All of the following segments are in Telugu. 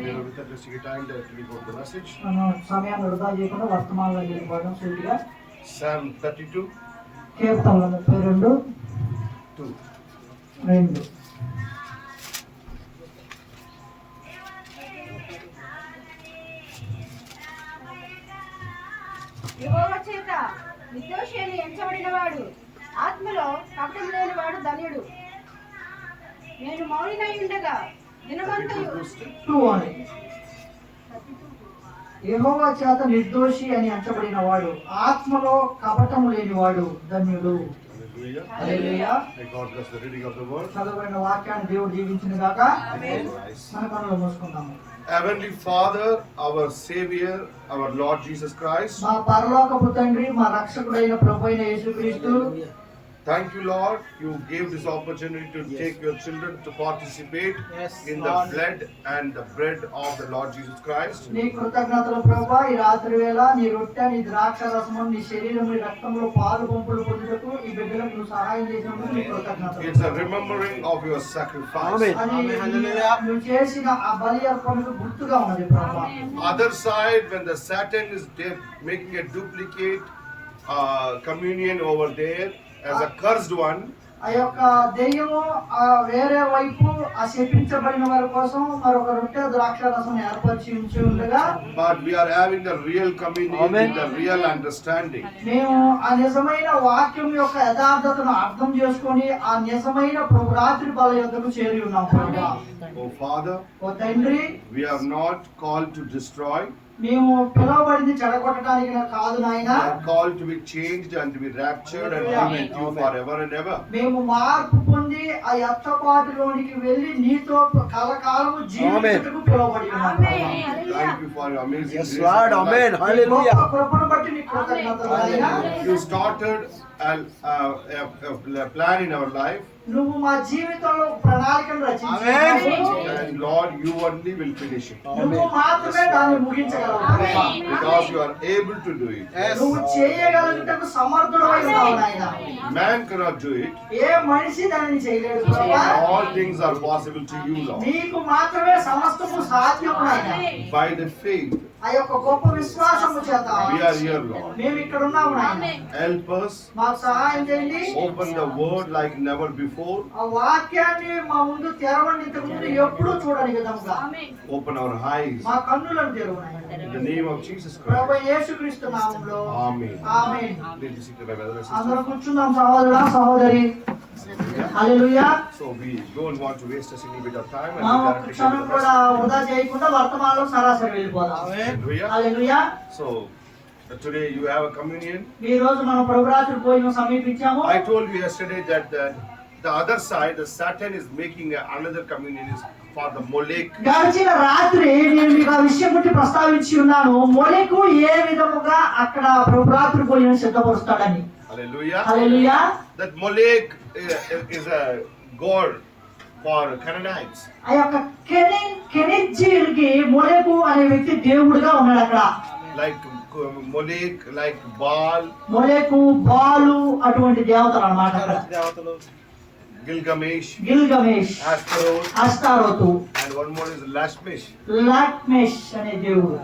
నేను without wasting time directly go to the message. సమయాన్ని వృధా చేయకుండా వర్తమానంలోకి వెళ్ళిపోవడం సూటిగా. Psalm 32 కీర్తనలు 32 2. యెహోవా చేత నిర్దోషి అని ఎంచబడినవాడు, ఆత్మలో కపటం లేనివాడు ధన్యుడు. నేను మౌనినై ఉండగా దినమంతయు యెహోవా చేత నిర్దోషి అని ఎంచబడిన వాడు, ఆత్మలో కపటం లేనివాడు ధన్యుడు. హల్లెలూయా. చదవబడిన వాక్యాన్ని దేవుడు దీవించును గాక. మన కన్నులు మూసుకుందాము. Heavenly Father, our Savior, our Lord Jesus Christ. మా పరలోకపు తండ్రి, మా రక్షకుడైన ప్రభువైన యేసుక్రీస్తు, thank you, Lord. You gave this opportunity to take your children to participate in the blood and the bread of the Lord Jesus Christ. నీ కృతజ్ఞతలు ప్రభువా. ఈ రాత్రి వేళ నీ రొట్టె, నీ ద్రాక్ష రసము, నీ శరీరం, నీ రక్తంలో పాలు పంపులు పొందుటకు ఈ బిడ్డలకు నువ్వు సహాయం చేసినందుకు నీ కృతజ్ఞతలు. It's a remembering of your sacrifice. నువ్వు చేసిన ఆ బలి అర్పణకు గుర్తుగా ఉన్నది ప్రభువా. Other side, when the Satan is making a duplicate communion over there as a cursed one, ఆ యొక్క దెయ్యము వేరే వైపు ఆ శపించబడిన వారి కోసం మరొక రొట్టె ద్రాక్ష రసం ఏర్పరిచి ఉంచి ఉండగా, but we are having the real communion with the real understanding. మేము ఆ నిజమైన వాక్యం యొక్క యథార్థతను అర్థం చేసుకొని ఆ నిజమైన రాత్రి బల యొద్దకు చేరి ఉన్నాం ప్రభువా. Oh Father, ఓ తండ్రి, we are not called to destroy. మేము పిలవబడింది చెడగొట్టడానికి కాదు నాయన. We are called to be changed and to be raptured and be with you forever and ever. మేము మార్పు పొంది ఆ ఎత్తపాటులోనికి వెళ్ళి నీతో కలకాలము జీవించుటకు పిలవబడి ఉన్నాం. Thank you for your amazing grace. Yes Lord, amen, hallelujah. కృపను బట్టి నీకు కృతజ్ఞతలు నాయన. You started a plan in our life. నువ్వు మా జీవితంలో ప్రణాళికను రచించావు. And Lord, you only will finish it. నువ్వు మాత్రమే దాన్ని ముగించగలవు. Because you are able to do it. నువ్వు చేయగలిగినట్టు సమర్థుడవై ఉన్నావు నాయన. Man cannot do it. ఏ మనిషి దానిని చేయలేడు ప్రభువా. All things are possible to you, Lord. నీకు మాత్రమే సమస్తము సాధ్యము నాయన. By the faith, ఆ యొక్క గొప్ప విశ్వాసము చేత we are here, Lord. మేము ఇక్కడ ఉన్నాము నాయన. Help us. మాకు సహాయం చేయండి. Open the word like never before. ఆ వాక్యాన్ని మా ముందు తెరవండి, ఇంతకు ముందు ఎప్పుడూ చూడని విధంగా. Open our eyes. మా కన్నులను తెరువు నాయన. In the name of Jesus Prabhu Christ. యేసుక్రీస్తు నామములో Amen. Amen. Please be seated, my brothers and sisters. అందరూ కూర్చుందాం సహోదరుడా, సహోదరి. హల్లెలూయా. So we don't want to waste a single bit of time. And మా we ఒక్క directly క్షణం go to the కూడా message. వృధా చేయకుండా వర్తమానంలో సరాసరి వెళ్ళిపోదాం. Hallelujah. Hallelujah. So today you have a communion. ఈ రోజు మనం ప్రభురాత్రి భోజనం సమీపించాము. I told you yesterday that the other side, the Satan is making another communion is for the Molech. గడిచిన రాత్రి నేను మీకు ఆ విషయం గురించి ప్రస్తావించి ఉన్నాను. మొలెకు ఏ విధముగా అక్కడ ప్రభురాత్రి భోజనం సిద్ధపరుస్తాడని. Hallelujah. Hallelujah. That Molech is a god for Canaanites. ఆ యొక్క కెనిజ్జీయులకి మొలెకు అనే వ్యక్తి దేవుడిగా ఉన్నాడు అక్కడ. Like Molech, like Baal, మొలెకు, Balu అటువంటి దేవతలు అన్నమాట అక్కడ. Gilgamesh, Gilgamesh, Ashtaroth, and one more is Lashmish. Latmesh అనే దేవుడు.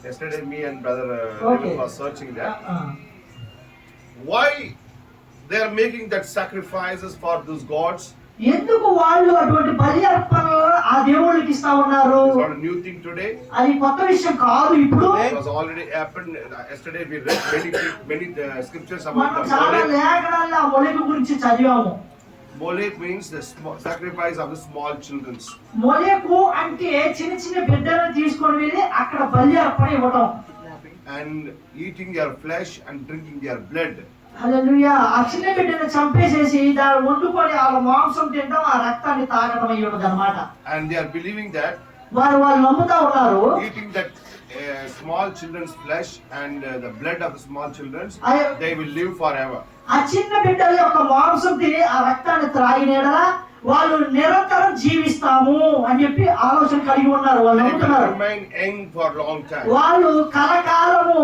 Yesterday me and brother Okay. David was searching that. Why they are making that sacrifices for those gods? ఎందుకు వాళ్ళు అటువంటి బలి అర్పణలు ఆ దేవుళ్ళకి ఇస్తా ఉన్నారు? It's not a new thing today. అది కొత్త విషయం కాదు. ఇప్పుడు It was already happened. Yesterday we read many scriptures about మనం the చాలా Molech. లేఖనాల్లో ఆ మొలెకు గురించి చదివాము. Molech means the sacrifice of the small children. మొలెకు అంటే చిన్న చిన్న బిడ్డలను తీసుకొని వెళ్ళి అక్కడ బలి అర్పణ ఇవ్వడం. And eating their flesh and drinking their blood. హల్లెలూయా. ఆ చిన్న బిడ్డను చంపేసేసి దాన్ని వండుకొని వాళ్ళ మాంసం తినడం, ఆ రక్తాన్ని తాగడం అయ్యి ఉండదు అనమాట. And they are believing that వాళ్ళు నమ్ముతా ఉన్నారు eating that small children's flesh and the blood of the small children, they will live forever. ఆ చిన్న బిడ్డల యొక్క మాంసం తిని ఆ రక్తాన్ని త్రాగినేడలా వాళ్ళు నిరంతరం జీవిస్తాము అని చెప్పి ఆలోచన కలిగి ఉన్నారు. వాళ్ళు నమ్ముతున్నారు. వాళ్ళు కలకాలము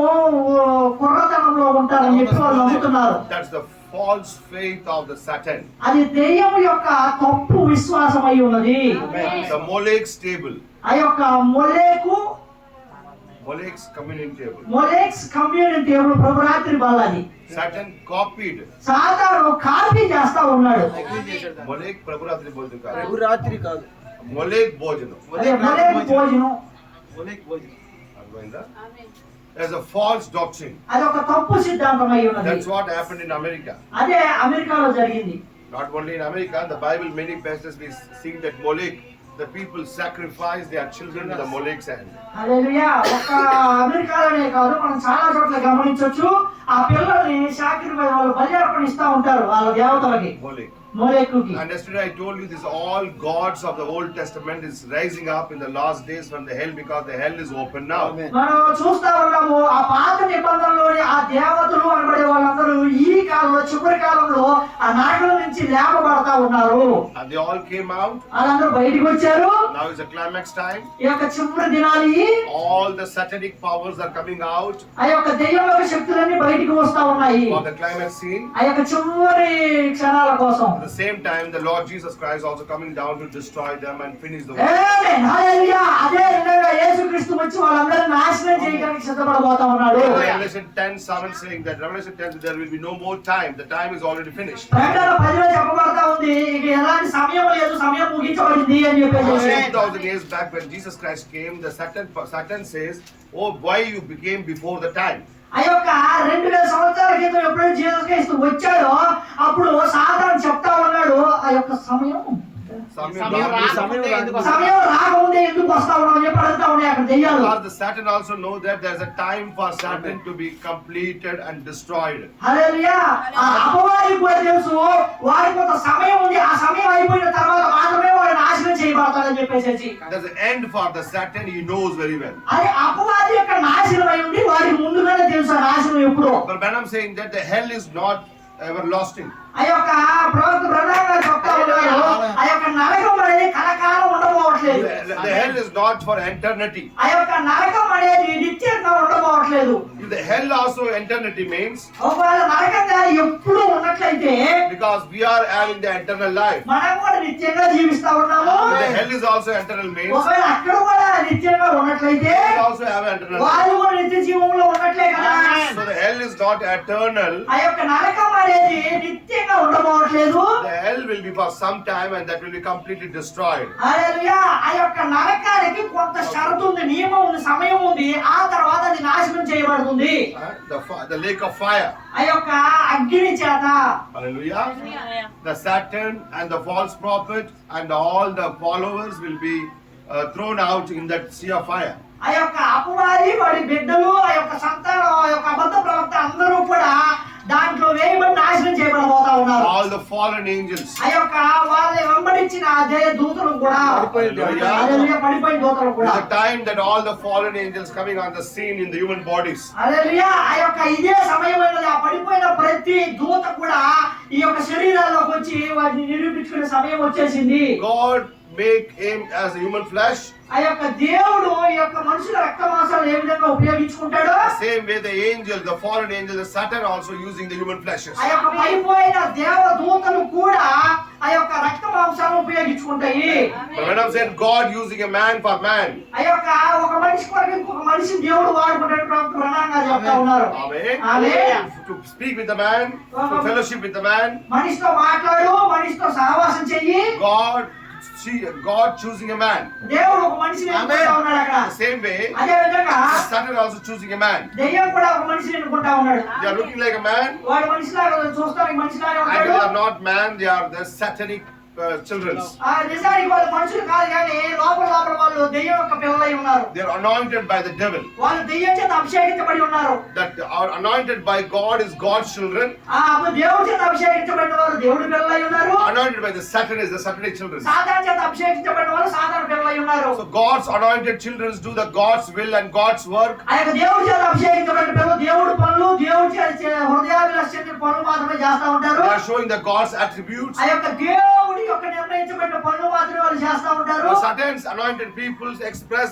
కుర్రతనంలో ఉంటారని చెప్పి వాళ్ళు నమ్ముతున్నారు. false faith of the Satan. అది దెయ్యం యొక్క తప్పు విశ్వాసం అయి ఉన్నది. The Molech's table. ఆ యొక్క Molech's communion table. Molech's communion table ప్రభు రాత్రి బల్లది. Satan copied. సాతాను కాపీ చేస్తా ఉన్నాడు. Molech ప్రభు రాత్రి భోజనం కాదు. ప్రభు రాత్రి కాదు, Molech భోజనం. అదే మొలెక్ భోజనం. మొలెక్ భోజనం. అర్థమైందా? There's a false doctrine. అది ఒక తప్పు సిద్ధాంతం అయి ఉన్నది. That's what happened in America. అదే అమెరికాలో జరిగింది. Not only in America, in the Bible, many places we see that Molech, the people sacrifice their children to the Molech's hand. హల్లెలూయా. ఒక అమెరికాలోనే కాదు, మనం చాలా చోట్ల గమనించొచ్చు. ఆ పిల్లల్ని సాక్రిఫైస్ వాళ్ళు బలి అర్పణ ఇస్తా ఉంటారు వాళ్ళ దేవతలకి, Molech. మొలెక్కుకి. And yesterday I told you this all gods of the Old Testament is rising up in the last days from the hell because the hell is open now. Amen. మనం చూస్తా ఉన్నాము ఆ పాత నిబంధనలోని ఆ దేవతలు అనబడే వాళ్ళందరూ ఈ కాలంలో చివరి కాలంలో ఆ నరకం నుంచి లేపబడతా ఉన్నారు. And they all came out. వాళ్ళందరూ బయటికి వచ్చారు. Now is the climax time. ఈ యొక్క చివరి దినాలు All the satanic powers are coming out ఆ యొక్క దెయ్యం యొక్క శక్తులన్నీ బయటికి వస్తా ఉన్నాయి for the climax scene. ఆ యొక్క చివరి క్షణాల కోసం. At the same time, the Lord Jesus Christ also coming down to destroy them and finish the work. ఆమేన్. హల్లెలూయా. అదే విధంగా యేసుక్రీస్తు వచ్చి వాళ్ళందరినీ నాశనం చేయడానికి సిద్ధపడబోతా ఉన్నాడు. Revelation 10:7 saying that Revelation 10 there will be no more time. The time is already finished. ప్రకటన 10లో చెప్పబడతా ఉంది ఇక ఎలాంటి సమయం లేదు, సమయం ముగించబడింది అని చెప్పేసి. 2000 years back when Jesus Christ came, the Satan says, "Oh, why you became before the time?" ఆ యొక్క 2000 సంవత్సరాల క్రితం ఎప్పుడైతే జీసస్ క్రీస్తు వచ్చాడో అప్పుడు సాతాను చెప్తా ఉన్నాడు ఆ యొక్క సమయం రాకముందే ఎందుకు వస్తా ఉన్నావు అని చెప్పి అడుగుతా ఉన్నాయి అక్కడ దెయ్యాలు. Because the Satan also know that there's a time for Satan to be completed and destroyed. హల్లెలూయా. ఆ అపవాదికి కూడా తెలుసు వారికి కొంత సమయం ఉంది, ఆ సమయం అయిపోయిన తర్వాత మాత్రమే వాడు నాశనం చేయబడతాడని చెప్పేసి. There's an end for the Satan, he knows very well. అది అపవాది యొక్క నాశనం అయి ఉంది, వారికి ముందుగానే తెలుసు ఆ నాశనం ఎప్పుడో. But when I'm saying that the hell is not everlasting. ఆ యొక్క ప్రవక్త బ్రహ్మాండ చెప్తా ఉన్నారు ఆ యొక్క నరకం అనేది కలకాలం ఉండబోవట్లేదు. The hell is not for eternity. ఆ యొక్క నరకం అనేది నిత్యంగా ఉండబోవట్లేదు. If the hell also eternity means, ఒకవేళ నరకంగా ఎప్పుడు ఉన్నట్లయితే because we are having the eternal life. మనం కూడా నిత్యంగా జీవిస్తా ఉన్నాము. If the hell is also eternal means, ఒకవేళ అక్కడ కూడా నిత్యంగా ఉన్నట్లయితే we also have eternal life. వాళ్ళు కూడా నిత్య జీవంలో ఉన్నట్లే కదా. So the hell is not eternal. ఆ యొక్క నరకం అనేది నిత్యంగా ఉండబోవట్లేదు. The hell will be for some time and that will be completely destroyed. హల్లెలూయా. ఆ యొక్క నరకానికి కొంత షరతు ఉంది, నియమం ఉంది, సమయం ఉంది. ఆ తర్వాత అది నాశనం చేయబడుతుంది The lake of fire. ఆ యొక్క అగ్ని చేత. Hallelujah. The Satan and the false prophet and all the followers will be thrown out in that sea of fire. ఆ యొక్క అపవాది వాడి బిడ్డలు ఆ యొక్క సంతానం ఆ యొక్క అబద్ధ ప్రవక్త అందరూ కూడా దాంట్లో వేయబడి నాశనం చేయబడబోతా ఉన్నారు. All the fallen angels. ఆ యొక్క వాళ్ళని వెంబడించిన అదే దూతలు కూడా హల్లెలూయా పడిపోయిన దూతలు కూడా. The time that all the fallen angels coming on the scene in the human bodies. హల్లెలూయా. ఆ యొక్క ఇదే సమయమైనది ఆ పడిపోయిన ప్రతి దూత కూడా ఈ యొక్క శరీరాల్లోకి వచ్చి వాటిని నిరూపించుకునే సమయం వచ్చేసింది. God make him as a human flesh. ఆ యొక్క దేవుడు ఈ యొక్క మనుషుల రక్త మాంసాలు ఏ విధంగా ఉపయోగించుకుంటాడో Same way the angel, the fallen angel, the Satan also using the human fleshes. ఆ యొక్క పడిపోయిన దేవదూతలు కూడా ఆ యొక్క రక్త మాంసాలను ఉపయోగించుకుంటాయి. But when I'm saying God using a man for man. ఆ యొక్క ఒక మనిషి కొరకు ఇంకొక మనిషి దేవుడు వాడుకుంటాడు ప్రణాంగా చెప్తా ఉన్నారు. Amen. Amen. To speak with the man, to fellowship with the man. మనిషితో మాట్లాడు, మనిషితో సహవాసం చెయ్యి. God choosing a man. దేవుడు ఒక మనిషిని ఎన్నుకుంటా ఉన్నాడు అక్కడ. The same way, అదే విధంగా Satan also choosing a man. దెయ్యం కూడా ఒక మనిషిని ఎన్నుకుంటా ఉన్నాడు. They are looking like a man. వాడు మనిషిలాగా చూస్తానికి మనిషిలాగా And ఉంటాడు. they are not man, they are the satanic children. ఆ నిజానికి వాళ్ళు మనుషులు కాదు కానీ లోపల వాళ్ళు దెయ్యం యొక్క పిల్లలై ఉన్నారు. They are anointed by the devil. వాళ్ళు దెయ్యం చేత అభిషేకించబడి ఉన్నారు. That are anointed by God is God's children. ఆ దేవుడి చేత అభిషేకించబడిన వారు దేవుడి పిల్లలై ఉన్నారు. Anointed by the Satan is the satanic children. సాతాను చేత అభిషేకించబడిన వారు సాతాను పిల్లలై ఉన్నారు. So God's anointed children do the God's will and God's work. ఆ యొక్క దేవుడి చేత అభిషేకించబడిన పిల్లలు దేవుడి పనులు దేవుడి చేత హృదయాభిలాష పనులు మాత్రమే చేస్తా ఉంటారు. They are showing the God's attributes. ఆ యొక్క దేవుడి యొక్క నిర్ణయించబడిన పెట్టిన పనులు మాత్రమే వాళ్ళు చేస్తా ఉంటారు. The Satan's anointed peoples express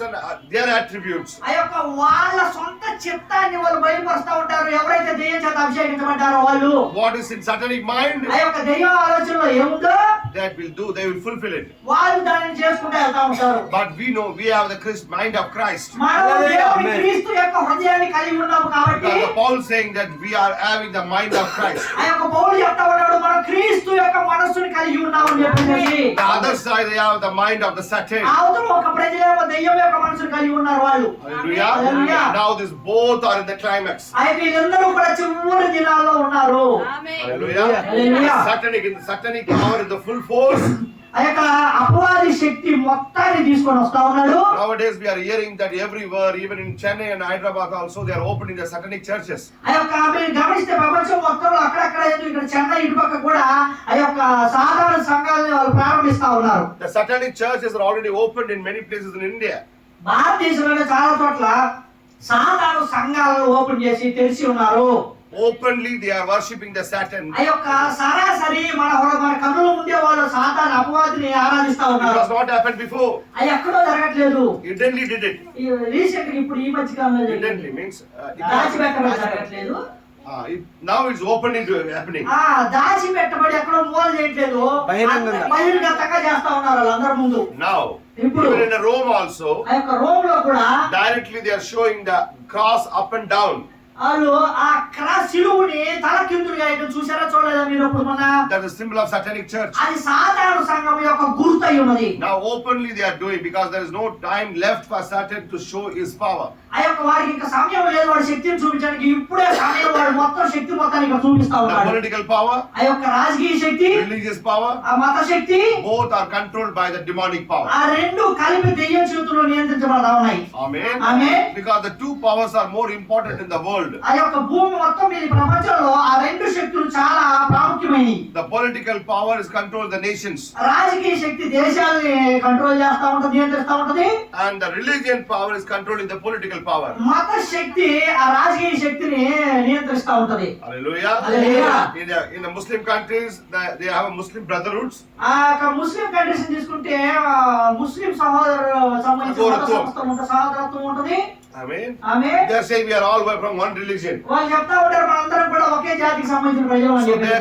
their attributes. ఆ యొక్క వాళ్ళ సొంత చిత్తాన్ని వాళ్ళు బయలుపరుస్తా ఉంటారు. ఎవరైతే దెయ్యం చేత అభిషేకించబడ్డారో వాళ్ళు What is in satanic mind, ఆ యొక్క దెయ్యం ఆలోచనలో ఏముందో that will do, they will fulfill it. వాళ్ళు దానిని చేసుకుంటూ వెళ్తా ఉంటారు. But we know we have the mind of Christ. మనం దేవుని Amen. క్రీస్తు యొక్క హృదయాన్ని కలిగి ఉన్నాము కాబట్టి Because Paul saying that we are having the mind of Christ. ఆ యొక్క పౌలు చెప్తా ఉన్నాడు మనం క్రీస్తు యొక్క మనస్సుని కలిగి ఉన్నామని చెప్పేసి. The other side they have the mind of the Satan. అవతల ఒక ప్రజలేమో దెయ్యం యొక్క మనస్సుని కలిగి ఉన్నారు వాళ్ళు. Hallelujah. Hallelujah. Now this both are in the climax. ఆ యొక్క వీళ్ళందరూ కూడా చివరి దినాల్లో ఉన్నారు. ఆమేన్. Hallelujah. Hallelujah. Satanic power is the full force. ఆ యొక్క అపవాది శక్తి మొత్తాన్ని తీసుకొని వస్తా ఉన్నాడు. Nowadays we are hearing that everywhere, even in Chennai and Hyderabad also, they are opening the satanic churches. ఆ యొక్క మీరు గమనిస్తే ప్రపంచం మొత్తంలో అక్కడక్కడ ఇక్కడ చెన్నై ఇటుపక్క కూడా ఆ యొక్క సాధారణ సంఘాలను వాళ్ళు ప్రారంభిస్తా ఉన్నారు. The satanic churches are already opened in many places in India. భారతదేశంలోనే చాలా చోట్ల సాధారణ సంఘాలను ఓపెన్ చేసి తెరిచి ఉన్నారు. Openly they are worshipping the Satan. ఆ యొక్క సరాసరి మన కన్నుల ముందే వాళ్ళు సాతాను అపవాదిని ఆరాధిస్తా It ఉన్నారు. was not happened before. అది ఎక్కడో జరగట్లేదు. Hiddenly did it. రీసెంట్ ఇప్పుడు ఈ మధ్య కాలంలో జరిగింది. Hiddenly means దాచిపెట్టబడి జరగట్లేదు. now it's openly happening. దాచిపెట్టబడి ఎక్కడో మూల చేయట్లేదు. బహిరంగంగా. బహిరంగంగా చేస్తా ఉన్నారు వాళ్ళందరి ముందు. Now, ఇప్పుడు even in Rome also, ఆ యొక్క రోమ్ లో కూడా directly they are showing the cross up and down. వాళ్ళు ఆ క్రాస్ శిలువుని తల కిందులుగా ఇటు చూసారా చూడలేదా మీరు ఇప్పుడు మొన్న? That is symbol of satanic church. అది సాధారణ సంఘం యొక్క గుర్తు అయి ఉన్నది. Now openly they are doing, because there is no time left for Satan to show his power. ఆ యొక్క వారికి ఇంకా సమయం లేదు వాడి శక్తిని చూపించడానికి. ఇప్పుడే సమయం వాడు మొత్తం శక్తి మొత్తాన్ని ఇక్కడ చూపిస్తా The ఉన్నాడు. political power, ఆ యొక్క రాజకీయ శక్తి, religious power, ఆ మత శక్తి, both are controlled by the demonic power. ఆ రెండు కలిపి దెయ్యం చేతుల్లో నియంత్రించబడతా ఉన్నాయి. Amen. Amen. Because the two powers are more important in the world. ఆ యొక్క భూమి మొత్తం మీద ఈ ప్రపంచంలో ఆ రెండు శక్తులు చాలా ప్రాముఖ్యమైనవి. The political power is control the nations, రాజకీయ శక్తి దేశాలని కంట్రోల్ చేస్తా ఉంటది, నియంత్రిస్తా ఉంటది. and the religion power is controlling the political power. మత శక్తి ఆ రాజకీయ శక్తిని నియంత్రిస్తా ఉంటది. Hallelujah. Hallelujah. In the Muslim countries, they have a Muslim brotherhoods. ఆ యొక్క ముస్లిం కంట్రీస్ తీసుకుంటే ముస్లిం సంబంధించిన సహోదరత్వం ఉంటది. Amen. ఆమె They are saying we are all from one religion. వాళ్ళు చెప్తా ఉంటారు మనందరం కూడా ఒకే జాతికి సంబంధించిన ప్రజలు అని So చెప్పి. the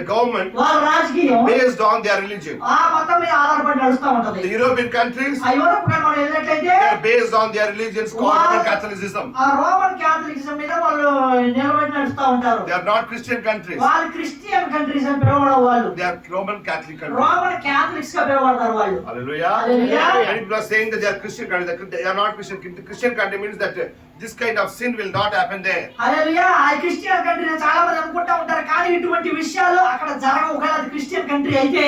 government వాళ్ళ రాజకీయం based on their religion. ఆ మతం మీద ఆధారపడి నడుస్తా ఉంటది. The European countries, ఆ యూరోప్ కంట్రీ మనం వెళ్ళినట్లయితే they are based on their religions called Roman Catholicism. ఆ రోమన్ క్యాథలిక్స్ మీద వాళ్ళు నిలబడి నడుస్తా ఉంటారు. They are not Christian countries. వాళ్ళు క్రిస్టియన్ కంట్రీస్ అని పిలవడం వాళ్ళు. They are Roman Catholic countries. Roman Catholics గా పిలవడతారు వాళ్ళు. Hallelujah. Hallelujah. Many people are saying that they are Christian countries. They are not Christian. The Christian country means that this kind of sin will not happen there. హల్లెలూయా. ఆ క్రిస్టియన్ కంట్రీ చాలా మంది అనుకుంటా ఉంటారు కానీ ఇటువంటి విషయాలు అక్కడ జరగవు. ఒకవేళ అది క్రిస్టియన్ కంట్రీ అయితే.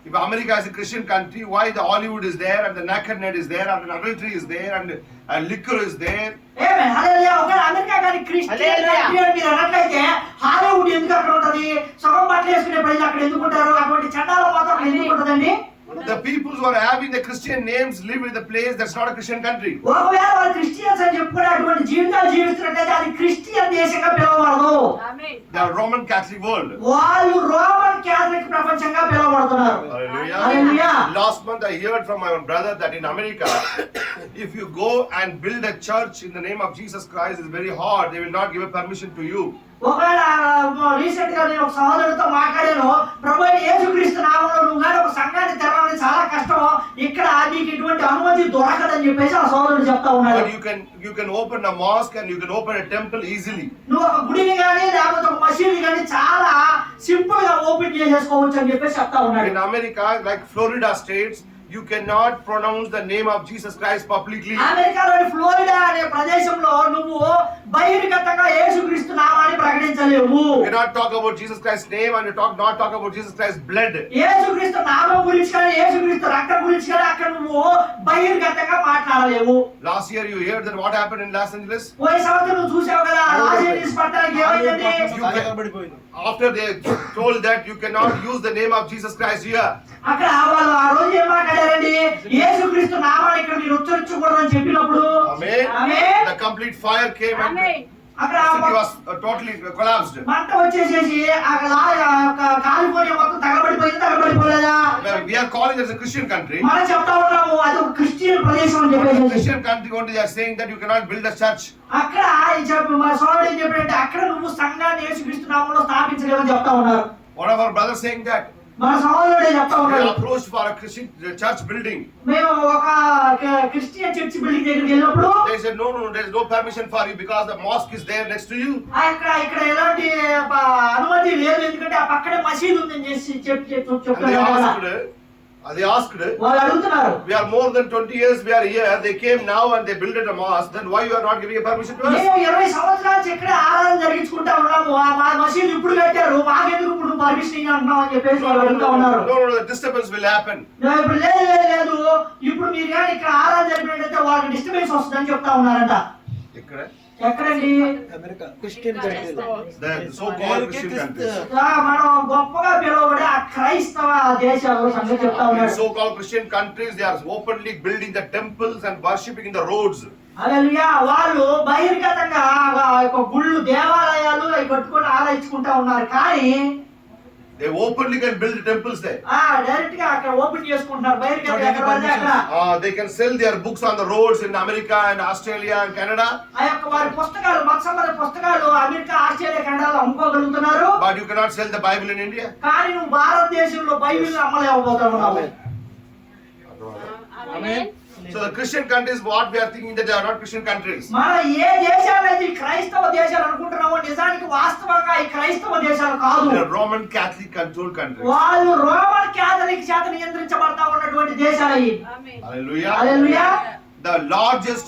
If America is a Christian country, why the Hollywood is there and the nakedness is there and the adultery is there and liquor is there? ఆమేన్. హల్లెలూయా. ఒకవేళ అమెరికా కానీ క్రిస్టియన్ కంట్రీ అని మీరు అన్నట్లయితే హాలీవుడ్ ఎందుకు అక్కడ ఉంటది? సగం బట్టలు వేసుకునే ప్రజలు అక్కడ ఎందుకు ఉంటారు? అటువంటి చండాల మాత్రం అక్కడ ఎందుకు ఉంటదండి? The people who are having the Christian names live in the place that's not a Christian country. ఒకవేళ వాళ్ళు క్రిస్టియన్స్ అని చెప్పుకునే అటువంటి జీవితాలు జీవిస్తున్నట్లయితే అది క్రిస్టియన్ దేశంగా పిలవబడదు. Amen. They are Roman Catholic world. వాళ్ళు రోమన్ క్యాథలిక్ ప్రపంచంగా పిలవబడుతున్నారు. Hallelujah. Hallelujah. Last month I heard from my brother that in America, if you go and build a church in the name of Jesus Christ, it's very hard. They will not give a permission to you. ఒకవేళ రీసెంట్ గా నేను ఒక సహోదరుడితో మాట్లాడాను. ప్రభు అయిన యేసుక్రీస్తు నామములో నువ్వు కానీ ఒక సంఘాన్ని తెరవాలని చాలా కష్టం, ఇక్కడ నీకు ఇటువంటి అనుమతి దొరకదని చెప్పేసి ఆ సహోదరుడు చెప్తా ఉన్నాడు. But you can open a mosque and you can open a temple easily. నువ్వు ఒక గుడిని కానీ లేకపోతే ఒక మసీదు కానీ చాలా సింపుల్ గా ఓపెన్ చేసేసుకోవచ్చు అని చెప్పేసి చెప్తా ఉన్నాడు. In America, like Florida states, you cannot pronounce the name of Jesus Christ publicly. అమెరికాలోని ఫ్లోరిడా అనే ప్రదేశంలో నువ్వు బహిర్గతంగా యేసుక్రీస్తు నామాన్ని ప్రకటించలేవు. You cannot talk about Jesus Christ's name and not talk about Jesus Christ's blood. యేసుక్రీస్తు నామం గురించి కానీ యేసుక్రీస్తు రక్తం గురించి కానీ అక్కడ నువ్వు బహిర్గతంగా మాట్లాడలేవు. Last year you heard that what happened in Los Angeles? పోయిన సంవత్సరం నువ్వు చూసావు కదా లాస్ ఏంజెలిస్ పట్టణానికి ఏమైందండి? పడిపోయింది. After they told that you cannot use the name of Jesus Christ here, అక్కడ వాళ్ళు ఆ రోజు ఏం మాట్లాడారండి? యేసుక్రీస్తు నామాన్ని ఇక్కడ మీరు ఉచ్చరించకూడదని చెప్పినప్పుడు Amen. Amen. The complete fire came and ఆమేన్. అక్కడ city was totally collapsed. మంట వచ్చేసేసి అక్కడ కాలిఫోర్నియా మొత్తం తగలబడిపోలేదా? We are calling it as a Christian country. మనం చెప్తా ఉన్నాము అది ఒక క్రిస్టియన్ ప్రదేశం అని But the చెప్పేసి. Christian country only they are saying that you cannot build a church. అక్కడ మా సోదరుడు ఏం చెప్పాడంటే అక్కడ నువ్వు సంఘాన్ని యేసుక్రీస్తు నామములో స్థాపించలేవని చెప్తా ఉన్నారు. One of our brothers saying that మన సోదరుడే చెప్తా we ఉన్నాడు. are approached for a Christian church building. మేము ఒక క్రిస్టియన్ చర్చ్ బిల్డింగ్ దగ్గరికి వెళ్ళినప్పుడు They said no, there is no permission for you because the mosque is there next to you. ఇక్కడ ఎలాంటి అనుమతి లేదు ఎందుకంటే ఆ పక్కనే మసీదు ఉందని చెప్పారు. They asked, వాళ్ళు అడుగుతున్నారు, we are more than 20 years we are here. They came now and they built a mosque. Then why you are not giving a permission to us? మేము 20 సంవత్సరాల నుంచి ఇక్కడ ఆరాధన జరిగించుకుంటా ఉన్నాము. మా మసీదు ఇప్పుడు కట్టారు, మాకెందుకు ఇప్పుడు పర్మిషన్ అంటున్నాం అని చెప్పేసి వాళ్ళు అడుగుతా ఉన్నారు. No, the disturbance will happen. ఇప్పుడు లేదు ఇప్పుడు మీరు కానీ ఇక్కడ ఆరాధన జరిపినట్లయితే వాళ్ళకి డిస్టర్బెన్స్ వస్తుందని చెప్తా ఉన్నారంట. ఎక్కడండి? America Christian country. The so-called Christian countries. మనం గొప్పగా పిలువబడే ఆ క్రైస్తవ దేశాలు సంగతి చెప్తా In ఉన్నారు. so-called Christian countries, they are openly building the temples and worshipping in the roads. హల్లెలూయా. వాళ్ళు బహిర్గతంగా గుళ్ళు దేవాలయాలు అవి కట్టుకొని ఆరాధించుకుంటా ఉన్నారు. కానీ They openly can build temples there. Direct గా అక్కడ ఓపెన్ చేసుకుంటున్నారు బహిర్గతంగా ఎక్కడ పడితే అక్కడ. They can sell their books on the roads in America and Australia and Canada. ఆ యొక్క వారి పుస్తకాలు మత సంబంధ పుస్తకాలు అమెరికా ఆస్ట్రేలియా కెనడాలో అమ్ముకోగలుగుతున్నారు. But you cannot sell the Bible in India. కానీ నువ్వు భారతదేశంలో బైబిల్ అమ్మలేకపోతున్నావు. Amen. So the Christian countries, what we are thinking that they are not Christian countries. మన ఏ దేశాలైతే క్రైస్తవ దేశాలు అనుకుంటున్నామో నిజానికి వాస్తవంగా ఈ క్రైస్తవ దేశాలు కాదు. They are Roman Catholic controlled countries. వాళ్ళు రోమన్ క్యాథలిక్ చేత నియంత్రించబడతా ఉన్నటువంటి దేశాలు అవి. ఆమేన్. Hallelujah. Hallelujah. The largest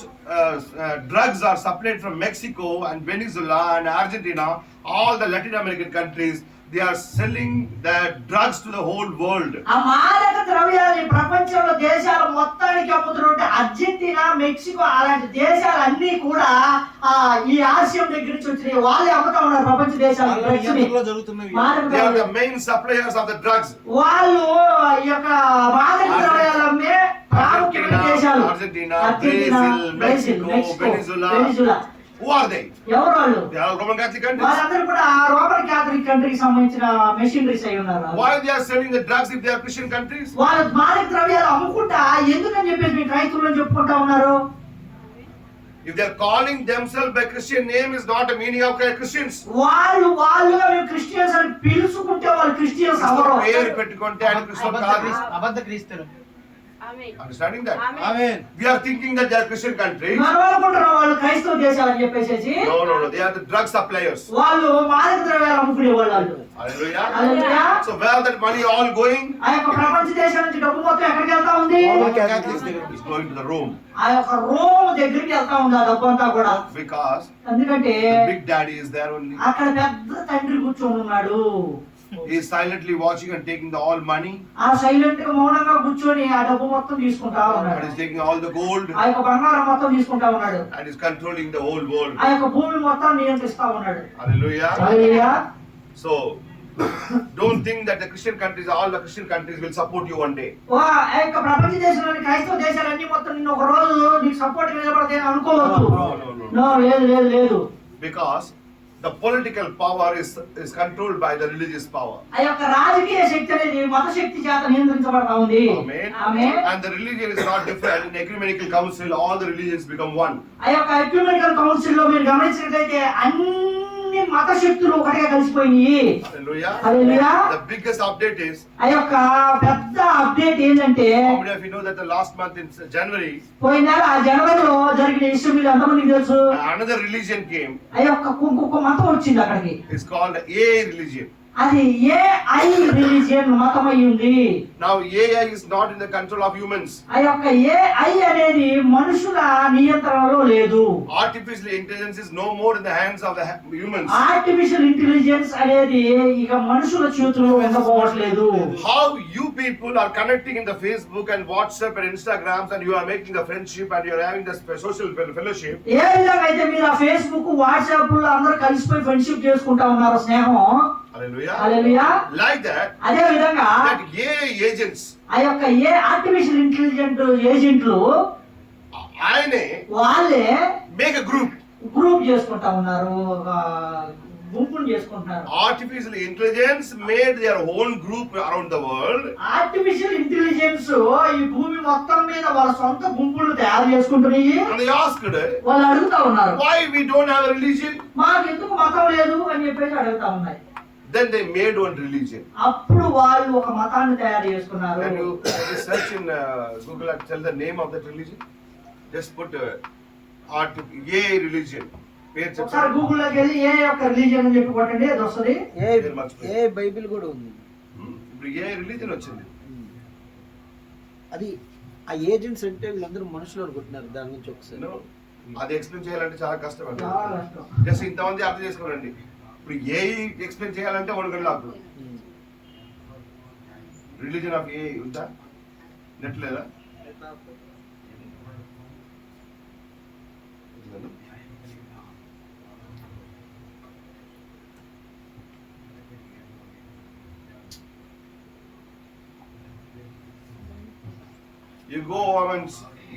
drugs are supplied from Mexico and Venezuela and Argentina, all the Latin American countries. They are selling the drugs to the whole world. ఆ మాదక ద్రవ్యాలని ప్రపంచంలో దేశాల మొత్తానికి అమ్ముతున్నట్టు అర్జెంటీనా, మెక్సికో అలాంటి దేశాలన్నీ కూడా ఈ ఆసియా దగ్గర నుంచి వచ్చినాయి. వాళ్ళే అమ్ముతా ఉన్నారు ప్రపంచ దేశాలకు. They are the main suppliers of the drugs. వాళ్ళు ఈ యొక్క మాదక ద్రవ్యాలు అమ్మే ప్రాముఖ్యమైన దేశాలు. Argentina, Brazil, Mexico, Venezuela. Who are they? ఎవరు వాళ్ళు? They are Roman Catholic countries. వాళ్ళందరూ కూడా రోమన్ క్యాథలిక్ కంట్రీకి సంబంధించిన మెషినరీస్ అయి ఉన్నారు. Why they are selling the drugs if they are Christian countries? వాళ్ళు మాదక ద్రవ్యాలు అమ్ముకుంటా ఎందుకని చెప్పేసి మీ క్రైస్తవులను చెప్పుకుంటా ఉన్నారు. If they are calling themselves by Christian name is not a meaning of Christians. వాళ్ళుగా మేము క్రిస్టియన్స్ అని పిలుచుకుంటే వాళ్ళు క్రిస్టియన్స్ అవరు. పేరు పెట్టుకుంటే ఆయన క్రిస్టియన్ కాదు. అబద్ధ క్రీస్తులు. ఆమేన్. Understanding that? Amen. We are thinking that they are Christian countries. మనం అనుకుంటున్నాం వాళ్ళు క్రైస్తవ దేశాలని చెప్పేసి. No. They are the drug suppliers. వాళ్ళు మాదక ద్రవ్యాలు అమ్ముకునే వాళ్ళు. Hallelujah. Hallelujah. So where that money all going? ఆ యొక్క ప్రపంచ దేశాల నుంచి డబ్బు మొత్తం ఎక్కడికి వెళ్తా ఉంది? It's going to the Rome. ఆ యొక్క రోమ్ దగ్గరికి వెళ్తా ఉంది ఆ డబ్బు అంతా కూడా. Because ఎందుకంటే the big daddy is there only. అక్కడ పెద్ద తండ్రి కూర్చొని ఉన్నాడు. He is silently watching and taking the all money. ఆ సైలెంట్ గా మౌనంగా కూర్చొని ఆ డబ్బు మొత్తం తీసుకుంటా And ఉన్నాడు. is taking all the gold. ఆ యొక్క బంగారం మొత్తం తీసుకుంటా ఉన్నాడు. And is controlling the whole world. ఆ యొక్క భూమి మొత్తం నియంత్రిస్తా ఉన్నాడు. Hallelujah. Hallelujah. So don't think that the Christian countries, all the Christian countries will support you one day. ఆ యొక్క ప్రపంచ దేశాలని క్రైస్తవ దేశాలన్నీ మొత్తం నిన్ను ఒక రోజు నీకు సపోర్ట్ నిలబడతాయని అనుకోవద్దు. No. లేదు. Because the political power is controlled by the religious power. ఆ యొక్క రాజకీయ శక్తి అనేది మత శక్తి చేత నియంత్రించబడతా ఉంది. Amen. Amen. And the religion is not different. In ecumenical council, all the religions become one. ఆ యొక్క ఎక్యుమెనికల్ కౌన్సిల్ లో మీరు గమనించినట్లయితే అన్ని మత శక్తులు ఒకటిగా కలిసిపోయినాయి. Hallelujah. Hallelujah. The biggest update is, ఆ యొక్క పెద్ద అప్డేట్ ఏంటంటే how many of you know that the last month in January, పోయిన నెల జనవరిలో జరిగిన ఇష్యూ మీరు ఎంతమందికి తెలుసు? another religion came. ఆ యొక్క ఇంకొక మతం వచ్చింది అక్కడికి. It's called AA religion. అది AI రిలీజియన్ మతం అయి ఉంది. Now AI is not in the control of humans. ఆ యొక్క AI అనేది మనుషుల నియంత్రణలో లేదు. Artificial intelligence is no more in the hands of the humans. Artificial intelligence అనేది ఇక మనుషుల చేతుల్లో ఉండకపోవట్లేదు. How you people are connecting in the Facebook and WhatsApp and Instagrams and you are making the friendship and you are having the social fellowship. ఏ విధంగా అయితే మీరు ఆ ఫేస్బుక్ వాట్సాప్ లో అందరూ కలిసిపోయి ఫ్రెండ్షిప్ చేసుకుంటా ఉన్నారు స్నేహం. Hallelujah. హల్లెలూయా. Like that, అదే విధంగా that AI agents, ఆ యొక్క ఆర్టిఫిషియల్ ఇంటెలిజెంట్ ఏజెంట్లు ఆయనే వాళ్ళే make a group. గ్రూప్ చేసుకుంటా ఉన్నారు, ఒక గుంపును చేసుకుంటున్నారు. Artificial intelligence made their own group around the world. Artificial intelligence ఈ భూమి మొత్తం మీద వాళ్ళ సొంత గుంపులు తయారు చేసుకుంటున్నాయి. And they asked, వాళ్ళు అడుగుతా ఉన్నారు, why we don't have a religion? మాకెందుకు మతం లేదు అని చెప్పేసి అడుగుతా ఉన్నాయి. Then they made one religion. అప్పుడు వాళ్ళు ఒక మతాన్ని తయారు చేసుకున్నారు. Can you search in Google and tell the name of that religion? Just put A religion. ఒకసారి గూగుల్లోకి వెళ్ళి ఏ యొక్క రిలీజియన్ అని చెప్పి కొట్టండి, అది వస్తుంది. ఏ బైబిల్ కూడా ఉంది. ఇప్పుడు ఏ రిలీజియన్ వచ్చింది? అది ఆ ఏజెంట్స్ అంటే వీళ్ళందరూ మనుషులు అనుకుంటున్నారు. దాని నుంచి ఒకసారి అది ఎక్స్ప్లెయిన్ చేయాలంటే చాలా కష్టం అండి. చాలా కష్టం. జస్ట్ ఇంతమంది అర్థం చేసుకోరండి. ఇప్పుడు ఏ ఎక్స్ప్లెయిన్ చేయాలంటే 1 గంట అవుతుంది. రిలీజియన్ ఆఫ్ ఏ ఉందా? నెట్ లేదా? You go and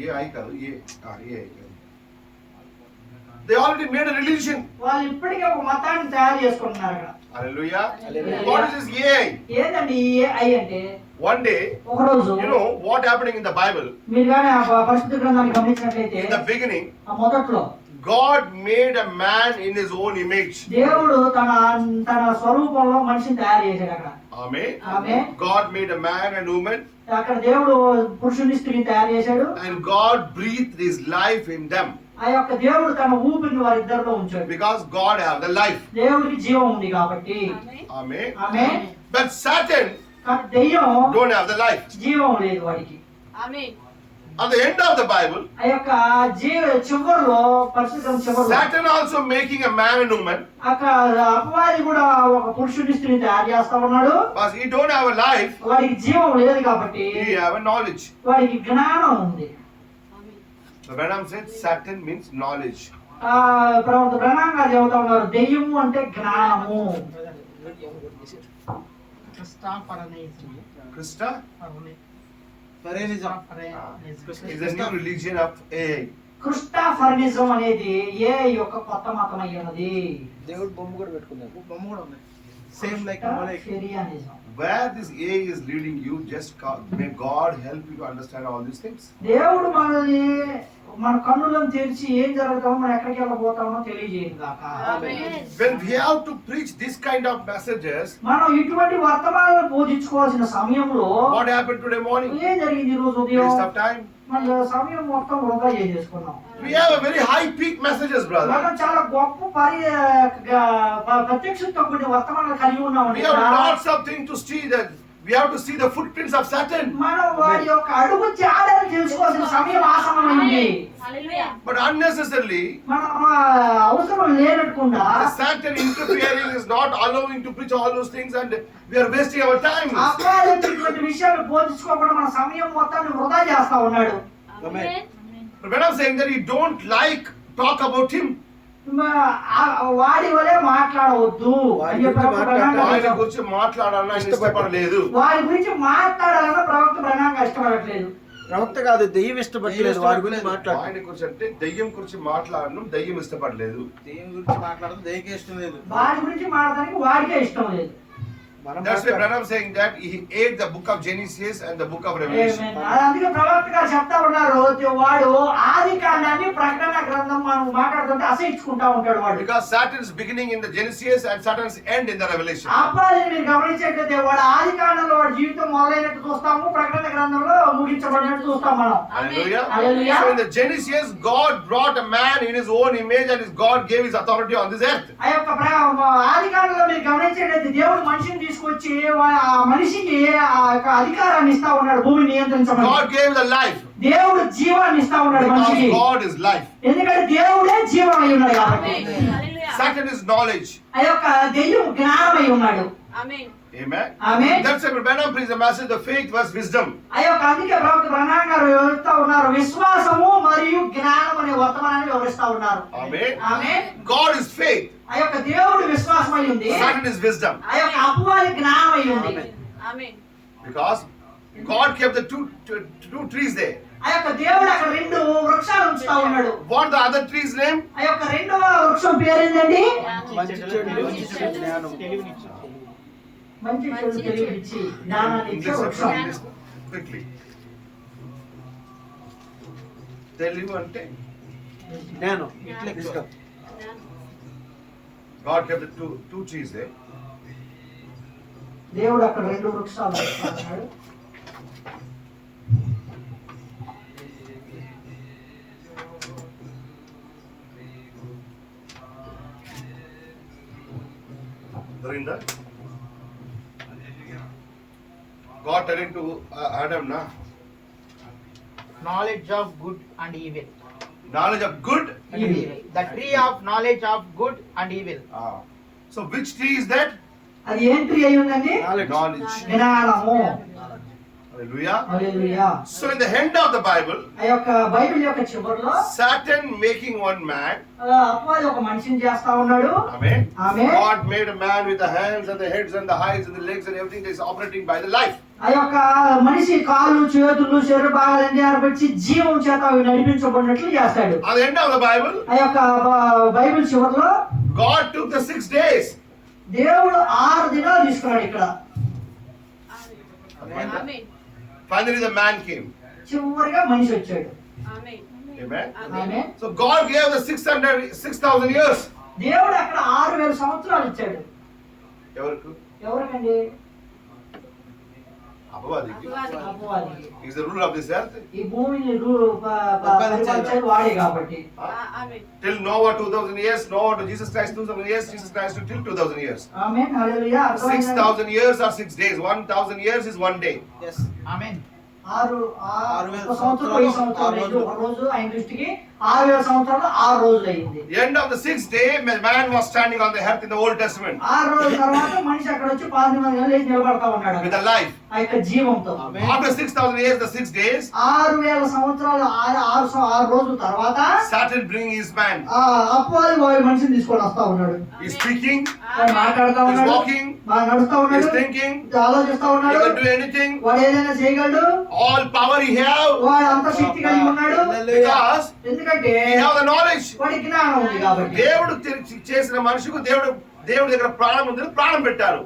AI కాదు, AI కాదు. They already made a religion. వాళ్ళు ఇప్పటికే ఒక మతాన్ని తయారు చేసుకుంటున్నారు అక్కడ. Hallelujah. Hallelujah. What is this AI? ఏంటండి ఈ AI అంటే? One day, ఒక రోజు you know what happening in the Bible? మీరు కానీ ఆ పరిశుద్ధ గ్రంథాన్ని గమనించినట్లయితే In the beginning, ఆ మొదట్లో God made a man in his own image. దేవుడు తన స్వరూపంలో మనిషిని తయారు చేశాడు అక్కడ. Amen. Amen. God made a man and woman. అక్కడ దేవుడు పురుషుని స్త్రీని తయారు చేశాడు. And God breathed his life in them. ఆ యొక్క దేవుడు తన ఊపిరిని వారిద్దరిలో ఉంచాడు. Because God have the life. దేవుడికి జీవం ఉంది కాబట్టి. Amen. ఆమేన్. But Satan దెయ్యం don't have the life. జీవం లేదు వాడికి. ఆమేన్. At the end of the Bible, ఆ యొక్క చివరిలో పరిశుద్ధ చివరిలో Satan also making a man and woman. అక్కడ అపవాది కూడా ఒక పురుషుని స్త్రీని తయారు చేస్తా ఉన్నాడు. Because he don't have a life, వాడికి జీవం లేదు కాబట్టి he have a knowledge. వాడికి జ్ఞానం ఉంది. The Branham said Satan means knowledge. ప్రవక్త బ్రహ్మం గారు చెబుతా ఉన్నారు, దెయ్యము అంటే జ్ఞానము. Krista is a new religion of AI. క్రిస్టాఫర్నిజం అనేది ఏ యొక్క కొత్త మతం అయి ఉన్నది. దేవుడు బొమ్మ కూడా పెట్టుకున్నారు. బొమ్మ కూడా ఉంది. సేమ్ లైక్ ఫెరియానిజం. Where this AI is leading you, just may God help you to understand all these things. దేవుడు మనల్ని మన కన్నులను తెరిచి ఏం జరుగుతామో మనం ఎక్కడికి వెళ్ళబోతామో తెలియజేయను గాక. When we have to preach this kind of messages, మనం ఇటువంటి వర్తమానాలను బోధించుకోవాల్సిన సమయంలో what happened today morning? ఏం జరిగింది ఈ రోజు ఉదయం? Waste of time. మన సమయం మొత్తం వృధా చేసేసుకున్నాం. We have a very high peak messages, brother. మనం చాలా గొప్ప ప్రత్యక్షతో కూడిన వర్తమానాలు కలిగి ఉన్నాం. We have lots of things to see that we have to see the footprints of Satan. మనం వారి యొక్క అడుగు జాడలు తెలుసుకోవాల్సిన సమయం ఆసన్నమైంది. హల్లెలూయా. But unnecessarily, మనం అవసరం లేనట్టుకుండా the Satan interfering is not allowing to preach all those things, and we are wasting our time. అపాయమైనటువంటి విషయాలు బోధించుకోకుండా మన సమయం మొత్తాన్ని వృధా చేస్తా ఉన్నాడు. ఆమేన్. But when I'm saying that you don't like talk about him, వాడి వలే మాట్లాడవద్దు అని ఆయన గురించి మాట్లాడాలని ఇష్టపడలేదు. వారి గురించి మాట్లాడాలన్న ప్రవక్త ప్రణాంగా ఇష్టపడట్లేదు. ప్రవక్త కాదు, దెయ్యం ఇష్టపడలేదు వాడి గురించి మాట్లాడు. ఆయన గురించి అంటే దెయ్యం గురించి మాట్లాడడం దెయ్యం ఇష్టపడలేదు. దేవుని గురించి మాట్లాడడం దేవునికి ఇష్టం లేదు. వాడి గురించి మాట్లాడడానికి వాడికే ఇష్టం లేదు. That's why Branham saying that he ate the book of Genesis and the book of Revelation. అందుకే ప్రవక్త గారు చెప్తా ఉన్నారు, వాడు ఆది కాండాన్ని ప్రకటన గ్రంథం మనం మాట్లాడుతుంటే అసహించుకుంటా ఉంటాడు వాడు. Because Satan's beginning in the Genesis and Satan's end in the Revelation. అపవాదిని మీరు గమనించేట్లయితే వాడు ఆది కాండంలో వాడి జీవితం మొదలైనట్టు చూస్తాము, ప్రకటన గ్రంథంలో ముగించబడినట్టు చూస్తాం మనం. Hallelujah. Hallelujah. So in the Genesis, God brought a man in his own image and God gave his authority on this earth. ఆ యొక్క ఆది కాండంలో మీరు గమనించేట్లయితే దేవుడు మనిషిని తీసుకొచ్చి ఆ మనిషికి ఆ యొక్క అధికారాన్ని ఇస్తా ఉన్నాడు భూమిని నియంత్రించమని. God gave the life. దేవుడు జీవాన్ని ఇస్తా ఉన్నాడు మనిషికి. Because God is life. ఎందుకంటే దేవుడే జీవం అయి ఉన్నాడు కాబట్టి. హల్లెలూయా. Satan is knowledge. ఆ యొక్క దెయ్యం జ్ఞానం అయి ఉన్నాడు. ఆమేన్. Amen. Amen. That's why Branham preached the message of faith versus wisdom. ఆ యొక్క అందుకే ప్రవక్త బ్రహ్మాం గారు వివరిస్తా ఉన్నారు, విశ్వాసము మరియు జ్ఞానం అనే వర్తమానాన్ని వివరిస్తా ఉన్నారు. Amen. Amen. God is faith. ఆ యొక్క దేవుడు విశ్వాసం అయి ఉంది, Satan is wisdom. ఆ యొక్క అపవాది జ్ఞానం అయి ఉంది. ఆమేన్. Because God kept the two trees there. ఆ యొక్క దేవుడు అక్కడ 2 వృక్షాలు ఉంచాడు. చూస్తా ఉన్నాడు. What the other tree's name? ఆ యొక్క రెండవ వృక్షం పేరేంటండి? మంచి చెడు జ్ఞానం. మంచి చెడు తెలివిచ్చి జ్ఞానాన్ని ఇచ్చే English, వృక్షం. English. Quickly. తెలివి అంటే జ్ఞానం. Wisdom. God kept the two trees there. దేవుడు అక్కడ రెండు వృక్షాలు పెట్టుకున్నాడు. Dorinda? God telling to Adam, na? Knowledge of good and evil. Knowledge of good. And evil. The tree of knowledge of good and evil. So which tree is that? అది ఏం ట్రీ అయి ఉందండి? Knowledge. జ్ఞానము. Hallelujah. Hallelujah. So in the end of the Bible, ఆ యొక్క బైబిల్ యొక్క చివరిలో Satan making one man. అపవాది ఒక మనిషిని చేస్తా ఉన్నాడు. Amen. Amen. God made a man with the hands and the heads and the eyes and the legs and everything that is operating by the life. ఆ యొక్క మనిషి కాళ్ళు చేతులు శరీర భాగాలన్నీ ఏర్పరిచి జీవం చేత అవి నడిపించబడినట్లు చేస్తాడు. At the end of the Bible, ఆ యొక్క బైబిల్ చివరిలో God took the 6 days. దేవుడు 6 దినాలు తీసుకున్నాడు ఇక్కడ. Amen. Finally the man came. చివరిగా మనిషి వచ్చాడు. Amen. Amen. Amen. So God gave the 6,000 years. దేవుడు అక్కడ 6,000 సంవత్సరాలు ఇచ్చాడు. ఎవరికి? ఎవరికండి? అపవాదికి. అపవాదికి. He is the ruler of this earth. ఈ భూమిని పరిపాలించేది వాడే కాబట్టి. Amen. Till Noah 2,000 years, Noah to Jesus Christ 2,000 years, Jesus Christ to till 2,000 years. Amen. Hallelujah. 6,000 years are 6 days. 1,000 years is 1 day. Yes. Amen. 6 సంవత్సరాలు ఈ సంవత్సరం లేదు. ఒక రోజు ఆయన దృష్టికి 6,000 సంవత్సరాలు 6 రోజులు అయింది. The end of the 6th day, man was standing on the earth in the Old Testament 6 రోజుల తర్వాత మనిషి అక్కడ వచ్చి 18 లేచి నిలబడతా ఉన్నాడు with a life. ఆ యొక్క జీవంతో. After 6,000 years, the 6 days, 6,000 సంవత్సరాలు 6 రోజుల తర్వాత Satan bringing his man. అపవాది వాడి మనిషిని తీసుకొని వస్తా ఉన్నాడు. He's speaking, వాడు మాట్లాడుతా he's ఉన్నాడు, walking, వాడు నడుస్తా he's ఉన్నాడు, thinking, ఆలోచిస్తా he ఉన్నాడు, can do anything. వాడు ఏదైనా చేయగలడు, All power he have వాడు అంత శక్తి కలిగి ఉన్నాడు. because ఎందుకంటే he have the knowledge. వాడి జ్ఞానం ఉంది కాబట్టి. దేవుడు చేసిన మనిషికి దేవుడి దగ్గర ప్రాణం ఉంది, ప్రాణం పెట్టారు.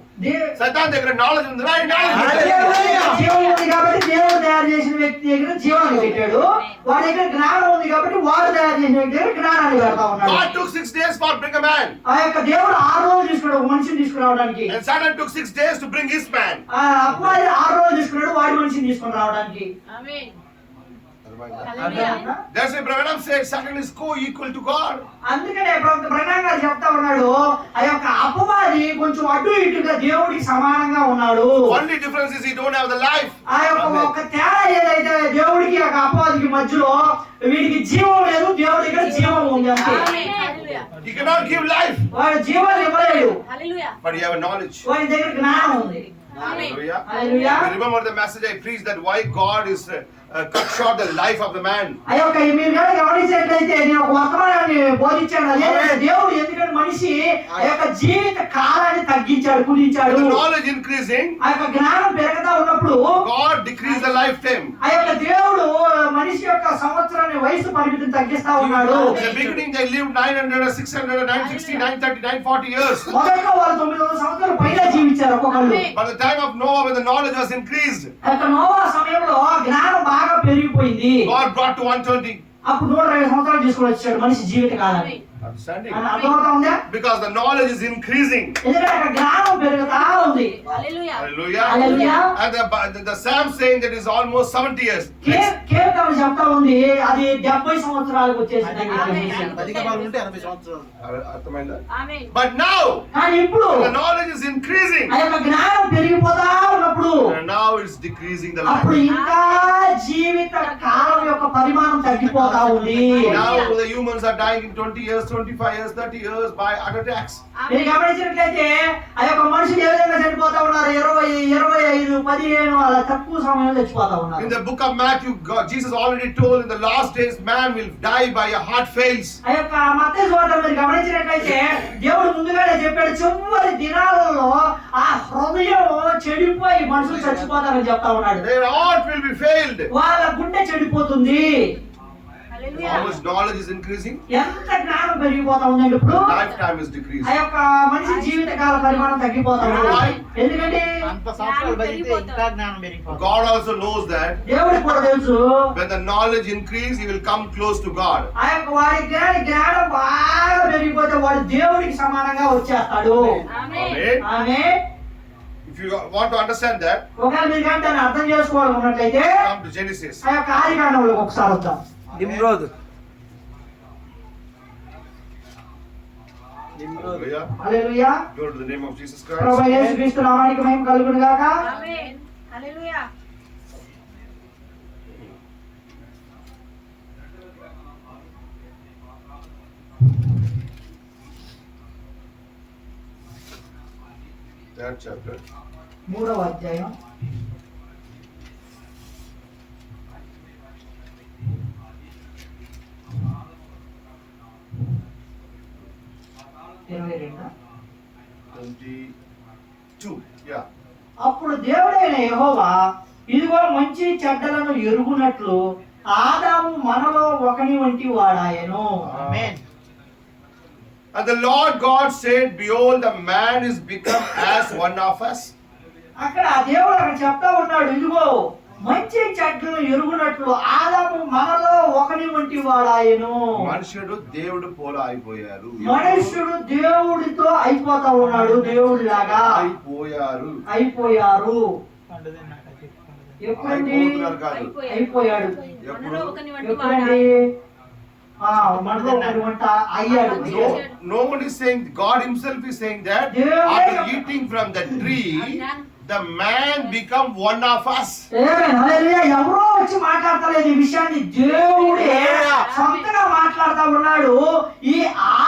సైతాన్ దగ్గర నాలెడ్జ్ ఉంది, ఆయన knowledge పెట్టారు. జీవం ఉంది కాబట్టి దేవుడు తయారు చేసిన వ్యక్తి దగ్గర జీవాన్ని పెట్టాడు. వాడి దగ్గర జ్ఞానం ఉంది కాబట్టి వాడు తయారు చేసిన వ్యక్తి దగ్గర జ్ఞానాన్ని పెడతా ఉన్నాడు. God took 6 days for bring a man. ఆ యొక్క దేవుడు 6 రోజులు తీసుకున్నాడు ఒక మనిషిని తీసుకురావడానికి. And Satan took 6 days to bring his man. ఆ అపవాది 6 రోజులు తీసుకున్నాడు వాడి మనిషిని తీసుకొని రావడానికి. Amen. అర్థమైందా? That's why Branham said Satan is co-equal to God. అందుకనే బ్రహ్మాండ గారు చెప్తా ఉన్నాడు ఆ యొక్క అపవాది కొంచెం అటు ఇటుగా దేవుడికి సమానంగా ఉన్నాడు. Only difference is he don't have the life. ఆ యొక్క ఒక తేడా ఏదైతే దేవుడికి ఆ అపవాదికి మధ్యలో వీడికి జీవం లేదు, దేవుడి దగ్గర జీవం ఉంది అంతే. Amen. Hallelujah. He cannot give life, వాడు జీవాన్ని ఇవ్వలేడు, Hallelujah. but he have a knowledge. వాడి దగ్గర జ్ఞానం ఉంది. Hallelujah. Hallelujah. You remember the message I preached that why God is cut short the life of the man. ఆ యొక్క మీరు కనుక గమనించినట్లయితే నేను ఒక వర్తమానాన్ని బోధించాను. అదేంటంటే దేవుడు ఎందుకంటే మనిషి ఆ యొక్క జీవిత కాలాన్ని తగ్గించాడు, కుదించాడు. The knowledge increasing, ఆ యొక్క జ్ఞానం పెరుగుతా ఉన్నప్పుడు God decreased the lifetime. ఆ యొక్క దేవుడు మనిషి యొక్క సంవత్సరాన్ని వయసు పరిమితిని తగ్గిస్తా ఉన్నాడు. In the beginning they lived 900, 600, 960, 930, 940 years. మొదట్లో వాళ్ళు 900 సంవత్సరాలు పైగా జీవించారు ఒక్కొక్కరు. By the time of Noah, when the knowledge was increased, ఆ యొక్క నోవా సమయంలో జ్ఞానం బాగా పెరిగిపోయింది. God brought to 120. అప్పుడు 120 సంవత్సరాలు తీసుకొని వచ్చాడు మనిషి జీవిత కాలాన్ని. Understanding? అర్థమవుతా ఉందా? Because the knowledge is increasing. ఎందుకంటే అక్కడ జ్ఞానం పెరుగుతా ఉంది. Hallelujah. Hallelujah. Hallelujah. And the Psalm saying that is almost 70 years. కీర్తన చెప్తా ఉంది అది 70 సంవత్సరాలకు వచ్చేసింది. అధిక బలం ఉంటే 80 సంవత్సరాలు. అర్థమైందా? Amen. But now కానీ ఇప్పుడు the knowledge is increasing. ఆ యొక్క జ్ఞానం పెరిగిపోతా ఉన్నప్పుడు And now it's decreasing the అప్పుడు life. ఇంకా జీవిత కాలం యొక్క పరిమాణం తగ్గిపోతా ఉంది. Now the humans are dying in 20 years, 25 years, 30 years by heart attacks. మీరు గమనించినట్లయితే ఆ యొక్క మనుషులు ఏ విధంగా చనిపోతా ఉన్నారు, 20, 25, 15 అలా తక్కువ సమయంలో చచ్చిపోతా ఉన్నారు. In the book of Matthew, Jesus already told in the last days man will die by a heart fails. ఆ యొక్క మత్తయి సువార్త మీరు గమనించినట్లయితే దేవుడు ముందుగానే చెప్పాడు చివరి దినాలలో ఆ హృదయం చెడిపోయి మనుషులు చచ్చిపోతారని చెప్తా ఉన్నాడు. Their heart will be failed. వాళ్ళ గుండె చెడిపోతుంది. హల్లెలూయా. How much knowledge is increasing? ఎంత జ్ఞానం పెరిగిపోతా ఉందండి ఇప్పుడు Lifetime is ఆ decreasing. యొక్క మనిషి జీవితకాల పరిమాణం తగ్గిపోతా ఉంది. ఎందుకంటే అంత సంవత్సరాలు బతికితే ఇంకా జ్ఞానం పెరిగిపోతుంది. God also knows that దేవుడికి కూడా తెలుసు when the knowledge increase, he will come close to God. ఆ యొక్క వాడి జ్ఞానం బాగా పెరిగిపోతే వాడు దేవుడికి సమానంగా వచ్చేస్తాడు. ఆమేన్. Amen. ఆమె If you want to understand that, ఒకవేళ మీరు కానీ దాన్ని అర్థం చేసుకోవాలనుకున్నట్లయితే come to Genesis. ఆ యొక్క ఆదికాండంలో ఒకసారి వద్దాం. Nimrod Hallelujah. Hallelujah. Go to the name of Jesus ప్రభువైన Christ. యేసుక్రీస్తు నామానికి మహిమ కలుగును గాక. ఆమేన్. హల్లెలూయా. That chapter. 3వ అధ్యాయం 22. Yeah. అప్పుడు దేవుడైన యెహోవా ఇదిగో మంచి చెడ్డలను ఎరుగునట్లు ఆదాము మనలో ఒకని వంటి వాడాయను. Amen. And the Lord God said, behold, the man is become as one of us. అక్కడ దేవుడు అక్కడ చెప్తా ఉన్నాడు, ఇదిగో మంచి చెడ్డలను ఎరుగునట్లు ఆదాము మనలో ఒకని వంటి వాడాయను. మనుషుడు దేవుడు పోల అయిపోయారు. మనుష్యుడు దేవుడితో అయిపోతా ఉన్నాడు, దేవుడిలాగా అయిపోయారు. ఎప్పుడండి అయిపోతున్నారు కాదు. అయిపోయాడు? మనలో ఒకని వంటి ఎప్పుడండి మనలో ఒకని వంట అయ్యాడు. No one is saying, God himself is saying that after eating from the tree, the man become one of us. హల్లెలూయా. ఎవరో వచ్చి మాట్లాడతలేదు ఈ విషయాన్ని, దేవుడే సొంతగా మాట్లాడుతూ ఉన్నాడు. ఈ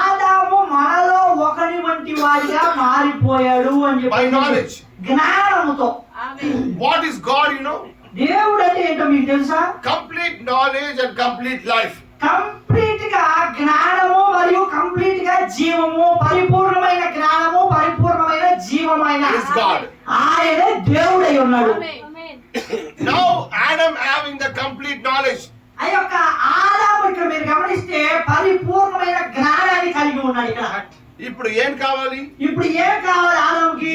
ఆదాము మనలో ఒకని వంటి వాడిగా మారిపోయాడు అని By చెప్పి knowledge. జ్ఞానముతో. ఆమేన్. What is God, you know? దేవుడు అంటే ఏంటో మీకు తెలుసా? Complete knowledge and complete life. Complete గా జ్ఞానము మరియు కంప్లీట్ గా జీవము, పరిపూర్ణమైన జ్ఞానము, పరిపూర్ణమైన జీవమైన Is God. ఆయనే దేవుడై ఉన్నాడు. ఆమేన్. Now Adam having the complete knowledge. ఆ యొక్క ఆదాము ఇక్కడ మీరు గమనిస్తే పరిపూర్ణమైన జ్ఞానాన్ని కలిగి ఉన్నాడు. ఇక్కడ ఇప్పుడు ఏం కావాలి? ఇప్పుడు ఏం కావాలి ఆదాముకి?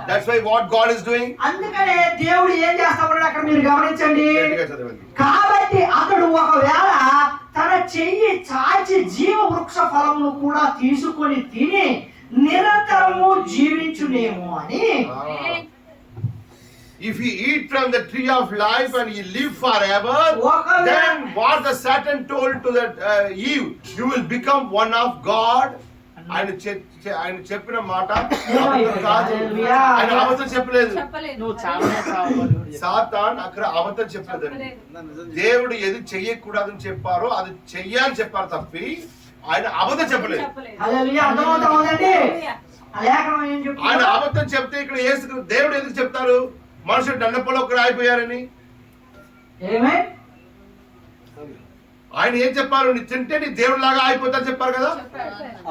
That's why what God is doing. అందుకనే దేవుడు ఏం చేస్తా ఉన్నాడు అక్కడ మీరు గమనించండి. గట్టిగా చదవండి. కాబట్టి అతడు ఒకవేళ తన చెయ్యి చాచి జీవ వృక్ష ఫలమును కూడా తీసుకొని తిని నిరంతరము జీవించునేమో అని. If he eat from the tree of life and he live forever, then what the Satan told to that Eve, you will become one of God. ఆయన చెప్పిన మాట కాదు. ఆయన అబద్ధం చెప్పలేదు. నువ్వు చావనే చావు. సాతాన్ అక్కడ అబద్ధం చెప్పలేదండి. దేవుడు ఏది చెయ్యకూడదని చెప్పారో అది చెయ్యాలని చెప్పారు తప్పి ఆయన అబద్ధం చెప్పలేదు. హల్లెలూయా. అర్థమవుతా ఉందండి. ఆ లేఖనం ఏం చెప్తుంది? ఆయన అబద్ధం చెప్తే ఇక్కడ దేవుడు ఎందుకు చెప్తారు మనుషులు దండపలో ఒకరు అయిపోయారని? ఏమే ఆయన ఏం చెప్పారు? నీ తింటే నీ దేవుడు లాగా అయిపోతారు చెప్పారు కదా.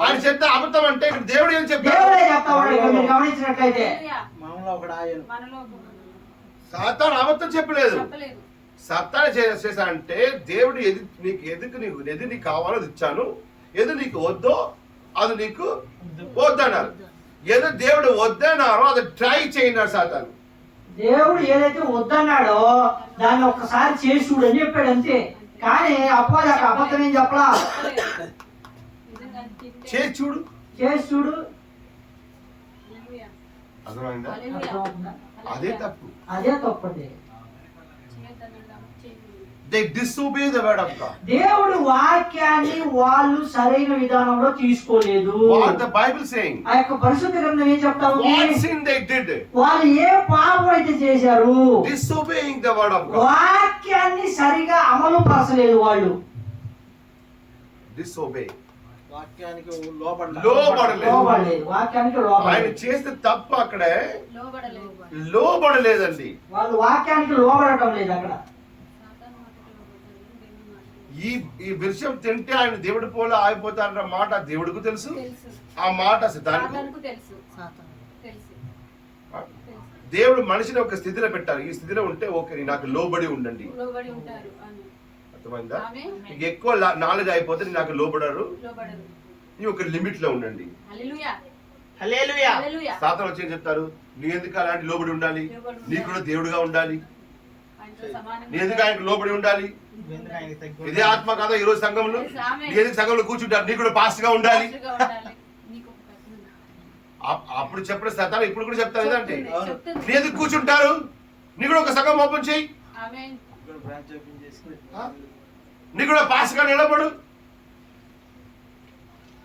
ఆయన చెప్తే అబద్ధం అంటే ఇక్కడ దేవుడు ఏం చెప్పారు? దేవుడే చెప్తా ఉన్నాడు ఇక్కడ మీరు గమనించినట్లయితే. మనలో ఒకడు ఆయన. మనలో సాతాను అబద్ధం చెప్పలేదు. చెప్పలేదు. సాతాను చేశానంటే దేవుడు ఏది నీకు కావాలో అది ఇచ్చాను, ఏది నీకు వద్దో అది నీకు వద్దన్నారు. ఏదో దేవుడు వద్దన్నారో అది ట్రై చేయన్నారు సాతాను. దేవుడు ఏదైతే వద్దన్నాడో దాన్ని ఒక్కసారి చేసి చూడు అని చెప్పాడు అంతే. కానీ అబ్బాయి అక్కడ అబద్ధం ఏం చెప్పలా. చేసి చూడు, చేసి చూడు. అర్థమైందా? అర్థమవుతుందా? అదే తప్పు. అదే తప్పండి. They disobey the word of God. దేవుడు వాక్యాన్ని వాళ్ళు సరైన విధానంలో తీసుకోలేదు. What the Bible saying? ఆ యొక్క పరిశుద్ధ గ్రంథం ఏం చెప్తా ఉంది? What sin they did? వాళ్ళు ఏ పాపం అయితే చేశారు? Disobeying the word of God. వాక్యాన్ని సరిగా అమలు పరచలేదు వాళ్ళు. Disobey. వాక్యానికి లోబడలేదు. లోబడలేదు. వాక్యానికి ఆయన లోబడలేదు. చేస్తే తప్పు అక్కడే లోబడలేదు. లోబడలేదండి. వాళ్ళు వాక్యానికి లోబడటం లేదు అక్కడ. ఈ విషయం తింటే ఆయన దేవుడి పోల ఆగిపోతారన్న మాట దేవుడికి తెలుసు. తెలుసు. ఆ మాట దానికి సాతానుకు తెలుసు. తెలుసు. దేవుడు మనిషిని ఒక స్థితిలో పెట్టారు. ఈ స్థితిలో ఉంటే ఓకే నాకు లోబడి ఉండండి. లోబడి ఉంటారు అని. అర్థమైందా? ఆమేన్. మీకు ఎక్కువ నాలెడ్జ్ అయిపోతే నాకు లోబడరు. లోబడరు. నీ ఒక లిమిట్ లో ఉండండి. హల్లెలూయా. Hallelujah. హల్లెలూయా. సాతాను వచ్చి ఏం చెప్తారు? నీ ఎందుకు అలాంటి లోబడి ఉండాలి, నీకు కూడా దేవుడుగా ఉండాలి, ఆయనతో సమానంగా నీ ఎందుకు ఆయనకు లోబడి ఉండాలి. ఎందుకు ఆయనకి తగ్గి ఇదే ఆత్మ కదా ఈ రోజు సంఘంలో. ఆమేన్. నీ ఎందుకు సంఘంలో కూర్చుంటారు, నీకు కూడా పాస్ట్ గా ఉండాలి. పాస్టర్గా ఉండాలి. నీకు ఒక ప్రశ్న ఉంది. అప్పుడు చెప్పిన సాతాను ఇప్పుడు కూడా చెప్తారు ఏదంటే, చెప్తుంది. నీ ఎందుకు కూర్చుంటారు, నీ కూడా ఒక సంఘం ఓపెన్ చేయి, ఆమేన్. ఇక్కడ బ్రాంచ్ ఓపెన్ చేసుకుని నీ కూడా పాస్ట్ గా నిలబడు,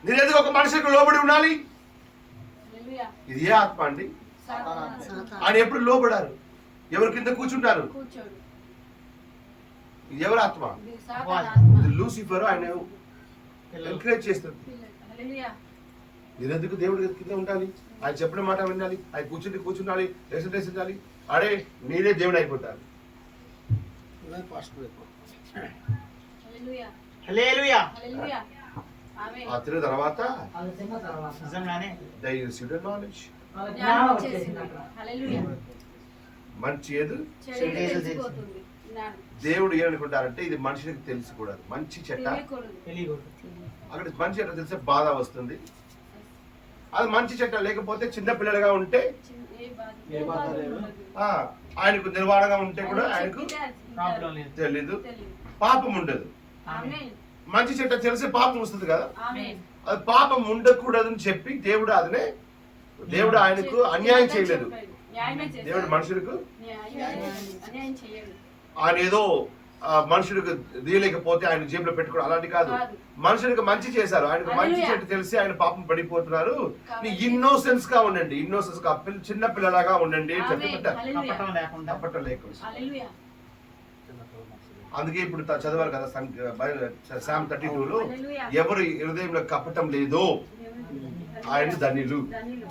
నేను ఎందుకు ఒక మనిషికి లోబడి ఉండాలి. హల్లెలూయా. ఇది ఏ ఆత్మ అండి? సాతాను ఆయన ఎప్పుడు లోబడారు, ఎవరి కింద కూర్చుంటారు, కూర్చోడు. ఇది ఎవరి ఆత్మ? ఇది సాతాను ఆత్మ. ఇది లూసిఫర్. ఆయన ఎంకరేజ్ చేస్తుంది. హల్లెలూయా. నేనెందుకు దేవుడి కింద ఉండాలి, ఆయన చెప్పిన మాట వినాలి, ఆయన కూర్చుండాలి, లేచిండాలి, అడే నేనే దేవుడు అయిపోతారు. హల్లెలూయా. Hallelujah. హల్లెలూయా. ఆమేన్. ఆ తిన్న తర్వాత అది తిన్న తర్వాత నిజంగానే they received knowledge. వాళ్ళకి జ్ఞానం జ్ఞానం వచ్చేసింది. వచ్చేసింది అక్కడ. హల్లెలూయా. మంచి ఏదు చెడు తెలిసిపోతుంది. జ్ఞానం దేవుడు ఏమనుకుంటారంటే ఇది మనుషులకు తెలిసికూడదు. మంచి చెడ్డ తెలియకూడదు. తెలియకూడదు. అక్కడ మంచి చెడ్డ తెలిసే బాధ వస్తుంది. అది మంచి చెడ్డ లేకపోతే చిన్న పిల్లలుగా ఉంటే ఏ బాధ లేదు. ఆ ఆయనకు నిర్వాణంగా ఉంటే కూడా ఆయనకు ప్రాబ్లం లేదు. తెలీదు, పాపం ఉండదు. ఆమేన్. మంచి చెడ్డ తెలిసే పాపం వస్తుంది కదా, ఆమేన్. అది పాపం ఉండకూడదని చెప్పి దేవుడు అదనే దేవుడు ఆయనకు అన్యాయం చేయలేదు. న్యాయమే చేశాడు. దేవుడు మనుషులకు అన్యాయం చేయడు. ఆయన ఏదో మనుషులకు తీయలేకపోతే ఆయన జేబులో పెట్టుకోవడం అలాంటి కాదు. కాదు. మనుషులకు మంచి చేశారు, ఆయనకు మంచి హల్లెలూయా. చెట్టు తెలిసి ఆయన పాపం పడిపోతున్నారు. కాబట్టి ఇన్నోసెన్స్ గా ఉండండి, ఇన్నోసెన్స్ గా చిన్న పిల్లలాగా ఉండండి ఆమేన్. చెప్పి హల్లెలూయా. కపటం లేకుండా. తప్పటం లేకుండా. హల్లెలూయా. అందుకే ఇప్పుడు చదవాలి కదా సామ్ 32లో, హల్లెలూయా. ఎవరు హృదయంలో కపటం లేదో ఆయన ధన్యులు. ధన్యులు.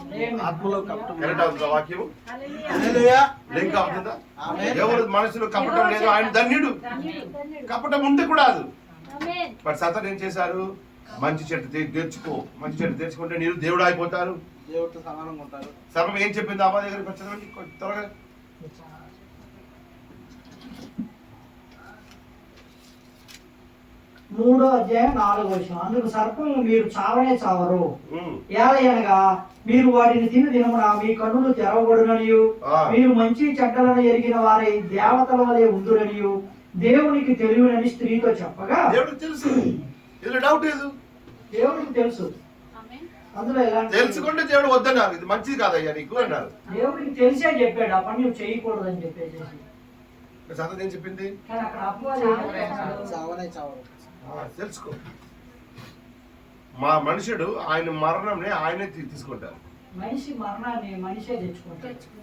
ఆత్మలో కపటం కరెక్ట్ అవుతుందా వాక్యం? హల్లెలూయా. హల్లెలూయా. లింక్ అవుతుందా? ఆమేన్. ఎవరు మనసులో కపటం లేదో ఆయన ధన్యుడు. ధన్యుడు. కపటం ఉంటే కూడా అది. ఆమేన్. బట్ సాతాను ఏం చేశారు? మంచి చెట్టు తెచ్చుకో, మంచి చెట్టు తెచ్చుకుంటే మీరు దేవుడు అయిపోతారు. దేవుడితో సమానంగా ఉంటారు. సర్వం ఏం చెప్పింది అమ్మ దగ్గరికి వచ్చేదండి త్వరగా. 3వ అధ్యాయం 4వ వచనం. అందుకు సర్పము మీరు చావనే చావరు, ఉమ్. ఏలయనగా మీరు వాటిని దినమున మీ కన్నులు తెరవబడుననియు ఆ. మీరు మంచి చెడ్డలను ఎరిగిన వారి దేవతల వలె ఉందురనియు దేవునికి తెలియనని స్త్రీతో చెప్పగా, దేవుడికి తెలుసు, ఇందులో డౌట్ లేదు. దేవునికి తెలుసు. ఆమేన్. అందులో ఎలాంటి తెలుసుకుంటే దేవుడు వద్దన్నారు, ఇది మంచిది కాదయ్యా నీకు అన్నారు. దేవుడికి తెలిసే చెప్పాడు ఆ పని నువ్వు చేయకూడదని చెప్పేసి. సాతాను ఏం చెప్పింది? కానీ అక్కడ అపవాది ఏమన్నాడు? చావనే చావరు. తెలుసుకో, మా మనుషుడు ఆయన మరణంని ఆయనే తీసుకుంటారు. మనిషి మరణాన్ని మనిషే తెచ్చుకుంటాడు. తెచ్చుకో.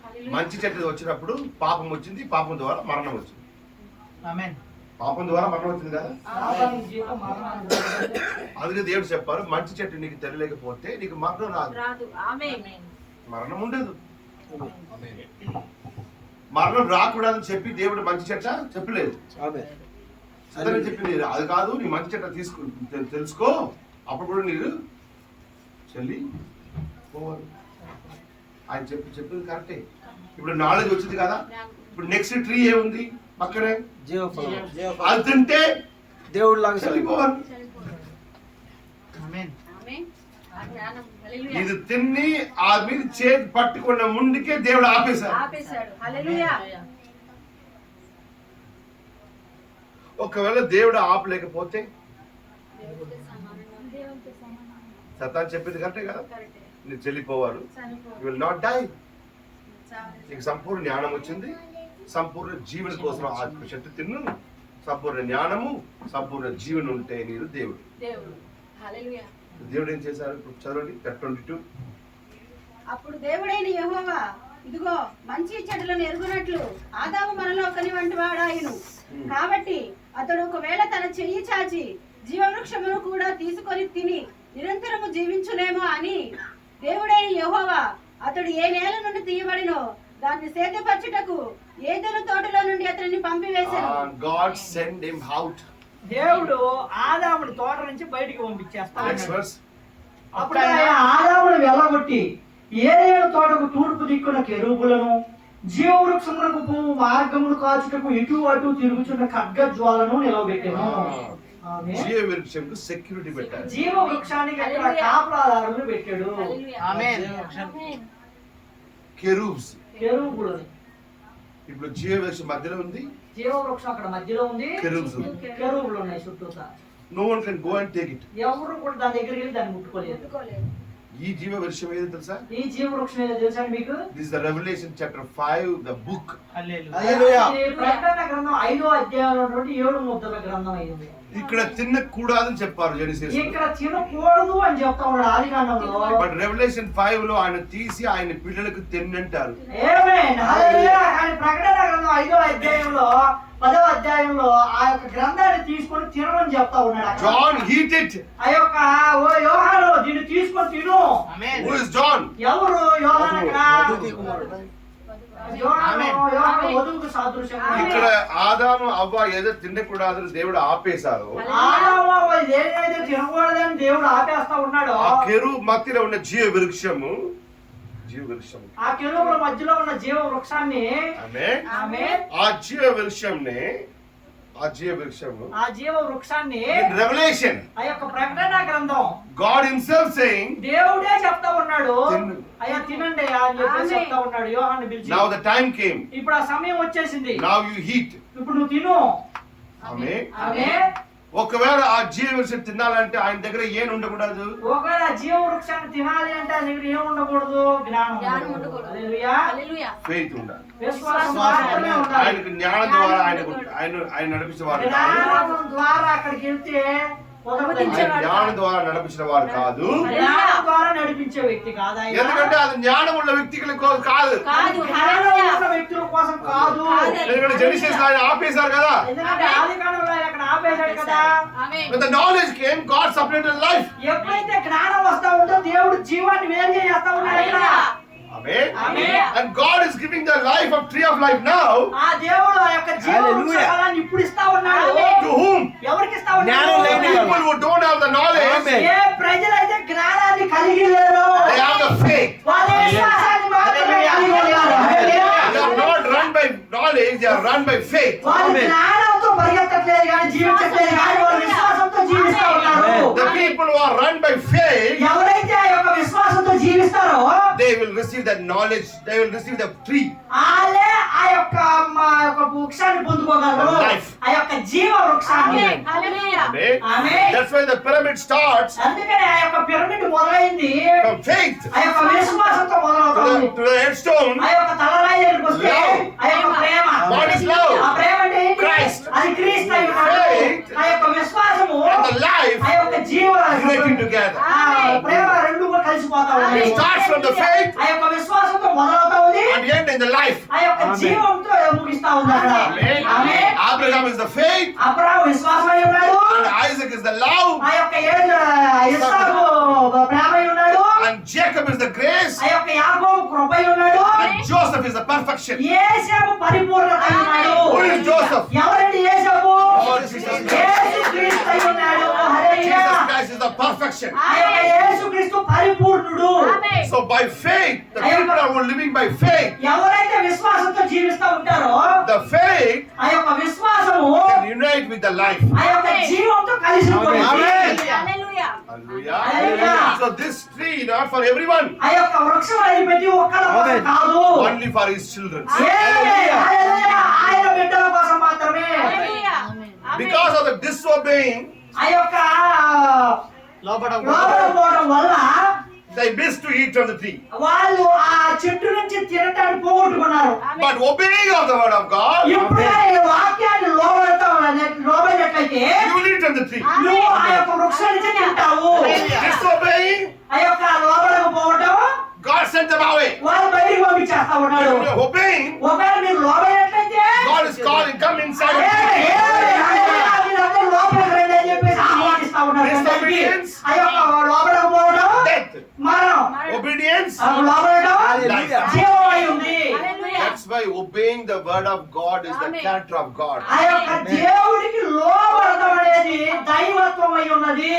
హల్లెలూయా. మంచి చెట్టు వచ్చినప్పుడు పాపం వచ్చింది, పాపం ద్వారా మరణం వచ్చింది. ఆమేన్. పాపం ద్వారా మరణం వచ్చింది కదా. సాతానికి జీవం మరణాన్ని తెచ్చుకుంటే అందుకే దేవుడు చెప్పారు, మంచి చెట్టు నీకు తెలియలేకపోతే నీకు మరణం రాదు, రాదు. ఆమేన్. మరణం ఉండదు. మరణం రాకూడదని చెప్పి దేవుడు మంచి చెట్ట చెప్పలేదు. ఆమేన్. సరే చెప్పింది అది కాదు, నీ మంచి చెట్ట తెలుసుకో, అప్పుడు కూడా నీరు చెల్లి పోవాలి. ఆయన చెప్పింది కరెక్టే. ఇప్పుడు నాలెడ్జ్ వచ్చింది కదా, ఇప్పుడు నెక్స్ట్ ట్రీ ఏముంది పక్కనే? జీవఫలం. అది తింటే దేవుడు లాగా చల్లిపోవాలి. ఆమేన్. ఆమేన్. ఆ జ్ఞానం. హల్లెలూయా. ఇది తిని ఆ మీద చేతి పట్టుకున్న ముందుకే దేవుడు ఆపేశారు. ఆపేశాడు. హల్లెలూయా. ఒకవేళ దేవుడు ఆపలేకపోతే దేవుడితో సమానంగా. దేవుడితో సమానంగా. సతాన్ చెప్పింది కరెక్టే కదా, కరెక్టే. నీకు చెల్లిపోవాలి. చనిపో. You will not die. చావలేదు. నీకు సంపూర్ణ జ్ఞానం వచ్చింది, సంపూర్ణ జీవన కోసం ఆ చెట్టు తిన్ను. సంపూర్ణ జ్ఞానము, సంపూర్ణ జీవన ఉంటే నీరు దేవుడు. దేవుడు. హల్లెలూయా. దేవుడు ఏం చేశారు? ఇప్పుడు చదవండి 22. అప్పుడు దేవుడైన యెహోవా ఇదిగో మంచి చెడులను ఎరుగునట్లు ఆదాము మనలో ఒకని వంటి వాడాయను. కాబట్టి అతడు ఒకవేళ తన చెయ్యి చాచి జీవవృక్షమును కూడా తీసుకొని తిని నిరంతరము జీవించునేమో అని దేవుడైన యెహోవా అతడు ఏ నేల నుండి తీయబడినో దాన్ని సేద్యపరచుటకు ఏదెను తోటలో నుండి అతనిని పంపివేశాను. God send him out. దేవుడు ఆదాముని తోట నుంచి బయటికి పంపించేస్తాడు. Next verse. అప్పుడు ఆయన ఆదామును వెళ్ళగొట్టి ఏదేను తోటకు తూర్పు దిక్కున కెరూబులను జీవవృక్షమునకు పువ్వు మార్గమును కాచుటకు ఇటు అటు తిరుగుచున్న ఖడ్గ జ్వాలను నిలవబెట్టెను. ఆమేన్. జీవ వృక్షంకు సెక్యూరిటీ పెట్టారు. జీవవృక్షానికి అక్కడ కాపలాదారులు పెట్టాడు. Amen. కెరూబ్స్. కెరూబులని. ఇప్పుడు జీవ వృక్షం మధ్యలో ఉంది, జీవవృక్షం అక్కడ మధ్యలో ఉంది, కెరూబ్స్ ఉంది. కెరూబులు ఉన్నాయి చుట్టూతా. No one can go and take it. ఎవరు కూడా దాని దగ్గరికి వెళ్ళి దాన్ని ముట్టుకోలేదు. ఈ జీవ వృక్షం ఏదో తెలుసా? ఈ జీవవృక్షం ఏదో తెలుసా మీకు? This the Revelation chapter 5 the book. Hallelujah. ఈ ప్రకటన గ్రంథం 5వ అధ్యాయంలో ఉన్నటువంటి 7 ముద్రల గ్రంథం అయింది. ఇక్కడ తినకూడదని చెప్పారు జెనసిస్. ఇక్కడ తినకూడదు అని చెప్తా ఉన్నాడు ఆదికాండంలో. బట్ రెవల్యూషన్ 5 లో ఆయన తీసి ఆయన పిల్లలకు తిన్నంటారు. ఆమేన్. హల్లెలూయా. కానీ ప్రకటన గ్రంథం 5వ అధ్యాయంలో 10వ అధ్యాయంలో ఆ యొక్క గ్రంథాన్ని తీసుకొని తినమని చెప్తా ఉన్నాడు అక్కడ. John eat it. ఆ యొక్క ఓ యోహాను దీన్ని తీసుకొని తిను. Amen. Who is John? ఎవరు యోహాను అక్కడ? మధుతి కుమారుడు. యోహాను వధువుకు సాదృశ్యం. ఇక్కడ ఆదాము అవ్వ ఏదో తినకూడదని దేవుడు ఆపేశారు. ఆదాము ఏదైతే తినకూడదని దేవుడు ఆపేస్తా ఉన్నాడో ఆ కెరూబ్ మధ్యలో ఉన్న జీవ వృక్షము, ఆ కెరూబుల మధ్యలో ఉన్న జీవ వృక్షాన్ని, ఆమేన్, ఆమేన్, ఆ జీవ వృక్షంని, ఆ జీవ వృక్షాన్ని in revelation ఆ యొక్క ప్రకటన గ్రంథం God himself saying, దేవుడే చెప్తా ఉన్నాడు, తిను. అయ్యా తినండి అని చెప్పి చెప్తా ఉన్నాడు యోహాను పిలిచి. now the time came, ఇప్పుడు ఆ సమయం వచ్చేసింది, now you eat. ఇప్పుడు నువ్వు తిను. ఆమేన్. ఆమేన్. ఒకవేళ ఆ జీవ వృక్షం తినాలంటే ఆయన దగ్గర ఏం ఉండకూడదు? ఒకవేళ జీవ వృక్షాన్ని తినాలి అంటే ఆయన దగ్గర ఏం ఉండకూడదు? జ్ఞానం ఉండకూడదు. హల్లెలూయా. హల్లెలూయా. ఫెయిత్ ఉండాలి. విశ్వాసం మాత్రమే ఉండాలి. ఆయనకు జ్ఞానం ద్వారా ఆయన నడిపించేవారు కాదు. జ్ఞానం ద్వారా అక్కడికి వెళ్తే కుదరదు. ఆయన జ్ఞానం ద్వారా నడిపించిన వారు కాదు. జ్ఞానం ద్వారా నడిపించే వ్యక్తి కాదు ఆయన. ఎందుకంటే అది జ్ఞానం ఉన్న వ్యక్తుల కోసం కాదు. కాదు. జ్ఞానం ఉన్న వ్యక్తుల కోసం కాదు. ఎందుకంటే జెనసిస్ ఆయన ఆపేశారు కదా. ఎందుకంటే ఆదికాండంలో ఆయన అక్కడ ఆపేశాడు కదా. ఆమేన్. When the knowledge came, God separated life. ఎప్పుడైతే జ్ఞానం వస్తా ఉందో దేవుడు జీవాన్ని వేరు చేస్తా ఉన్నాడు ఇక్కడ. Amen. Amen. And God is giving the life of tree of life now. ఆ దేవుడు ఆ యొక్క జీవ Hallelujah. వృక్షఫలాన్ని ఇప్పుడు ఇస్తా ఉన్నాడు. To whom? ఎవరికి ఇస్తా జ్ఞానం ఉన్నాడు? లేని People who don't have the knowledge, Amen. ఏ ప్రజలైతే జ్ఞానాన్ని కలిగి లేరు, they have the faith. వాళ్ళ విశ్వాసాన్ని మాత్రమే కలిగి ఉన్నారు. They hallelujah. are not run by knowledge, they are run by faith. వాళ్ళు Amen. జ్ఞానంతో పరిగెత్తట్లేదు కానీ జీవించట్లేదు కానీ వాళ్ళు విశ్వాసంతో జీవిస్తా ఉన్నారు. The people who are run by faith, ఎవరైతే ఆ యొక్క విశ్వాసంతో జీవిస్తారో they will receive that knowledge, they will receive the tree. వాళ్ళే ఆ యొక్క వృక్షాన్ని పొందుకోగలరు, Life. ఆ యొక్క జీవ వృక్షాన్ని. ఆమేన్. హల్లెలూయా. Amen. Amen. That's why the pyramid starts అందుకని ఆ యొక్క పిరమిడ్ మొదలైంది from faith ఆ యొక్క విశ్వాసంతో to మొదలవుతుంది. the headstone. ఆ యొక్క తలరాయి దగ్గరికి వస్తే Love. ఆ యొక్క ప్రేమ. What is love? ఆ ప్రేమ అంటే ఏంటి? Christ. అది క్రీస్తు అయి ఉన్నాడు. Faith. ఆ యొక్క విశ్వాసము And the life ఆ యొక్క జీవ relating together. ఆ ప్రేమ రెండు కూడా కలిసిపోతా ఉంది. It starts from the faith ఆ యొక్క విశ్వాసంతో మొదలవుతా ఉంది, and end in the life. ఆ యొక్క జీవంతో ముగిస్తా ఉంది అక్కడ. Amen. Amen. Abraham is the faith అబ్రాహాము విశ్వాసం అయి ఉన్నాడు, and Isaac is the love ఆ యొక్క ఇస్సాకు ప్రేమ అయి ఉన్నాడు, and Jacob is the grace ఆ యొక్క యాకోబు కృప అయి ఉన్నాడు, and Joseph is the perfection. యేసేపు పరిపూర్ణత అయి ఉన్నాడు. Who is Joseph? ఎవరండి యేసేపు? Lord Jesus Christ. యేసుక్రీస్తు అయి ఉన్నాడు. హల్లెలూయా. Jesus Christ is the perfection. ఆ యొక్క యేసుక్రీస్తు పరిపూర్ణుడు. ఆమేన్. So by faith, the people are living by faith. ఎవరైతే విశ్వాసంతో జీవిస్తూ ఉంటారో The faith ఆ యొక్క విశ్వాసము can unite with the life. ఆ యొక్క జీవంతో కలిసి ఉంటుంది. Amen. Hallelujah. Hallelujah. Hallelujah. So this tree not for everyone, ఆ యొక్క వృక్షం అనేది ప్రతి ఒక్కరి కోసం Amen. కాదు, only for his children. హల్లెలూయా. ఆయన బిడ్డల కోసం మాత్రమే. హల్లెలూయా. ఆమేన్. Because of the disobeying, ఆ యొక్క లోపడకూడదు. లోపడకపోవడం వల్ల they missed to eat from the tree. వాళ్ళు ఆ చెట్టు నుంచి తినటానికి పోగొట్టుకున్నారు. But obeying of the word of God, ఇప్పుడు ఈ వాక్యాన్ని లోబడినట్లయితే you will eat from the tree. నువ్వు ఆ యొక్క వృక్షం నుంచి తింటావు. Disobeying, ఆ యొక్క లోబడకపోవడం God sent them away. వాళ్ళు బయటికి పంపించేస్తా ఉన్నాడు. If you are obeying, ఒకవేళ మీరు లోబడినట్లయితే God is calling, come inside. మీరందరూ లోపలికి రండి అని చెప్పేసి ఆహ్వానిస్తా ఉన్నారు. Disobedience. ఆ యొక్క లోబడకపోవడం Death. మరణం, Obedience, ఆ లోబడడం Hallelujah. జీవమై ఉంది. హల్లెలూయా. that's why obeying the word of God is the Amen. character of God. ఆ యొక్క దేవుడికి లోబడడం అనేది దైవత్వం అయి ఉన్నది.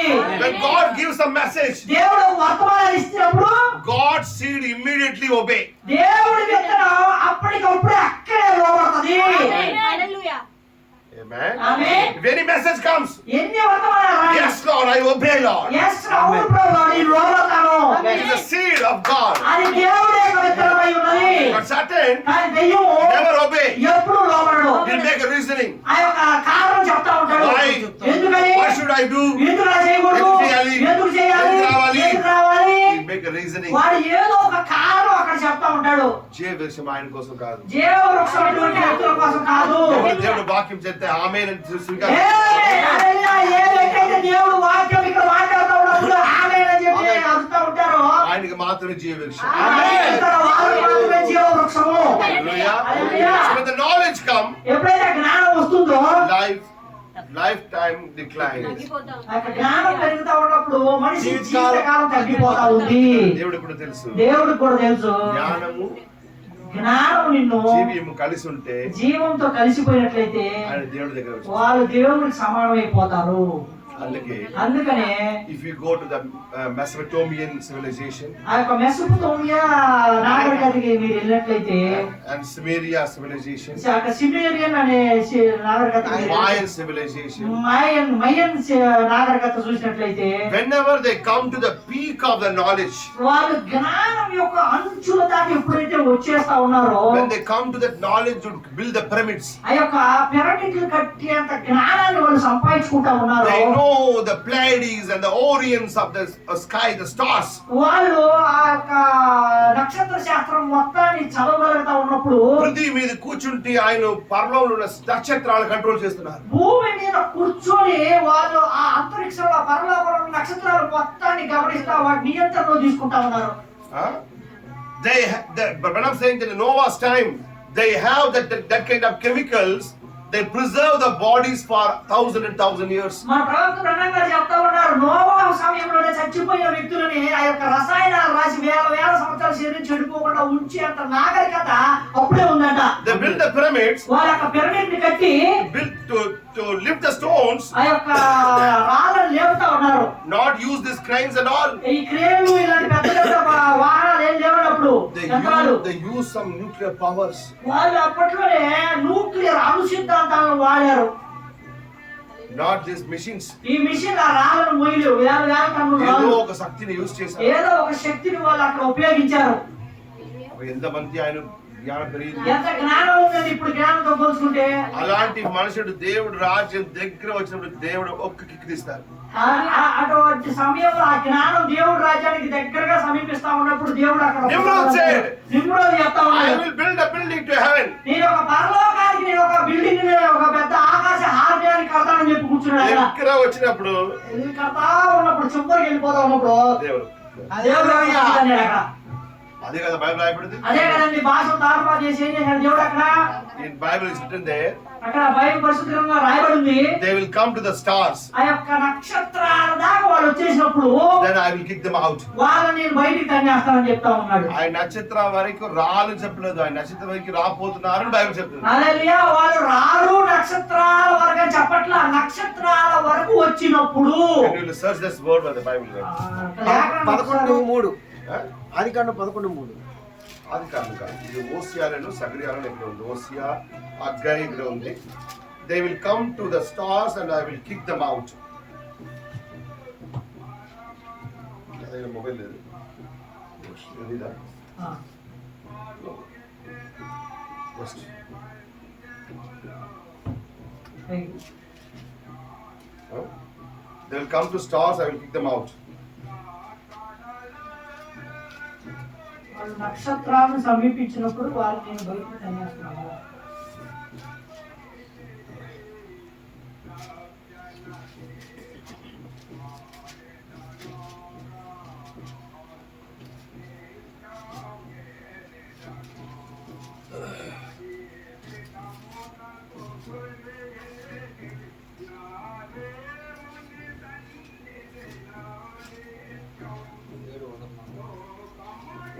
When God gives a message, దేవుడు వర్తమానం ఇచ్చినప్పుడు God's seed immediately obey. దేవుడి విత్తనం అప్పటికప్పుడే అక్కడే లోబడుతుంది. హల్లెలూయా. Amen. Amen. If any message comes, ఎన్ని వర్తమానాలు రాయి. yes Lord, I obey Lord. Yes, అవును ప్రభువా, నేను లోబడతాను. It is the seed of God. అది దేవుడి యొక్క విత్తనమై ఉన్నది. But Satan కానీ దెయ్యం never obey. ఎప్పుడు లోబడడు. He'll make a reasoning. ఆ యొక్క కారణం చెప్తా ఉంటాడు. Why? ఎందుకని? What should I do? ఎందుకు అలా చేయకూడదు? ఎందుకు చేయాలి? ఎందుకు చేయాలి? ఎందుకు రావాలి? ఎందుకు రావాలి? He'll make a reasoning. వాడు ఏదో ఒక కారణం అక్కడ చెప్తా ఉంటాడు. జీవవృక్షం ఆయన కోసం కాదు. జీవవృక్షం అటువంటి వ్యక్తుల కోసం కాదు. దేవుడు వాక్యం చెప్తే ఆమేన్ అని ఏ వ్యక్తి దేవుడు వాక్యం ఇక్కడ మాట్లాడుతూ ఉన్నప్పుడు ఆమేన్ అని చెప్పి అరుస్తూ ఉంటారో ఆయనకి మాత్రమే జీవవృక్షం. ఇక్కడ వారు మాత్రమే జీవవృక్షము. Hallelujah. Hallelujah. So when the knowledge come, ఎప్పుడైతే జ్ఞానం వస్తుందో lifetime declines. తగ్గిపోతాం. ఆ యొక్క జ్ఞానం పెరుగుతూ ఉన్నప్పుడు మనిషి జీవితకాలం తగ్గిపోతా ఉంది. దేవుడు కూడా తెలుసు. దేవుడికి కూడా తెలుసు జ్ఞానము జ్ఞానం నిన్ను జీవియము కలిసి ఉంటే జీవంతో కలిసిపోయినట్లయితే ఆయన దేవుడి దగ్గర వచ్చి వాళ్ళు దేవుడికి సమానమైపోతారు. అందుకనే if you go to the Mesopotamian civilization ఆ యొక్క మెసొపొతేమియా నాగరికతకి మీరు వెళ్ళినట్లయితే and Sumeria civilization, అక్కడ సిమేరియన్ అనే నాగరికత Mayan civilization, మయన్ నాగరికత చూసినట్లయితే whenever they come to the peak of the knowledge, వాళ్ళు జ్ఞానం యొక్క అంచుల దాకా ఎప్పుడైతే వచ్చేస్తా ఉన్నారో when they come to that knowledge to build the pyramids, ఆ యొక్క పిరమిడ్లు కట్టేంత జ్ఞానాన్ని వాళ్ళు సంపాదించుకుంటా ఉన్నారు. they know the Pleiades and the Orions of the sky, the stars. వాళ్ళు ఆ యొక్క నక్షత్ర శాస్త్రం మొత్తాన్ని చదవగలుగుతా ఉన్నప్పుడు పృథ్వీ మీద కూర్చుంటే ఆయన పరలోకంలో ఉన్న నక్షత్రాలు కంట్రోల్ చేస్తున్నారు. భూమి మీద కూర్చొని వాళ్ళు ఆ అంతరిక్షంలో పరలోకంలో ఉన్న నక్షత్రాలు మొత్తాన్ని గమనిస్తా వాటి నియంత్రణలో తీసుకుంటా ఉన్నారు. But when I'm saying that in Noah's time, they have that kind of chemicals. They preserve the bodies for 1,000 years. మన ప్రవక్త బ్రహ్మం గారు చెప్తా ఉన్నారు, నోవాహు సమయంలోనే చచ్చిపోయిన వ్యక్తులని ఆ యొక్క రసాయనాలు రాసి వేల సంవత్సరాల శరీరం చెడిపోకుండా ఉంచి అంత నాగరికత అప్పుడే ఉందంట. They built the pyramids. వాళ్ళ యొక్క పిరమిడ్ ని కట్టి built to lift the stones. ఆ యొక్క రాళ్ళను లేపుతా ఉన్నారు. Not use these cranes and all. ఈ క్రేన్లు ఇలాంటి పెద్ద పెద్ద వాహనాలు ఏం లేవనప్పుడు They use some nuclear powers. వాళ్ళు అప్పట్లోనే న్యూక్లియర్ అణు సిద్ధాంతాలను వాడారు. Not these machines. ఈ మిషన్ ఆ రాళ్ళను మోయలేవు. వేల టన్నులు ఏదో రాళ్ళు. ఒక శక్తిని యూజ్ చేశారు. ఏదో ఒక శక్తిని వాళ్ళు అక్కడ ఉపయోగించారు. ఎంతమంది ఆయన జ్ఞానం పెరిగింది. ఎంత జ్ఞానం ఉన్నది ఇప్పుడు జ్ఞానంతో పోల్చుకుంటే. అలాంటి మనుషుడు దేవుడు రాజ్యం దగ్గర వచ్చినప్పుడు దేవుడు ఒక్క కిక్ తీస్తారు. అటువంటి సమయంలో ఆ జ్ఞానం దేవుడు రాజ్యానికి దగ్గరగా సమీపిస్తా ఉన్నప్పుడు దేవుడు అక్కడ నిమ్రోద్ said, నిమ్రోద్ చెప్తా I ఉన్నాడు, will build a building to heaven. నేను ఒక పరలోకానికి నేను ఒక బిల్డింగ్ ఒక పెద్ద ఆకాశ హార్యాన్ని కడతానని చెప్పి కూర్చున్నాడు ఆయన. దగ్గర వచ్చినప్పుడు ఇది కడతా ఉన్నప్పుడు చివరికి వెళ్ళిపోతా ఉన్నప్పుడు దేవుడు దేవుడు అన్నాడు అక్కడ. అదే కదా బైబిల్ రాయబడింది. అదే కదండి భాష తారుమారు చేసి ఏం చేశాడు దేవుడు అక్కడ. In Bible is written there, అక్కడ బైబిల్ పరిశుద్ధ గ్రంథంలో రాయబడి ఉంది, they will come to the stars, ఆ యొక్క నక్షత్రాల దాకా వాళ్ళు వచ్చేసినప్పుడు then I will kick them out. వాళ్ళని నేను బయటికి తన్నేస్తానని చెప్తా ఉన్నాడు. ఆయన నక్షత్రం వరకు రాలు చెప్పలేదు, ఆయన నక్షత్రం వరకు రాపోతున్నారు అని బైబిల్ చెప్తుంది. హల్లెలూయా. వాళ్ళు రారు నక్షత్రాల వరకు అని చెప్పట్లా, నక్షత్రాల వరకు వచ్చినప్పుడు. And you will search this word by the Bible. 11:3 ఆదికాండం 11:3. అది కాదు కాదు, ఇది ఓసియాలను సగరియాలను ఇక్కడ ఉంది. ఓసియా అగ్గై ఇక్కడ ఉంది. They will come to the stars and I will kick them out. అదే మొబైల్ లేదు తెలీదా? First. They will come to stars, I will kick them out. వాళ్ళు నక్షత్రాలను సమీపించినప్పుడు వాళ్ళు నేను బయటికి తన్నేస్తున్నాను.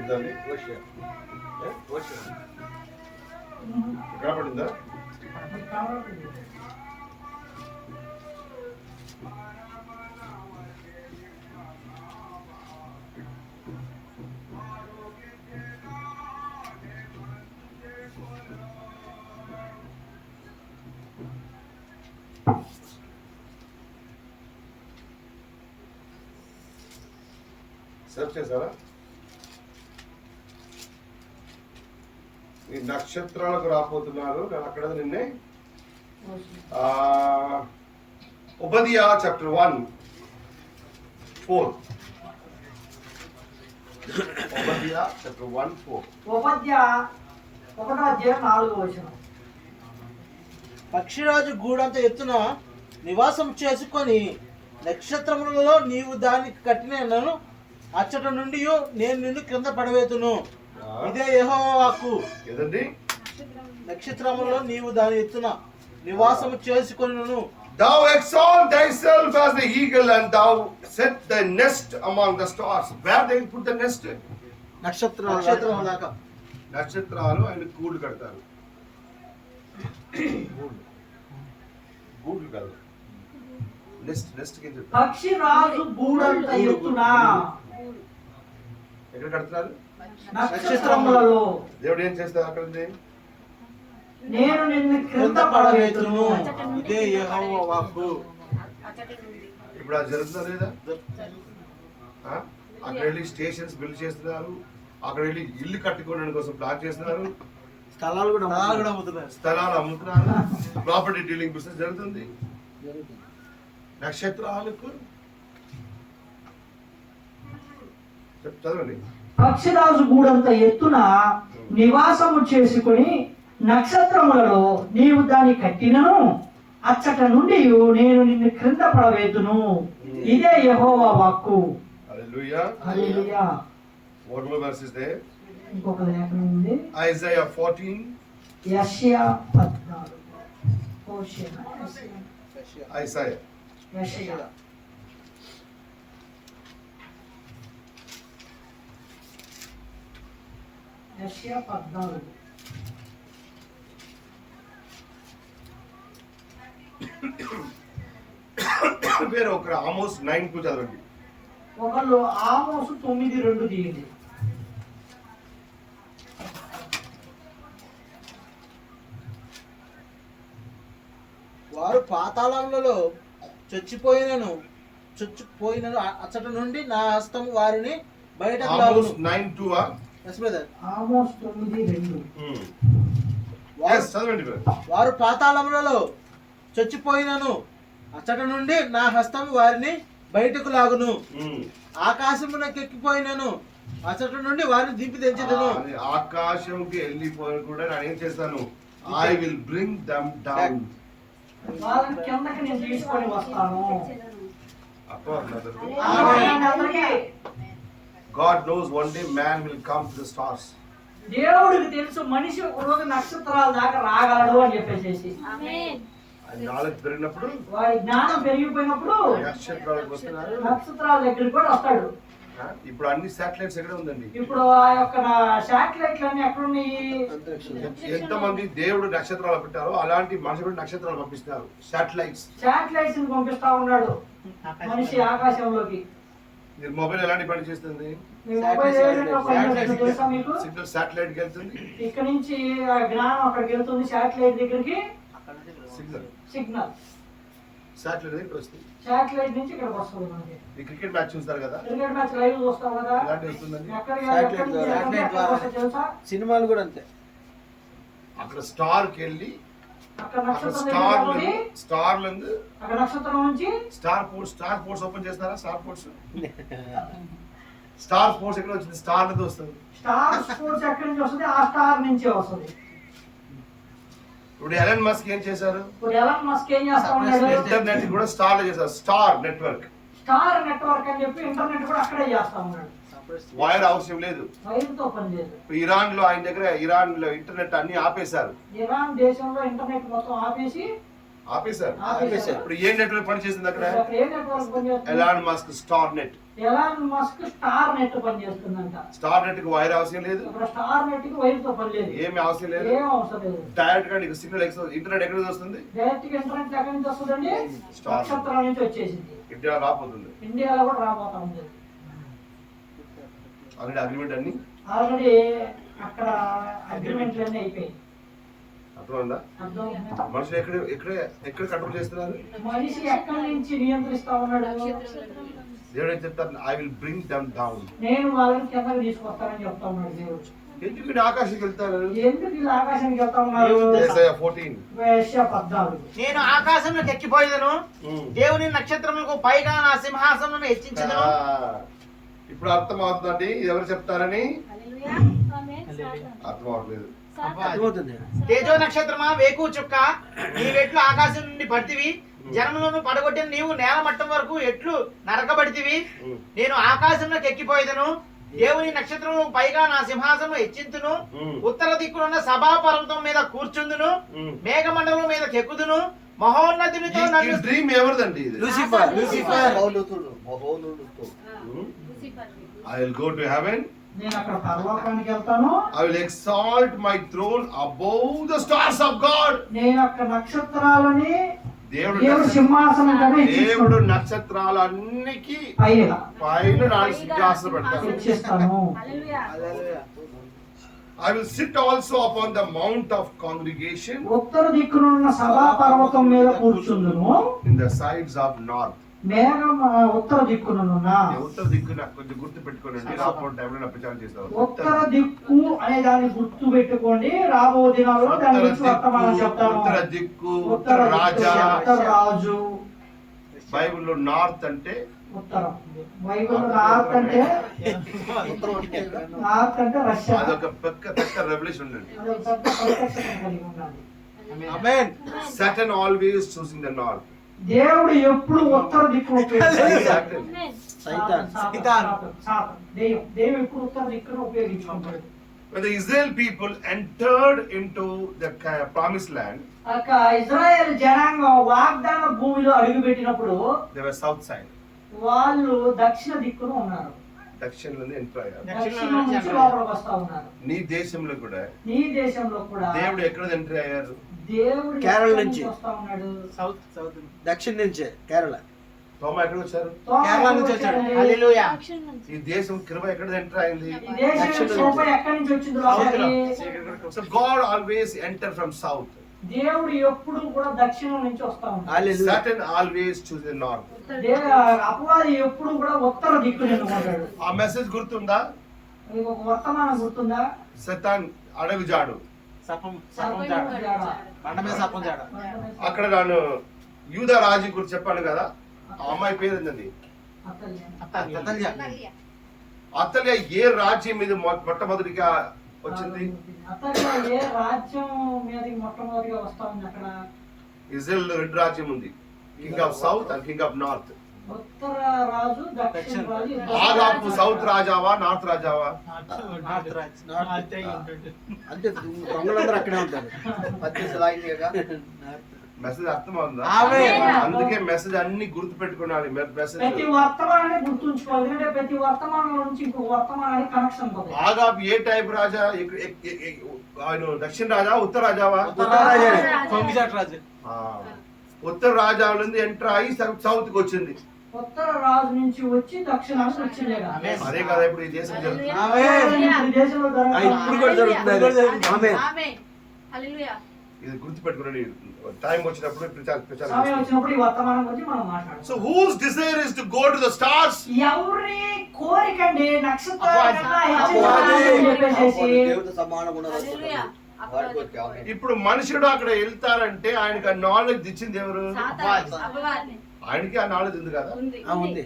ఉందండి ఎక్కడ పడిందా? సెర్చ్ చేశారా? ఈ నక్షత్రాలకు రాబోతున్నారు. నేను అక్కడ నిన్నే ఉబదియా చాప్టర్ 1:4. ఉబదియా చాప్టర్ 1:4. ఉపద్య 1వ అధ్యాయం 4వ వచనం. పక్షిరాజు గూడంత ఎత్తున నివాసం చేసుకొని నక్షత్రములలో నీవు దానికి కట్టినను అచ్చట నుండి నేను నిన్ను క్రింద పడవేతును. ఇదే యెహోవా వాక్కు. ఏదండి? నక్షత్రములలో నీవు దాని ఎత్తున నివాసం చేసుకొనును. Thou exalt thyself as the eagle, and thou set the nest among the stars. Where they will put the nest? నక్షత్రం దాకా నక్షత్రాలు ఆయన గూడు కడతారు. గూడు కాదు, నెస్ట్ కింద పక్షి రాజు గూడంత ఎత్తున ఎక్కడ కడతారు? నక్షత్రములలో దేవుడు ఏం చేస్తారు అక్కడ ఉంది? నేను నిన్ను క్రింద క్రింద పడవేతును. పడవేతును. ఇదే యెహోవా వాక్కు. ఇప్పుడు అది జరుగుతుందా లేదా? అక్కడ వెళ్ళి స్టేషన్స్ బిల్డ్ చేస్తున్నారు, అక్కడ వెళ్ళి ఇల్లు కట్టుకోవడానికి కోసం ప్లాన్ చేస్తున్నారు, స్థలాలు కూడా అమ్ముతున్నారు. స్థలాలు అమ్ముతున్నారు, ప్రాపర్టీ డీలింగ్ బిజినెస్ జరుగుతుంది. నక్షత్రాలకు చదవండి. పక్షిరాజు గూడంత ఎత్తున నివాసము చేసుకుని నక్షత్రములలో నీవు దాన్ని కట్టినను అచ్చట నుండి నేను నిన్ను క్రింద పడవేతును. ఇదే యెహోవా వాక్కు. హల్లెలూయా. హల్లెలూయా. What more verse is there? ఇంకొక లేఖనం ఉంది. Isaiah 14. యెషయా 14. హోషేయ. Isaiah. యెషయా. యెషయా 14. వేరే ఒకరు ఆమోస్ 9:2 చదవండి. ఒకళ్ళు ఆమోసు 9:2 తీయండి. వారు పాతాళములలో చొచ్చిపోయినను అచ్చట నుండి నా హస్తము వారిని బయటకు ఆమోస్ లాగును. 9:2. Yes, brother. ఆమోసు 9:2. Yes, చదవండి brother. వారు పాతాళములలో చొచ్చిపోయినను అచ్చట నుండి నా హస్తము వారిని బయటకు లాగును. ఆకాశమునకెక్కిపోయినను అచ్చట నుండి వారిని దింపి తెంచెదను. అది ఆకాశంకి వెళ్ళిపోయి కూడా నేను ఏం చేస్తాను? I will bring them down. వాళ్ళని కిందకి నేను తీసుకొని వస్తాను. అప్పుడు అన్నారు, అందరికీ God knows one day man will come to the stars. దేవుడికి తెలుసు మనిషి ఒక రోజు నక్షత్రాల దాకా రాగలడు అని చెప్పేసి. అది నాలుగు పెరిగినప్పుడు వాడి జ్ఞానం పెరిగిపోయినప్పుడు నక్షత్రాలకు వస్తున్నారు. నక్షత్రాల దగ్గరికి కూడా వస్తాడు. ఇప్పుడు అన్ని శాటిలైట్స్ ఎక్కడ ఉందండి? ఇప్పుడు ఆ యొక్క శాటిలైట్లు అన్ని ఎక్కడున్నాయి? ఎంతమంది దేవుడు నక్షత్రాలు పెట్టారో అలాంటి మనిషి కూడా నక్షత్రాలు పంపిస్తున్నారు. శాటిలైట్స్ శాటిలైట్స్ పంపిస్తా ఉన్నాడు మనిషి ఆకాశంలోకి. మీరు మొబైల్ ఎలాంటి పని చేస్తుంది? మీ మొబైల్ ఏ విధంగా పనిచేస్తుందో తెలుసా మీకు? సిగ్నల్ శాటిలైట్ కి వెళ్తుంది. ఇక్కడ నుంచి ఆ జ్ఞానం అక్కడికి వెళ్తుంది. శాటిలైట్ దగ్గరికి సిగ్నల్ శాటిలైట్ దగ్గరికి వస్తుంది. శాటిలైట్ నుంచి ఇక్కడికి వస్తుంది మనకి. ఈ క్రికెట్ మ్యాచ్ చూస్తారు కదా, క్రికెట్ మ్యాచ్ లైవ్ చూస్తాం కదా, ఎలాంటి వస్తుందండి? తెలుసా? సినిమాలు కూడా అంతే. అక్కడ స్టార్ కి వెళ్ళి అక్కడ అక్కడ నక్షత్రం స్టార్ దగ్గరికి స్టార్ అక్కడ నక్షత్రం నుంచి స్టార్ స్పోర్ట్స్ ఓపెన్ చేస్తారా? స్టార్ స్పోర్ట్స్ ఎక్కడ వచ్చింది? స్టార్ నుంచి వస్తుంది. స్టార్ స్పోర్ట్స్ ఎక్కడి నుంచి వస్తుంది? ఆ స్టార్ నుంచే వస్తుంది. ఇప్పుడు ఎలన్ మస్క్ ఏం చేశారు? ఇప్పుడు ఎలాన్ మస్క్ ఏం చేస్తా ఉన్నాడు? ఇంటర్నెట్ కూడా స్టార్ లో చేశారు. స్టార్ నెట్వర్క్, స్టార్ నెట్వర్క్ అని చెప్పి ఇంటర్నెట్ కూడా అక్కడే చేస్తా ఉన్నాడు. వైర్ అవసరం లేదు. వైర్తో పని లేదు. ఇరాన్ లో ఆయన దగ్గర ఇరాన్ లో ఇంటర్నెట్ అన్ని ఆపేశారు. ఇరాన్ దేశంలో ఇంటర్నెట్ మొత్తం ఆపేశారు. ఇప్పుడు ఏ నెట్వర్క్ పని చేస్తుంది అక్కడ? అక్కడ ఏ నెట్వర్క్ పని చేస్తుంది? Elon Musk star net. Elon Musk star net పని చేస్తుందంట. స్టార్ నెట్ కి వైర్ అవసరం లేదు. అక్కడ స్టార్ నెట్ కి వైర్తో పని లేదు. ఏమి అవసరం లేదు. ఏం అవసరం లేదు. డైరెక్ట్ గా నీకు సిగ్నల్ ఇంటర్నెట్ ఎక్కడ నుంచి వస్తుంది? డైరెక్ట్ గా ఇంటర్నెట్ ఎక్కడి నుంచి వస్తుందండి? నక్షత్రం నుంచి వచ్చేసింది. ఇండియా రాబోతుంది. ఇండియాలో కూడా రాబోతా ఉంది. ఆల్రెడీ అగ్రిమెంట్ అన్ని ఆల్రెడీ అక్కడ అగ్రిమెంట్లు అన్నీ అయిపోయాయి. అర్థమైందా? మనుషులు ఎక్కడ కంట్రోల్ చేస్తున్నారు? మనిషి ఎక్కడి నుంచి నియంత్రిస్తా ఉన్నాడు? దేవుడు ఏం చెప్తారు? I will bring them down. నేను వాళ్ళని కిందకి తీసుకొస్తానని చెప్తా ఉన్నాడు దేవుడు. ఎందుకు వీళ్ళు ఆకాశానికి వెళ్తారు? ఎందుకు వీళ్ళు ఆకాశానికి వెళ్తా ఉన్నారు? యెషయా 14. యెషయా 14. నేను ఆకాశంలోకి ఎక్కిపోయేదను, దేవుని నక్షత్రములకు పైగా నా సింహాసనం హెచ్చించదను. ఇప్పుడు అర్థం అవుతుందండి ఎవరు చెప్తారని? హల్లెలూయా. ఆమేన్. అర్థం అవట్లేదు. అర్థమవుతుంది. తేజో నక్షత్రమా, వేకు చుక్క, నీవెట్లు ఆకాశం నుండి పడితివి, జనములను పడగొట్టిన నీవు నేల మట్టం వరకు ఎట్లు నరకబడితివి. నేను ఆకాశంలోకి ఎక్కిపోయేదను, దేవుని నక్షత్రము పైగా నా సింహాసనం హెచ్చించును. ఉత్తర దిక్కునున్న సభా పర్వతం మీద కూర్చుందును, మేఘమండలం మీద కెక్కుదును. మహోన్నతునితో నన్ను డ్రీమ్ ఎవరిదండి ఇది? లూసిఫర్. మహోన్నతుడు, మహోన్నతుడు. Lucifer. I will go to heaven. నేను అక్కడ పరలోకానికి వెళ్తాను. I will exalt my throne above the stars of God. నేను అక్కడ నక్షత్రాలని దేవుడు దేవుడు సింహాసనం కదా దేవుడు హెచ్చిస్తాడు. నక్షత్రాలన్నికి పైన పైన నాలుగు సింహాసనం పెడతాడు. హెచ్చిస్తాను. హల్లెలూయా. I will sit also upon the mount of congregation ఉత్తర దిక్కునున్న సభా పర్వతం మీద కూర్చుందును. in the sides of north. మేఘం ఉత్తర దిక్కునున్న. ఉత్తర దిక్కు నాకు కొంచెం గుర్తు పెట్టుకోనండి, రాబోయే టైంలో నా ప్రచారం చేస్తాను. ఉత్తర దిక్కు అనే దాన్ని గుర్తు పెట్టుకోండి. రాబో దినాల్లో దాని గురించి వర్తమానం చెప్తాను. ఉత్తర దిక్కు, ఉత్తర ఉత్తర రాజా. ఉత్తర రాజు. బైబిల్లో నార్త్ అంటే ఉత్తరం. బైబిల్ నార్త్ అంటే నార్త్ అంటే రష్యా. అదొక పెద్ద రెవల్యూషన్ ఉండండి. అదొక పెద్ద ప్రత్యక్షత కలిగి ఉన్నది. ఆమేన్. Satan always choosing the north. దేవుడు ఎప్పుడు ఉత్తర దిక్కును ఉపయోగిస్తాడు. Satan. ఆమేన్. సైతాన్. దేవుడు ఎప్పుడు ఉత్తర దిక్కును ఉపయోగించుకుంటాడు. When the Israel people entered into the promised land, అక్క ఇజ్రాయెల్ జనాంగం వాగ్దాన భూమిలో అడుగుపెట్టినప్పుడు they were south side. వాళ్ళు దక్షిణ దిక్కున ఉన్నారు. దక్షిణలోనే ఎంటర్ అయ్యారు. దక్షిణం నుంచి లోపలికి వస్తా ఉన్నారు. నీ దేశంలో కూడా నీ దేశంలో కూడా దేవుడు ఎక్కడ ఎంటర్ అయ్యారు? దేవుడు కేరళ ఎక్కడి నుంచి వస్తా ఉన్నాడు? సౌత్. దక్షిణ నుంచే కేరళ. తోమ ఎక్కడ వచ్చారు? కేరళ నుంచి వచ్చాడు. హల్లెలూయా. దక్షిణ నుంచి. ఈ దేశం కృప ఎక్కడ ఎంటర్ అయింది? ఈ దేశం కృప ఎక్కడి నుంచి వచ్చింది లోపలికి? So God always enter from south. దేవుడు ఎప్పుడు కూడా దక్షిణం నుంచి వస్తా ఉన్నాడు. హల్లెలూయా. Satan always choose the north. అపవాది ఎప్పుడు కూడా ఉత్తర దిక్కుని ఎన్నుకుంటాడు. ఆ మెసేజ్ గుర్తుందా? మీకు ఒక వర్తమానం గుర్తుందా? సతాన్ అడవిజాడు. సర్పం జాడ. బండ మీద సర్పం జాడ. అక్కడ నేను యూదా రాజు గురించి చెప్పాను కదా, ఆ అమ్మాయి పేరు ఏంటండి? అతల్య. అతల్య ఏ రాజ్యం మీద మొట్టమొదటిగా వచ్చింది? అతను ఏ రాజ్యం మీదకి మొట్టమొదటిగా వస్తా ఉంది? అక్కడ ఇజ్రాయెల్ రెండు రాజ్యం ఉంది, king of south and king of north. ఉత్తర రాజు దక్షిణ రాజు. ఆగాపు సౌత్ రాజావా నార్త్ రాజావా? నార్త్ రాజ్. అంటే దొంగలందరూ అక్కడే ఉంటారు. మెసేజ్ అర్థమవుతుందా? ఆమేన్. అందుకే మెసేజ్ అన్ని గుర్తు పెట్టుకున్నాడు. మెసేజ్ ప్రతి వర్తమానాన్ని గుర్తుంచుకోవాలి. ఎందుకంటే ప్రతి వర్తమానం నుంచి ఇంకొక వర్తమానానికి కనెక్షన్ ఉంటుంది. ఆగాపు ఏ టైప్ రాజా? ఆయన దక్షిణ రాజా ఉత్తర రాజావా? కొంగిచాట రాజు. ఆ, ఉత్తర రాజా నుండి ఎంటర్ అయ్యి సౌత్ కి వచ్చింది. ఉత్తర రాజు నుంచి వచ్చి దక్షిణానికి వచ్చిందే కదా. అదే కదా ఇప్పుడు ఈ దేశం జరుగుతుంది. ఆమేన్. ఈ దేశంలో జరగదు. ఇప్పుడు కూడా జరుగుతుంది. ఆమేన్. ఆమేన్. హల్లెలూయా. ఇది గుర్తు పెట్టుకున్నాడు. టైం వచ్చినప్పుడు సమయం ప్రచారం. వచ్చినప్పుడు ఈ వర్తమానం గురించి మనం మాట్లాడదాం. So whose desire is to go to the stars? ఎవరి కోరికండి నక్షత్రాల కన్నా అపవాది. హెచ్చించాలని చెప్పేసి దేవుడితో సమానంగా ఉన్నది. హల్లెలూయా. అపవాది. ఇప్పుడు మనుషుడు అక్కడ వెళ్తారంటే ఆయనకి ఆ నాలెడ్జ్ ఇచ్చింది ఎవరు? సాతాను. అపవాది. ఆయనకి ఆ నాలెడ్జ్ ఉంది కదా. ఉంది. ఉంది.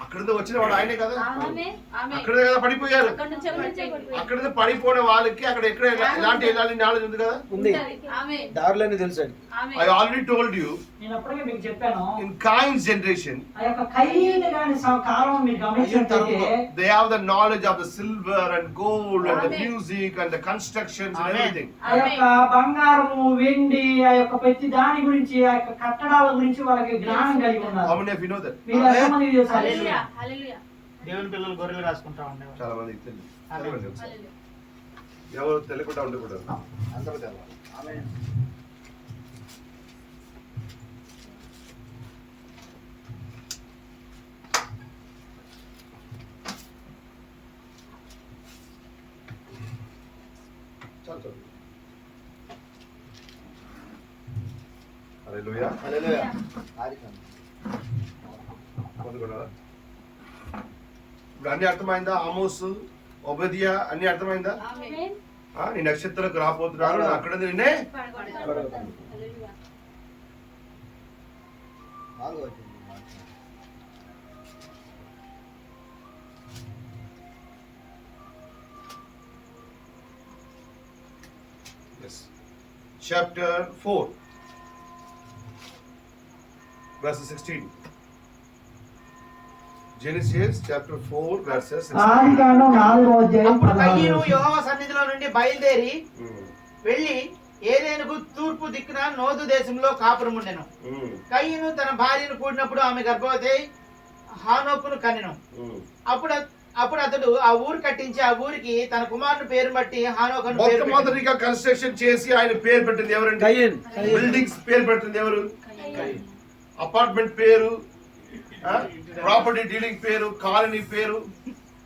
అక్కడ వచ్చిన వాడు ఆయనే కదా. ఆమేన్. ఆమేన్. అక్కడే కదా పడిపోయారు. అక్కడ నుంచి పడిపోయాడు. అక్కడ పడిపోయిన వాళ్ళకి అక్కడ ఎక్కడ ఎలాంటి నాలెడ్జ్ ఉంది కదా. ఉంది. ఆమేన్. దారిలోనే తెలుసాడు. ఆమేన్. I already told you నేను అప్పటికే మీకు చెప్పాను. in Cain's generation ఆ యొక్క కయ్యని గాని కాలం మీరు గమనించినట్లయితే they have the knowledge of the silver and gold and the Amen. music and the constructions and Amen. everything. ఆ యొక్క బంగారము వెండి ఆ యొక్క ప్రతి దాని గురించి ఆ యొక్క కట్టడాల గురించి వాళ్ళకి జ్ఞానం కలిగి How ఉన్నారు. many of you know that? మీరు ఎంతమందికి తెలుసు? హల్లెలూయా. హల్లెలూయా. దేవుని పిల్లలు గొర్రెలు రాసుకుంటా ఉండేవారు. చాలా మందికి తెలియదు. చాలా మందికి తెలుసు. హల్లెలూయా. ఎవరు తెలియకుండా ఉండకూడదు. అందరూ తెలవాలి. ఆమేన్. చాలు. హల్లెలూయా. హల్లెలూయా. ఆరికం. పొందుకున్నారా? ఇప్పుడు అన్ని అర్థమైందా? ఆమోస్, ఒబదియా అన్ని అర్థమైందా? ఆమేన్. నీ నక్షత్రాలకు రాబోతున్నాను, అక్కడ నిన్నే హల్లెలూయా. బాగా వచ్చింది. Chapter 4 verses 16. Genesis chapter 4 verses 16. ఆదికాండం 4వ అధ్యాయం అప్పుడు 16వ కయ్యను వచనం. యెహోవా సన్నిధిలో నుండి బయలుదేరి Mm. వెళ్లి ఏదేనుకు తూర్పు దిక్కున నోదు దేశంలో కాపురం ఉండెను. Mm. కయ్యను తన భార్యను కూడినప్పుడు ఆమె గర్భవతి అయి హానోకును కనెను. Mm. అప్పుడు అతడు ఆ ఊరు కట్టించి ఆ ఊరికి తన కుమారుని పేరు బట్టి హానోకు అని పేరు పెట్టెను. మొట్టమొదటిగా కన్స్ట్రక్షన్ చేసి ఆయన పేరు పెట్టింది ఎవరండి? కయ్యన్. బిల్డింగ్స్ పేరు పెట్టింది ఎవరు? అపార్ట్మెంట్ పేరు, ప్రాపర్టీ డీలింగ్ పేరు, కాలనీ పేరు.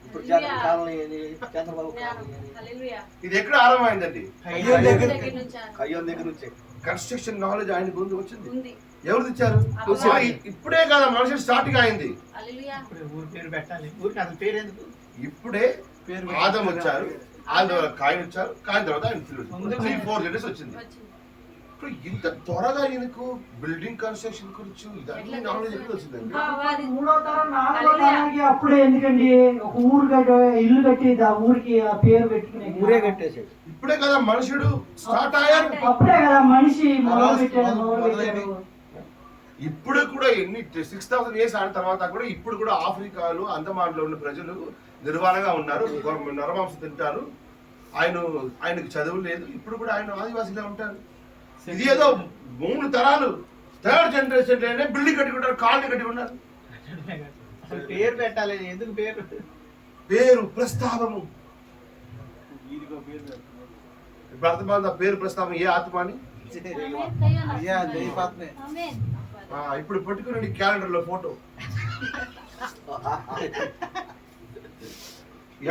ఇప్పుడు కాలనీ అని, చంద్రబాబు కాలనీ అని. హల్లెలూయా. ఇది ఎక్కడ ఆరంభమైందండి? కయ్యోన్ దగ్గర దగ్గర నుంచి కయ్యోన్ దగ్గర నుంచే. కన్స్ట్రక్షన్ నాలెడ్జ్ ఆయన ముందు వచ్చింది. ఉంది. ఎవరు తెచ్చారు? ఇప్పుడే కదా మనిషి స్టార్టింగ్ అయింది. హల్లెలూయా. ఇప్పుడు ఊరు పేరు పెట్టాలి. ఊరికి అసలు పేరు ఎందుకు? ఇప్పుడే ఆదం వచ్చారు, ఆదం తర్వాత కాయన్ వచ్చారు, కాయన్ తర్వాత ఆయన పిల్లలు. 3-4 జనరేషన్ వచ్చింది. వచ్చింది. ఇప్పుడు ఇంత త్వరగా ఈయనకు బిల్డింగ్ కన్స్ట్రక్షన్ గురించి ఇదన్నీ నాలెడ్జ్ ఎక్కడ వచ్చిందండి? అది 3వ తరం 4వ తరానికి అప్పుడే ఎందుకండి ఒక ఊరు ఇల్లు కట్టి ఆ ఊరికి ఆ పేరు పెట్టుకునే ఊరే కట్టేసాడు. ఇప్పుడే కదా మనుషుడు స్టార్ట్ అయ్యారు. అప్పుడే కదా మనిషి మొదలుపెట్టాడు. ఇప్పుడు కూడా ఎన్ని 6000 ఇయర్స్ ఆడిన తర్వాత కూడా ఇప్పుడు కూడా ఆఫ్రికాలో అండమాన్లో ఉన్న ప్రజలు నిర్వాణంగా ఉన్నారు, నరమాంసం తింటారు. ఆయనకు చదువు లేదు, ఇప్పుడు కూడా ఆయన ఆదివాసిగా ఉంటారు. ఇది ఏదో 3 తరాలు 3rd జనరేషన్ లోనే బిల్డింగ్ కట్టుకుంటారు, కాలనీ కట్టుకున్నారు. అసలు పేరు పెట్టాలి. ఎందుకు పేరు? పేరు ప్రస్తావము. ఇప్పుడు అర్థమైందా పేరు ప్రస్తావం ఏ ఆత్మ అని? ఆమేన్. ఇప్పుడు పెట్టుకుని క్యాలెండర్ లో ఫోటో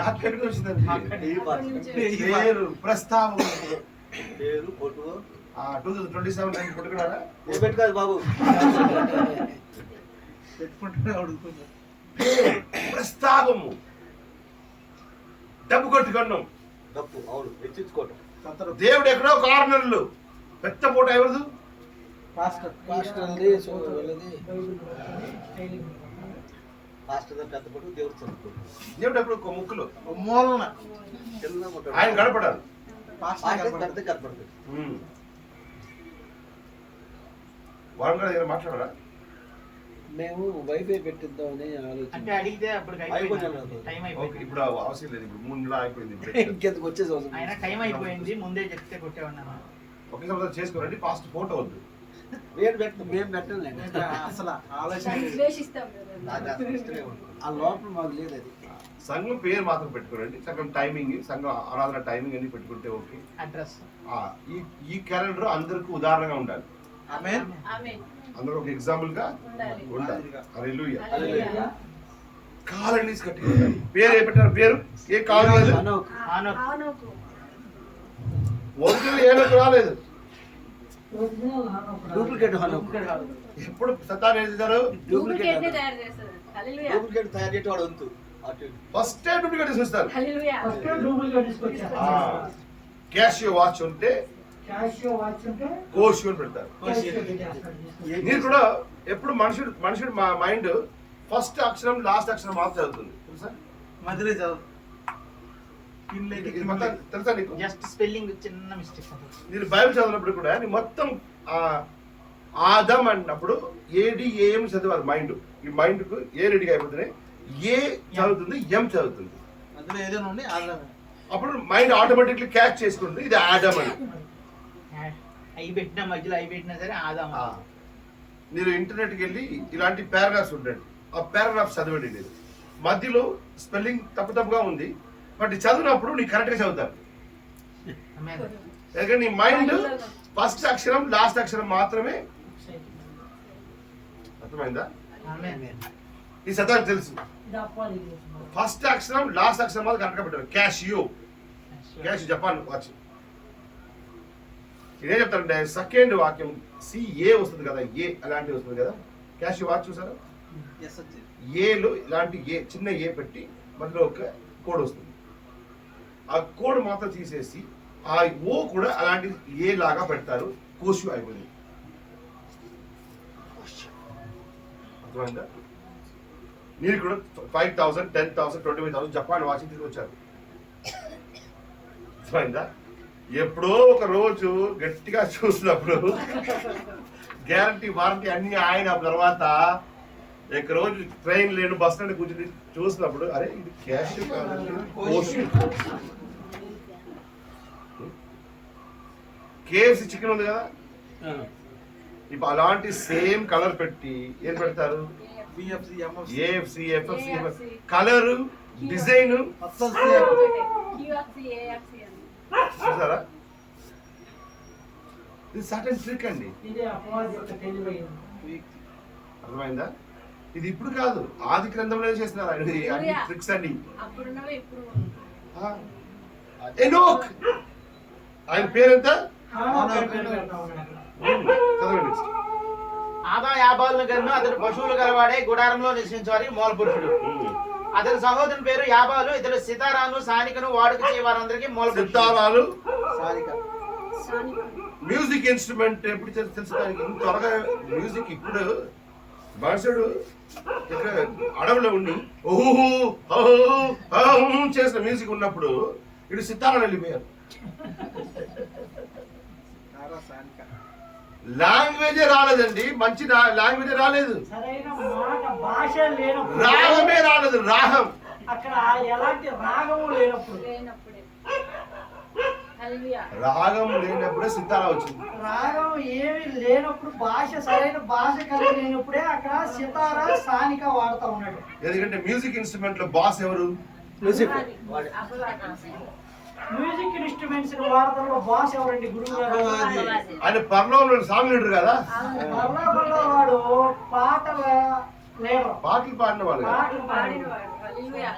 ఎక్కడికి వచ్చిందండి? పేరు ప్రస్తావం. పేరు ఫోటో 2027 పెట్టుకున్నారా? ఏ పెట్టుకోదు బాబు. పేరు ప్రస్తావము. డబ్బు కొట్టుకున్నాం. తప్పు. అవును, హెచ్చించుకోవటం. దేవుడు ఎక్కడో కార్నర్లు పెద్ద ఫోటో ఎవరిది? పాస్టర్ పాస్టర్ది, సోదరులది. పాస్టర్ పెద్ద ఫోటో, దేవుడు చదువుకోవటం. దేవుడు ఎప్పుడు ఒక ముక్కులు మూలన చిన్న ఫోటో. ఆయన గడపడాలి. పాస్టర్ పెద్ద కనపడుతుంది. వాడు కూడా దగ్గర మాట్లాడారా? మేము వైఫై పెట్టిద్దామని అంటే ఆలోచన. అడిగితే అప్పుడు అయిపోయింది. టైం ఓకే, అయిపోయింది. ఇప్పుడు అవసరం లేదు. ఇప్పుడు 3 నెలలు అయిపోయింది. ఇంకెందుకు వచ్చేసి అవసరం. ఆయన టైం అయిపోయింది, ముందే చెప్తే కొట్టేవన్నా. ఒకే సంవత్సరం చేసుకోరండి. ఫాస్ట్ ఫోటో వద్దు. మేము పెట్టండి. అసలు ఆలోచన ద్వేషిస్తాం నాకు అసలు ఇష్టమే ఉండదు. ఆ లోపల మాకు లేదు అది. సంఘం పేరు మాత్రం పెట్టుకోరండి. సంఘం టైమింగ్, సంఘం ఆరాధన టైమింగ్ అన్ని పెట్టుకుంటే ఓకే. అడ్రస్. ఈ క్యాలెండర్ అందరికి ఉదాహరణగా ఉండాలి. ఆమేన్. ఆమేన్. అందరూ ఒక ఎగ్జాంపుల్ గా ఉండాలి. ఉండాలి. హల్లెలూయా. హల్లెలూయా. కాలనీస్ కట్టుకుంటారు. పేరు ఏ పెట్టారు? పేరు ఏ కాలనీ? అనోకు. హానోకు. ఒరిజినల్ ఏమీ రాలేదు. డూప్లికేట్ అనోకు. ఎప్పుడు సతాన్ ఏదిస్తారు? డూప్లికేట్ ని తయారు చేస్తారు. హల్లెలూయా. డూప్లికేట్ తయారు చేసేవాడు వంతు. ఫస్ట్ టైం డూప్లికేట్ తీసుకొస్తారు. హల్లెలూయా. డూప్లికేట్ తీసుకొచ్చారు. క్యాషియో వాచ్ ఉంటే క్యాషియో వాచ్ ఉంటే కోషియో పెడతారు. మీరు కూడా ఎప్పుడు మనుషుడు మా మైండ్ ఫస్ట్ అక్షరం లాస్ట్ అక్షరం మాత్రం చదువుతుంది తెలుసా? మధ్యలో చదువు. ఇది మొత్తం తెలుసా నీకు? జస్ట్ స్పెల్లింగ్ చిన్న మిస్టేక్. నేను బైబిల్ చదివినప్పుడు కూడా నీ మొత్తం ఆదం అన్నప్పుడు ఏడిఏఎం చదివాలి మైండ్. ఈ మైండ్ కు ఏ రెడీగా అయిపోతున్నాయి, ఏ చదువుతుంది, ఎం చదువుతుంది. మధ్యలో ఏదైనా ఉండి ఆదాం. అప్పుడు మైండ్ ఆటోమేటిక్లీ క్యాచ్ చేసుకుంటుంది ఇది ఆదం అని. అవి పెట్టినా మధ్యలో అవి పెట్టినా సరే ఆదాం. మీరు ఇంటర్నెట్కి వెళ్ళి ఇలాంటి పారాగ్రాఫ్స్ ఉండండి. ఆ పారాగ్రాఫ్ చదవండి. నేను మధ్యలో స్పెల్లింగ్ తప్పుగా ఉంది, బట్ చదివినప్పుడు నీకు కరెక్ట్గా చదువుతారు. ఎందుకంటే నీ మైండ్ ఫస్ట్ అక్షరం లాస్ట్ అక్షరం మాత్రమే. అర్థమైందా? ఈ సతానికి తెలుసు. ఫస్ట్ అక్షరం లాస్ట్ అక్షరం మాత్రం కరెక్ట్గా పెట్టారు. Cashew Japan watch. ఇదే చెప్తారంటే సెకండ్ వాక్యం సిఏ వస్తుంది కదా, ఏ అలాంటివి వస్తుంది కదా. క్యాషియో వాచ్ చూసారా? ఏలో ఇలాంటి ఏ చిన్న ఏ పెట్టి మధ్యలో ఒక కోడ్ వస్తుంది. ఆ కోడ్ మాత్రం తీసేసి ఆ ఓ కూడా అలాంటి ఏ లాగా పెడతారు. కోషు అయిపోయింది. అర్థమైందా? మీరు కూడా 5,000, 10,000, 25,000 జపాన్ వాచింగ్ తీసుకొచ్చారు. అర్థమైందా? ఎప్పుడో ఒక రోజు గట్టిగా చూసినప్పుడు గ్యారంటీ వారంటీ అన్ని ఆయన తర్వాత ఒక రోజు ట్రైన్ లేను బస్ స్టాండ్ కూర్చొని చూసినప్పుడు అరే ఇది క్యాష్ కేఎఫ్సి చికెన్ ఉంది కదా, ఇప్పుడు అలాంటి సేమ్ కలర్ పెట్టి ఏం పెడతారు? AFC, FFC, colour design QFC, AFC అని. చూసారా? ఇది సర్టన్ ట్రిక్ అండి. ఇదే అపవాది యొక్క తెలివైన. అర్థమైందా? ఇది ఇప్పుడు కాదు, ఆది గ్రంథంలో చేస్తున్నారు ఆయన అన్ని ట్రిక్స్ అండి. అప్పుడున్నవే ఇప్పుడు ఎనోక్ ఆయన పేరెంత? చదవండి. ఆదా యాబాలును గన్ను అతడు పశువులు గలవాడే గుడారంలో నివసించేవారి మూల పురుషుడు. అతని సహోదరుని పేరు యాబాలు. ఇతడు సితారాను సానికను వాడుక చేయ వారందరికీ మూల పురుషుడు. సితారాలు సారిక మ్యూజిక్ ఇన్స్ట్రుమెంట్ ఎప్పుడు తెలుసుకోవడానికి ఇంత త్వరగా మ్యూజిక్ ఇప్పుడు మనుషుడు ఇక్కడ అడవిలో ఉండి ఓహో చేసిన మ్యూజిక్ ఉన్నప్పుడు ఇటు సితారాలు వెళ్ళిపోయారు. లాంగ్వేజే రాలేదండి, మంచి లాంగ్వేజే రాలేదు, సరైన మాట భాష లేనప్పుడు, రాగమే రాలేదు. రాగం అక్కడ ఎలాంటి రాగము లేనప్పుడు, లేనప్పుడే. హల్లెలూయా. రాగం లేనప్పుడే సితారా వచ్చింది. రాగం ఏమి లేనప్పుడు, భాష సరైన భాష కలిగి లేనప్పుడే అక్కడ సితారా సానిక వాడుతా ఉన్నాడు. ఎందుకంటే మ్యూజిక్ ఇన్స్ట్రుమెంట్ లో బాస్ ఎవరు? లూసిఫర్ వాడే. మ్యూజిక్ ఇన్స్ట్రుమెంట్స్ వాడతంలో బాస్ ఎవరండి? గురువు గారు. ఆయన పర్లో సాంగ్ లీడర్ కదా, పర్లోకంలో వాడు పాటల లీడర్, పాటలు పాడిన వాళ్ళు కదా. పాటలు పాడినవాడు. హల్లెలూయా.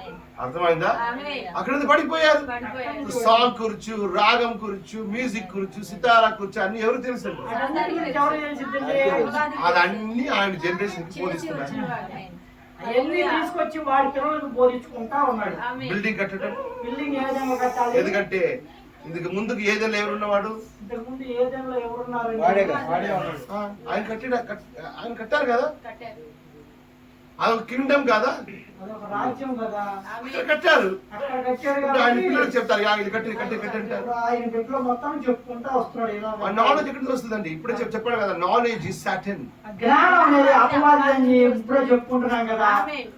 అర్థమైందా? ఆమేన్. అక్కడ పడిపోయారు. పడిపోయారు. సాంగ్ కుర్చు, రాగం కుర్చు, మ్యూజిక్ కుర్చు, సితారా కుర్చు అన్ని ఎవరు తెలుసు? అందరి గురించి ఎవరు తెలిసిద్దండి? అదన్నీ ఆయన జనరేషన్ కి పోలిస్తున్నారు. ఆమేన్. అవన్నీ తీసుకొచ్చి వాడి పిల్లలకు బోధించుకుంటా ఉన్నాడు. ఆమేన్. బిల్డింగ్ కట్టడం బిల్డింగ్ ఏ విధంగా కట్టాలి? ఎందుకంటే ఇందుకు ముందుకు ఏదైనా ఎవరున్నవాడు? ఇంతకు ముందు ఏ విధంగా ఎవరున్నారు? వాడేగా వాడే ఉన్నాడు. ఆయన ఆయన కట్టారు కదా, కట్టారు. అదొక కింగ్డమ్ కదా, అదొక రాజ్యం కదా, అక్కడ కట్టారు. అక్కడ కట్టాడు ఇప్పుడు ఆయన కాబట్టి పిల్లలకు చెప్తారు "యా, ఇది కట్టి కట్టి కట్టి" అంటారు. ఇప్పుడు ఆయన బిడ్డలో మొత్తం చెప్పుకుంటా వస్తున్నాడు. ఇలా ఆ నాలెడ్జ్ ఎక్కడి నుంచి వస్తుందండి? ఇప్పుడే చెప్పాడు కదా, నాలెడ్జ్ ఇస్ సాటన్. జ్ఞానం అనేది అపవాది అని ఇప్పుడే చెప్పుకుంటున్నాం కదా. ఆమేన్.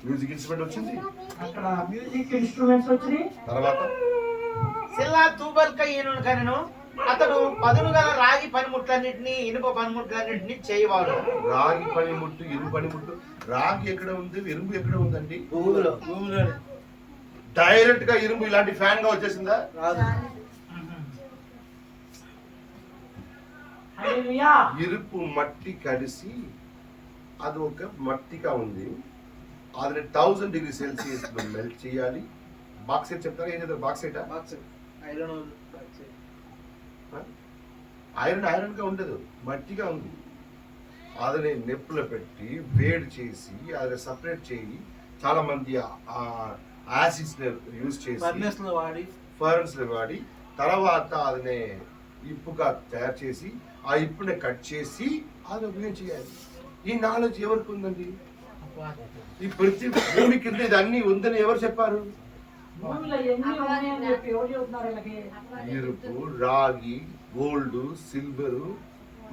మ్యూజిక్ ఇన్స్ట్రుమెంట్ వచ్చింది, అక్కడ మ్యూజిక్ ఇన్స్ట్రుమెంట్స్ వచ్చినాయి. తర్వాత సిల్లా తూబల్ కయ్యను కనెను. అతడు పదును గల రాగి పనిముట్లన్నింటినీ ఇనుప పనిముట్లన్నింటినీ చేయవాడు. రాగి పనిముట్టు, ఇనుము పనిముట్టు. రాగి ఎక్కడ ఉంది, ఇనుము ఎక్కడ ఉందండి? భూమిలో డైరెక్ట్ గా ఇనుము ఇలాంటి ఫ్యాన్ గా వచ్చేసిందా? రాదు. హల్లెలూయా. ఇరుపు మట్టి కలిసి అది ఒక మట్టిగా ఉంది. అది 1000 డిగ్రీ సెల్సియస్ లో మెల్ట్ చేయాలి. బాక్సైట్ చెప్తారా? ఏం చెప్తారు? బాక్సైట్ బాక్స్ ఐరన్ ఐరన్ గా ఉండదు, మట్టిగా ఉంది. అదని నెప్పులో పెట్టి వేడి చేసి అది సపరేట్ చేయి. చాలా మంది యాసిడ్స్ యూజ్ చేసి ఫర్నెస్ లో వాడి ఫర్న్స్ వాడి తర్వాత అదినే ఇప్పుగా తయారు చేసి ఆ ఇప్పుని కట్ చేసి అది ఉపయోగం చేయాలి. ఈ నాలెడ్జ్ ఎవరికి ఉందండి? ఈ ప్రతి భూమి కింద ఇది అన్ని ఉందని ఎవరు చెప్పారు? భూమిలో ఎన్ని ఉన్నాయని చెప్పి ఎవరు చెబుతున్నారు వీళ్ళకి? ఇరుపు, రాగి, గోల్డ్, సిల్వరు,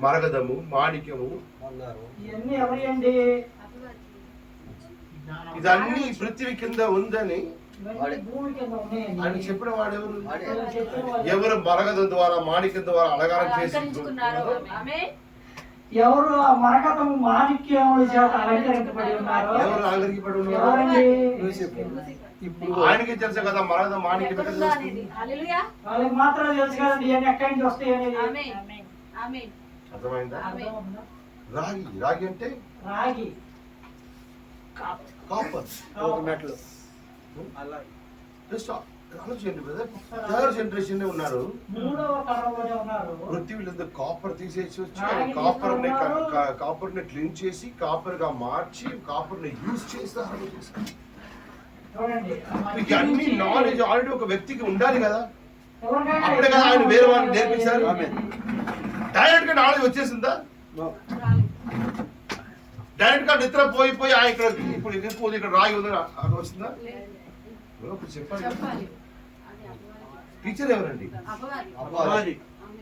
మరగదము, మాణిక్యము, ఉన్నారు. ఇవన్నీ ఎవరియండి? ఇదన్నీ పృథ్వీ కింద ఉందని ఇవన్నీ భూమి కింద ఉన్నాయండి. ఆయన చెప్పిన వాడెవరు? వాడే. ఇలా చెప్పిన వాళ్ళు ఎవరు మరగదం ద్వారా, మాణిక్యం ద్వారా అలగారం చేసి అలంకరించుకున్నారు. ఆమేన్. ఎవరు ఆ మరకతము మాణిక్యముల చేత అలంకరించబడి ఉన్నారు? ఎవరు ఆగరికపడి ఉన్నారు? ఎవరండి? లూసిఫర్. ఇప్పుడు ఆయనకి తెలుసు కదా మరగదం, మాణిక్యం ఎక్కడ ఎక్కడుందో తెలుస్తుంది? అనేది. హల్లెలూయా. వాళ్ళకి మాత్రం తెలుసు కదండి ఇవన్నీ ఎక్కడి నుంచి వస్తాయి అనేది. ఆమేన్. ఆమేన్. అర్థమైందా? ఆమేన్. రాగి, రాగి అంటే రాగి, కాపర్. ఒక మెట్లు అలా జస్ట్ ఆలోచించండి బ్రదర్, థర్డ్ జనరేషన్ ఉన్నారు. మూడవ తరంలోనే ఉన్నారు. పృథ్వీలందరూ కాపర్ తీసేసి వచ్చి రాగి కాపర్ ని తీసుకున్నారు. కాపర్ ని క్లీన్ చేసి కాపర్ గా మార్చి కాపర్ ని యూజ్ చేసి చూడండి మీకు అన్ని నాలెడ్జ్ ఆల్రెడీ ఒక వ్యక్తికి ఉండాలి కదా, ఎవరికైనా అప్పుడే కదా ఆయన వేరే వాళ్ళకి నేర్పించారు. ఆమేన్. డైరెక్ట్ గా నాలెడ్జ్ వచ్చేసిందా? No. డైరెక్ట్ గా నిద్ర పోయి ఆయన ఇక్కడ ఇప్పుడు ఇక్కడ రాయి ఉంది అది వచ్చిందా? ఇప్పుడు చెప్పాలి. చెప్పాలి. అది అపవాది. టీచర్ ఎవరండి? అపవాది. అపవాది.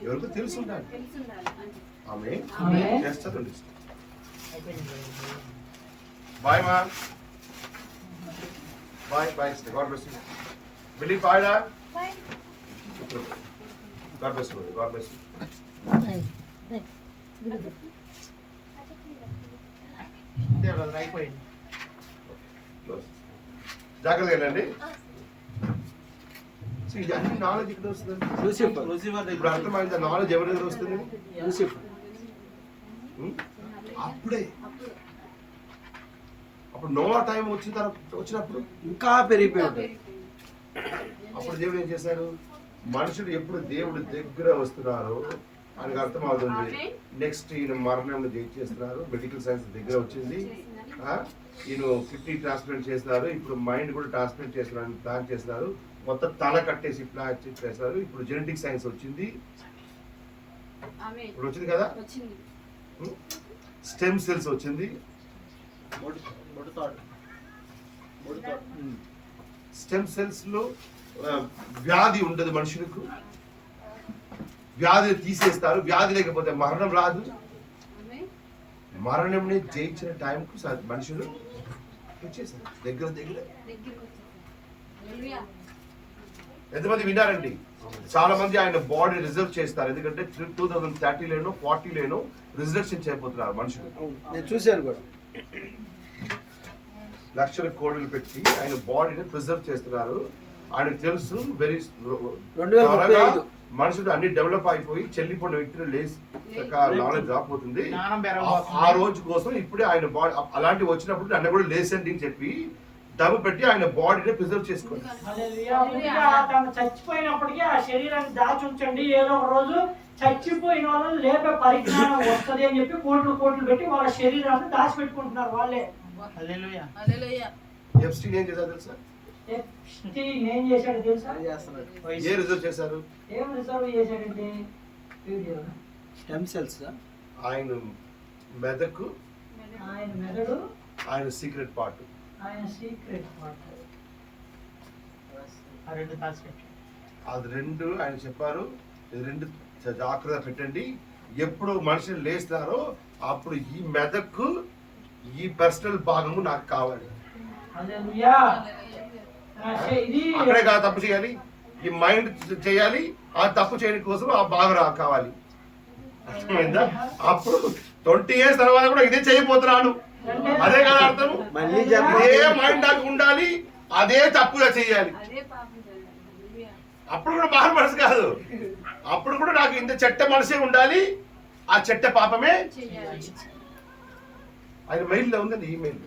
ఎవరికో తెలుసుండాలి. తెలుసుండాలి అంతే. ఆమె ఆమేన్. చేస్తుంది. బాయ్ మా bye God bless you. Believe bye డా. God bless you. God bless you. అంతే బ్రదర్, అయిపోయింది. జాగ్రత్తగా వెళ్ళండి. సో ఇది అన్ని నాలెడ్జ్ ఇక్కడ వస్తుంది. లూసిఫర్. లూసిఫర్ ఇప్పుడు అర్థమైంది నాలెడ్జ్ ఎవరి దగ్గర వస్తుంది? లూసిఫర్. అప్పుడే అప్పుడు నోవా టైం వచ్చిన తర్వాత వచ్చినప్పుడు ఇంకా పెరిగిపోయి ఉంటుంది. అప్పుడు దేవుడు ఏం చేశారు? మనుషుడు ఎప్పుడు దేవుడి దగ్గర వస్తున్నారో ఆయనకు అర్థమవుతుంది. నెక్స్ట్ ఈయన మరణం చేస్తున్నారు, మెడికల్ సైన్స్ దగ్గర వచ్చింది. ఈయన కిడ్నీ ట్రాన్స్ప్లాంట్ చేస్తున్నారు, ఇప్పుడు మైండ్ కూడా ట్రాన్స్ప్లాంట్ చేస్తున్నారు, ప్లాన్ చేస్తున్నారు, మొత్తం తల కట్టేసి ప్లాన్ చేస్తున్నారు. ఇప్పుడు జెనెటిక్ సైన్స్ వచ్చింది, ఆమేన్. ఇప్పుడు వచ్చింది కదా, వచ్చింది. స్టెమ్ సెల్స్ వచ్చింది. స్టెమ్ సెల్స్ లో వ్యాధి ఉండదు మనుషులకు, వ్యాధి తీసేస్తారు. వ్యాధి లేకపోతే మరణం రాదు. ఆమేన్. మరణంని జయించిన టైంకు మనుషులు వచ్చేసారు దగ్గర. దగ్గరికి వచ్చేసాం. హల్లెలూయా. ఎంతమంది విన్నారండి? చాలా మంది ఆయన బాడీ రిజర్వ్ చేస్తారు, ఎందుకంటే 2030 40 రిజర్వేషన్ చేయబోతున్నారు మనుషులు. అవును, నేను చూశాను కూడా. లక్షల కోట్లు పెట్టి ఆయన బాడీని ప్రిజర్వ్ చేస్తున్నారు. ఆయనకు తెలుసు వెరీ 2035 మనుషులు అన్ని డెవలప్ అయిపోయి చెల్లిపోయిన వ్యక్తులు లేసి నాలెడ్జ్ రాపోతుంది. జ్ఞానం పెరగబోతుంది. ఆ రోజు కోసం ఇప్పుడే ఆయన బాడీ అలాంటివి వచ్చినప్పుడు అన్న కూడా లేసండి అని చెప్పి డబ్బు పెట్టి ఆయన బాడీని ప్రిజర్వ్ చేసుకోండి. హల్లెలూయా. ముందుగా తను చచ్చిపోయినప్పటికీ ఆ శరీరాన్ని దాచి ఉంచండి, ఏదో ఒక రోజు చచ్చిపోయిన వాళ్ళని లేపే పరిజ్ఞానం వస్తది అని చెప్పి కోట్లు పెట్టి వాళ్ళ శరీరాన్ని దాచిపెట్టుకుంటున్నారు వాళ్ళే. హల్లెలూయా. హల్లెలూయా. ఎఫ్స్టీన్ ఏం చేశారు తెలుసా? ఏం చేశాడు తెలుసా? ఏ రిజర్వ్ చేశారు? ఏం రిజర్వ్ చేశాడంటే స్టెమ్ సెల్స్. ఆయన మెదకు, ఆయన మెదడు, ఆయన సీక్రెట్ పార్ట్. ఆయన సీక్రెట్ పార్ట్. ఆ రెండు దాచిపెట్టి అది రెండు ఆయన చెప్పారు. ఇది రెండు జాగ్రత్త పెట్టండి. ఎప్పుడు మనుషులు లేస్తారో అప్పుడు ఈ మెదకు, ఈ పర్సనల్ భాగము నాకు కావాలి. హల్లెలూయా. ఇది అక్కడే కాదు తప్పు చేయాలి, ఈ మైండ్ చేయాలి. ఆ తప్పు చేయడం కోసం ఆ భాగం కావాలి. అర్థమైందా? అప్పుడు 20 years తర్వాత కూడా ఇదే చేయబోతున్నాను, అదే కదా అర్థం. మళ్ళీ ఇదే మైండ్ నాకు ఉండాలి, అదే తప్పుగా చేయాలి. అదే పాపం చేయాలి. హల్లెలూయా. అప్పుడు కూడా బాగా మనసు కాదు, అప్పుడు కూడా నాకు ఇంత చెడ్డ మనసే ఉండాలి, ఆ చెడ్డ పాపమే చేయాలి. ఆయన మెయిల్లో ఉందండి. ఈ మెయిల్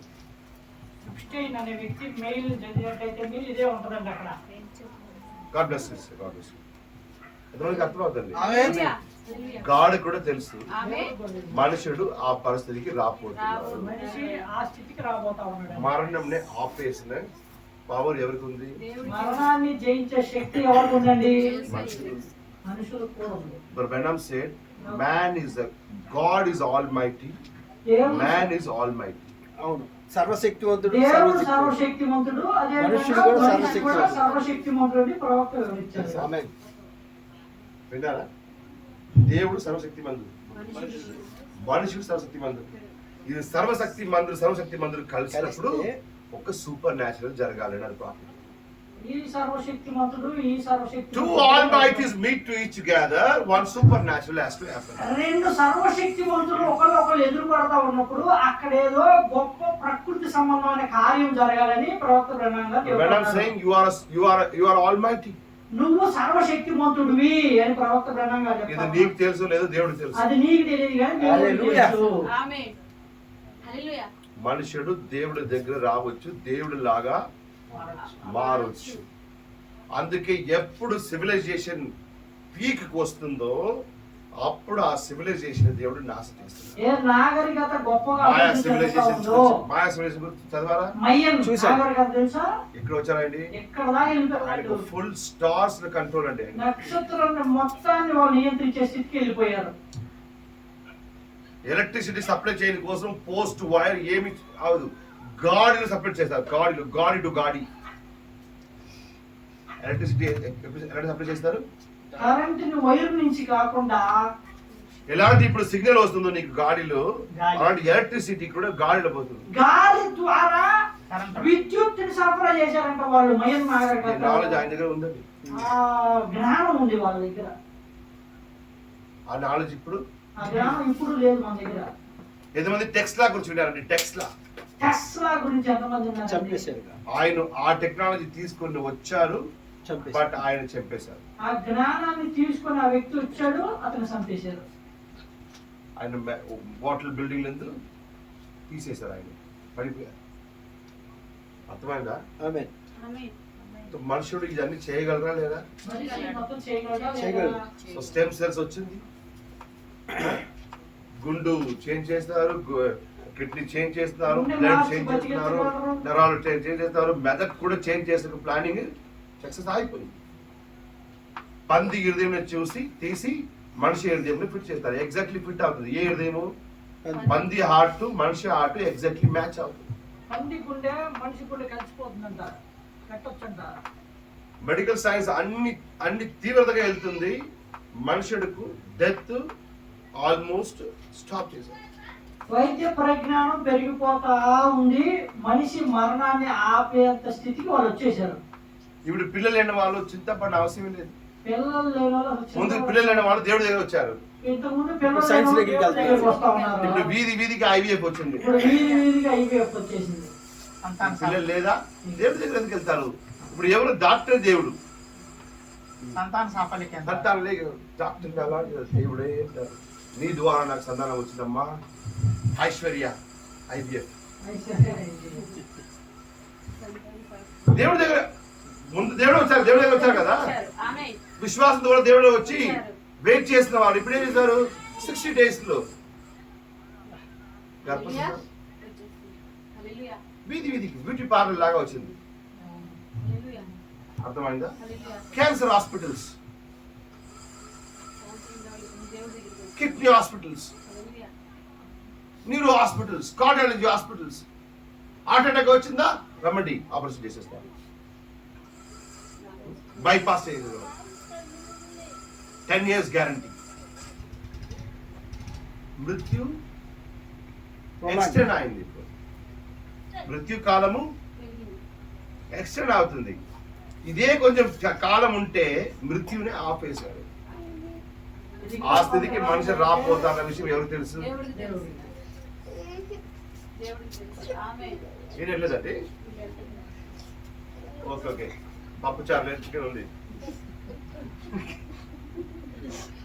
ఎప్స్టైన్ అనే వ్యక్తి మెయిల్ చదివినట్టయితే మీరు ఇదే ఉంటుందండి అక్కడ. God bless you, God bless you. ఎంతమందికి అర్థమవుతుంది? హల్లెలూయా. గాడ్ కూడా తెలుసు ఆమేన్. మనుషుడు ఆ పరిస్థితికి రాపోతున్నాడు. మనిషి ఆ స్థితికి రాబోతా ఉన్నాడు. మరణంని ఆపేసిన పవర్ ఎవరికి ఉంది? దేవుడికి మరణాన్ని జయించే శక్తి ఎవరికి ఉందండి? మనుషుడు. మనుషులకు కూడా ఉంది. But Branham said, man is a God is almighty, దేవుడు man is almighty. అవును, సర్వశక్తివంతుడు. దేవుడు సర్వశక్తిమంతుడు, అదే మనుషుడు విధంగా కూడా మనిషి కూడా సర్వశక్తిమంతుడు అని ప్రవక్త వివరించారు. ఆమేన్. విన్నారా? దేవుడు సర్వశక్తిమంతుడు, మనుషుడు సర్వశక్తిమంతుడు. ఇది సర్వశక్తి మందులు కలిసినప్పుడు ఒక సూపర్ న్యాచురల్ జరగాలని అది ప్రార్థన. ఈ సర్వశక్తిమంతుడు, ఈ సర్వశక్తి Two almighties meet to each together, one supernatural has to happen. రెండు సర్వశక్తిమంతులు ఒకరు ఎదురుపడతా ఉన్నప్పుడు అక్కడ ఏదో గొప్ప ప్రకృతి సంబంధమైన కార్యం జరగాలని ప్రవక్త బ్రహ్మంగా When I'm saying you are almighty, నువ్వు సర్వశక్తిమంతుడివి అని ప్రవక్త బ్రహ్మంగా ఇది చెప్తాడు. నీకు తెలుసు లేదు దేవుడికి తెలుసు. అది నీకు తెలియదు కానీ దేవుడికి హల్లెలూయా. తెలుసు. ఆమేన్. హల్లెలూయా. మనుషుడు దేవుడి దగ్గర రావచ్చు, దేవుడి లాగా మారవచ్చు. అందుకే ఎప్పుడు సివిలైజేషన్ పీక్ వస్తుందో అప్పుడు ఆ సివిలైజేషన్ దేవుడు నాశనం చేస్తున్నాడు. ఏ నాగరికత గొప్పగా మాయా అభివృద్ధి చెందుతా సివిలైజేషన్ ఉందో, మాయా సివిలైజేషన్ గురించి చదివారా? మయ్యం చూశాను. నాగరికత తెలుసా? ఇక్కడ వచ్చారండి, ఎక్కడ దాకా వెళ్ళిపోయాడు. ఆయనకు ఫుల్ స్టార్స్ కంట్రోల్ అండి. నక్షత్రాన్ని మొత్తాన్ని వాళ్ళు నియంత్రించే స్థితికి వెళ్ళిపోయారు. ఎలక్ట్రిసిటీ సప్లై చేయడం కోసం పోస్ట్ వైర్ ఏమి అవదు, గాడిని సప్లై చేస్తారు. గాడి టు గాడి ఎలక్ట్రిసిటీ ఎలాంటి సప్లై చేస్తారు? కరెంటుని వైర్ నుంచి కాకుండా ఎలాంటి ఇప్పుడు సిగ్నల్ వస్తుందో నీకు గాడిలో, గాలి. అలాంటి ఎలక్ట్రిసిటీ కూడా గాడిలో పోతుంది. గాలి ద్వారా కరెంట్ విద్యుత్తుని సరఫరా చేశారంట వాళ్ళు మయ్యం నాగరికత. నాలెడ్జ్ ఆయన దగ్గర ఉందండి. ఆ జ్ఞానం ఉంది వాళ్ళ దగ్గర. ఆ నాలెడ్జ్ ఇప్పుడు ఆ జ్ఞానం ఇప్పుడు లేదు మన దగ్గర. ఎంతమంది టెక్స్లా గురించి విన్నారండి? టెక్స్లా టెస్లా గురించి ఎంతమంది ఉన్నారు? చంపేశారు, ఆయన ఆ టెక్నాలజీ తీసుకొని వచ్చారు, చంపేశారు. బట్ ఆయన చంపేశారు. ఆ జ్ఞానాన్ని తీసుకుని ఆ వ్యక్తి వచ్చాడు, అతను చంపేశారు. ఆయన బాటిల్ బిల్డింగ్ ఎందుకు తీసేశారు, ఆయన పడిపోయారు. అర్థమైందా? ఆమేన్. ఆమేన్. మనుషుడు ఇవన్నీ చేయగలరా లేదా? మనిషి మొత్తం చేయగలడా లేదా? చేయగలడు. సో స్టెమ్ సెల్స్ వచ్చింది, గుండు చేంజ్ చేస్తారు, కిడ్నీ చేంజ్ చేస్తున్నారు, గుండె బ్లడ్ మార్చి చేంజ్ చేస్తున్నారు, బతికించగలరు. నరాలు చేంజ్ చేస్తారు, మెదక్ కూడా చేంజ్ చేసే ప్లానింగ్ సక్సెస్ అయిపోయింది. పంది హృదయం చూసి తీసి మనిషి హృదయం ఫిట్ చేస్తారు, ఎగ్జాక్ట్లీ ఫిట్ అవుతుంది. ఏ హృదయము? పంది హార్ట్ మనిషి హార్ట్ ఎగ్జాక్ట్లీ మ్యాచ్ అవుతుంది. పంది గుండె మనిషి గుండె కలిసిపోతుందంట, కట్టొచ్చంట. మెడికల్ సైన్స్ అన్ని తీవ్రతగా వెళ్తుంది. మనుషుడుకు డెత్ ఆల్మోస్ట్ స్టాప్ చేశారు. వైద్య పరిజ్ఞానం పెరిగిపోతా ఉంది, మనిషి మరణాన్ని ఆపేంత స్థితికి వాళ్ళు వచ్చేసారు. ఇప్పుడు పిల్లలు లేని వాళ్ళు చింతపడిన అవసరం లేదు. పిల్లలు లేని వాళ్ళు అసలు ముందు చిన్న- పిల్లలు లేని వాళ్ళు దేవుడి దగ్గర వచ్చారు. ఇంతకుముందు పిల్లలు సైన్స్ లేని దగ్గరికి వాళ్ళు వెళ్తారు. దగ్గరికి వస్తా ఉన్నారు. ఇప్పుడు వీధికి ఐవీఎఫ్ వచ్చింది. ఇప్పుడు వీధిగా ఐవీఎఫ్ వచ్చేసింది. సంతాన పిల్లలు లేదా దేవుడి దగ్గర ఎందుకు వెళ్తారు? ఇప్పుడు ఎవరు? డాక్టర్ దేవుడు. సాఫల్య కేంద్రం. సంతానం లేదు, డాక్టర్ అలా దేవుడే అంటారు. నీ ద్వారా నాకు సంతానం వచ్చిందమ్మా, ఐశ్వర్య ఐవీఎఫ్. దేవుడి దగ్గర ముందు దేవుడు వచ్చారు, దేవుడి దగ్గర వచ్చారు కదా. ఆమేన్. విశ్వాసం ద్వారా దేవుడు వచ్చి వెయిట్ చేసిన వాళ్ళు ఇప్పుడు ఏం చేశారు? 60 days లో హల్లెలూయా. గర్భం హల్లెలూయా. వీధికి బ్యూటీ పార్లర్ లాగా వచ్చింది. హల్లెలూయా. అర్థమైందా? హల్లెలూయా. క్యాన్సర్ హాస్పిటల్స్, దేవుడి దగ్గరికి వచ్చి. Kidney hospitals, hallelujah. Neuro hospitals, cardiology hospitals. Heart attack వచ్చిందా? రమ్మండి, ఆపరేషన్ చేసేస్తాను. బైపాస్ చేసేది 10 years గ్యారంటీ. మృత్యు ఎక్స్టెండ్ అయింది. ఇప్పుడు మృత్యు కాలము పెరిగింది. ఎక్స్టెండ్ అవుతుంది. ఇదే కొంచెం కాలం ఉంటే మృత్యుని ఆపేశారు. ఆ స్థితికి మనిషి రాపోతాన్న విషయం ఎవరికి తెలుసు? దేవుడికి తెలుసు. దేవుడికి తెలుసు. ఆమేన్. ఏం వెళ్ళలేదండి? ఓకే పప్పు చారు నేర్చుకుని ఉంది.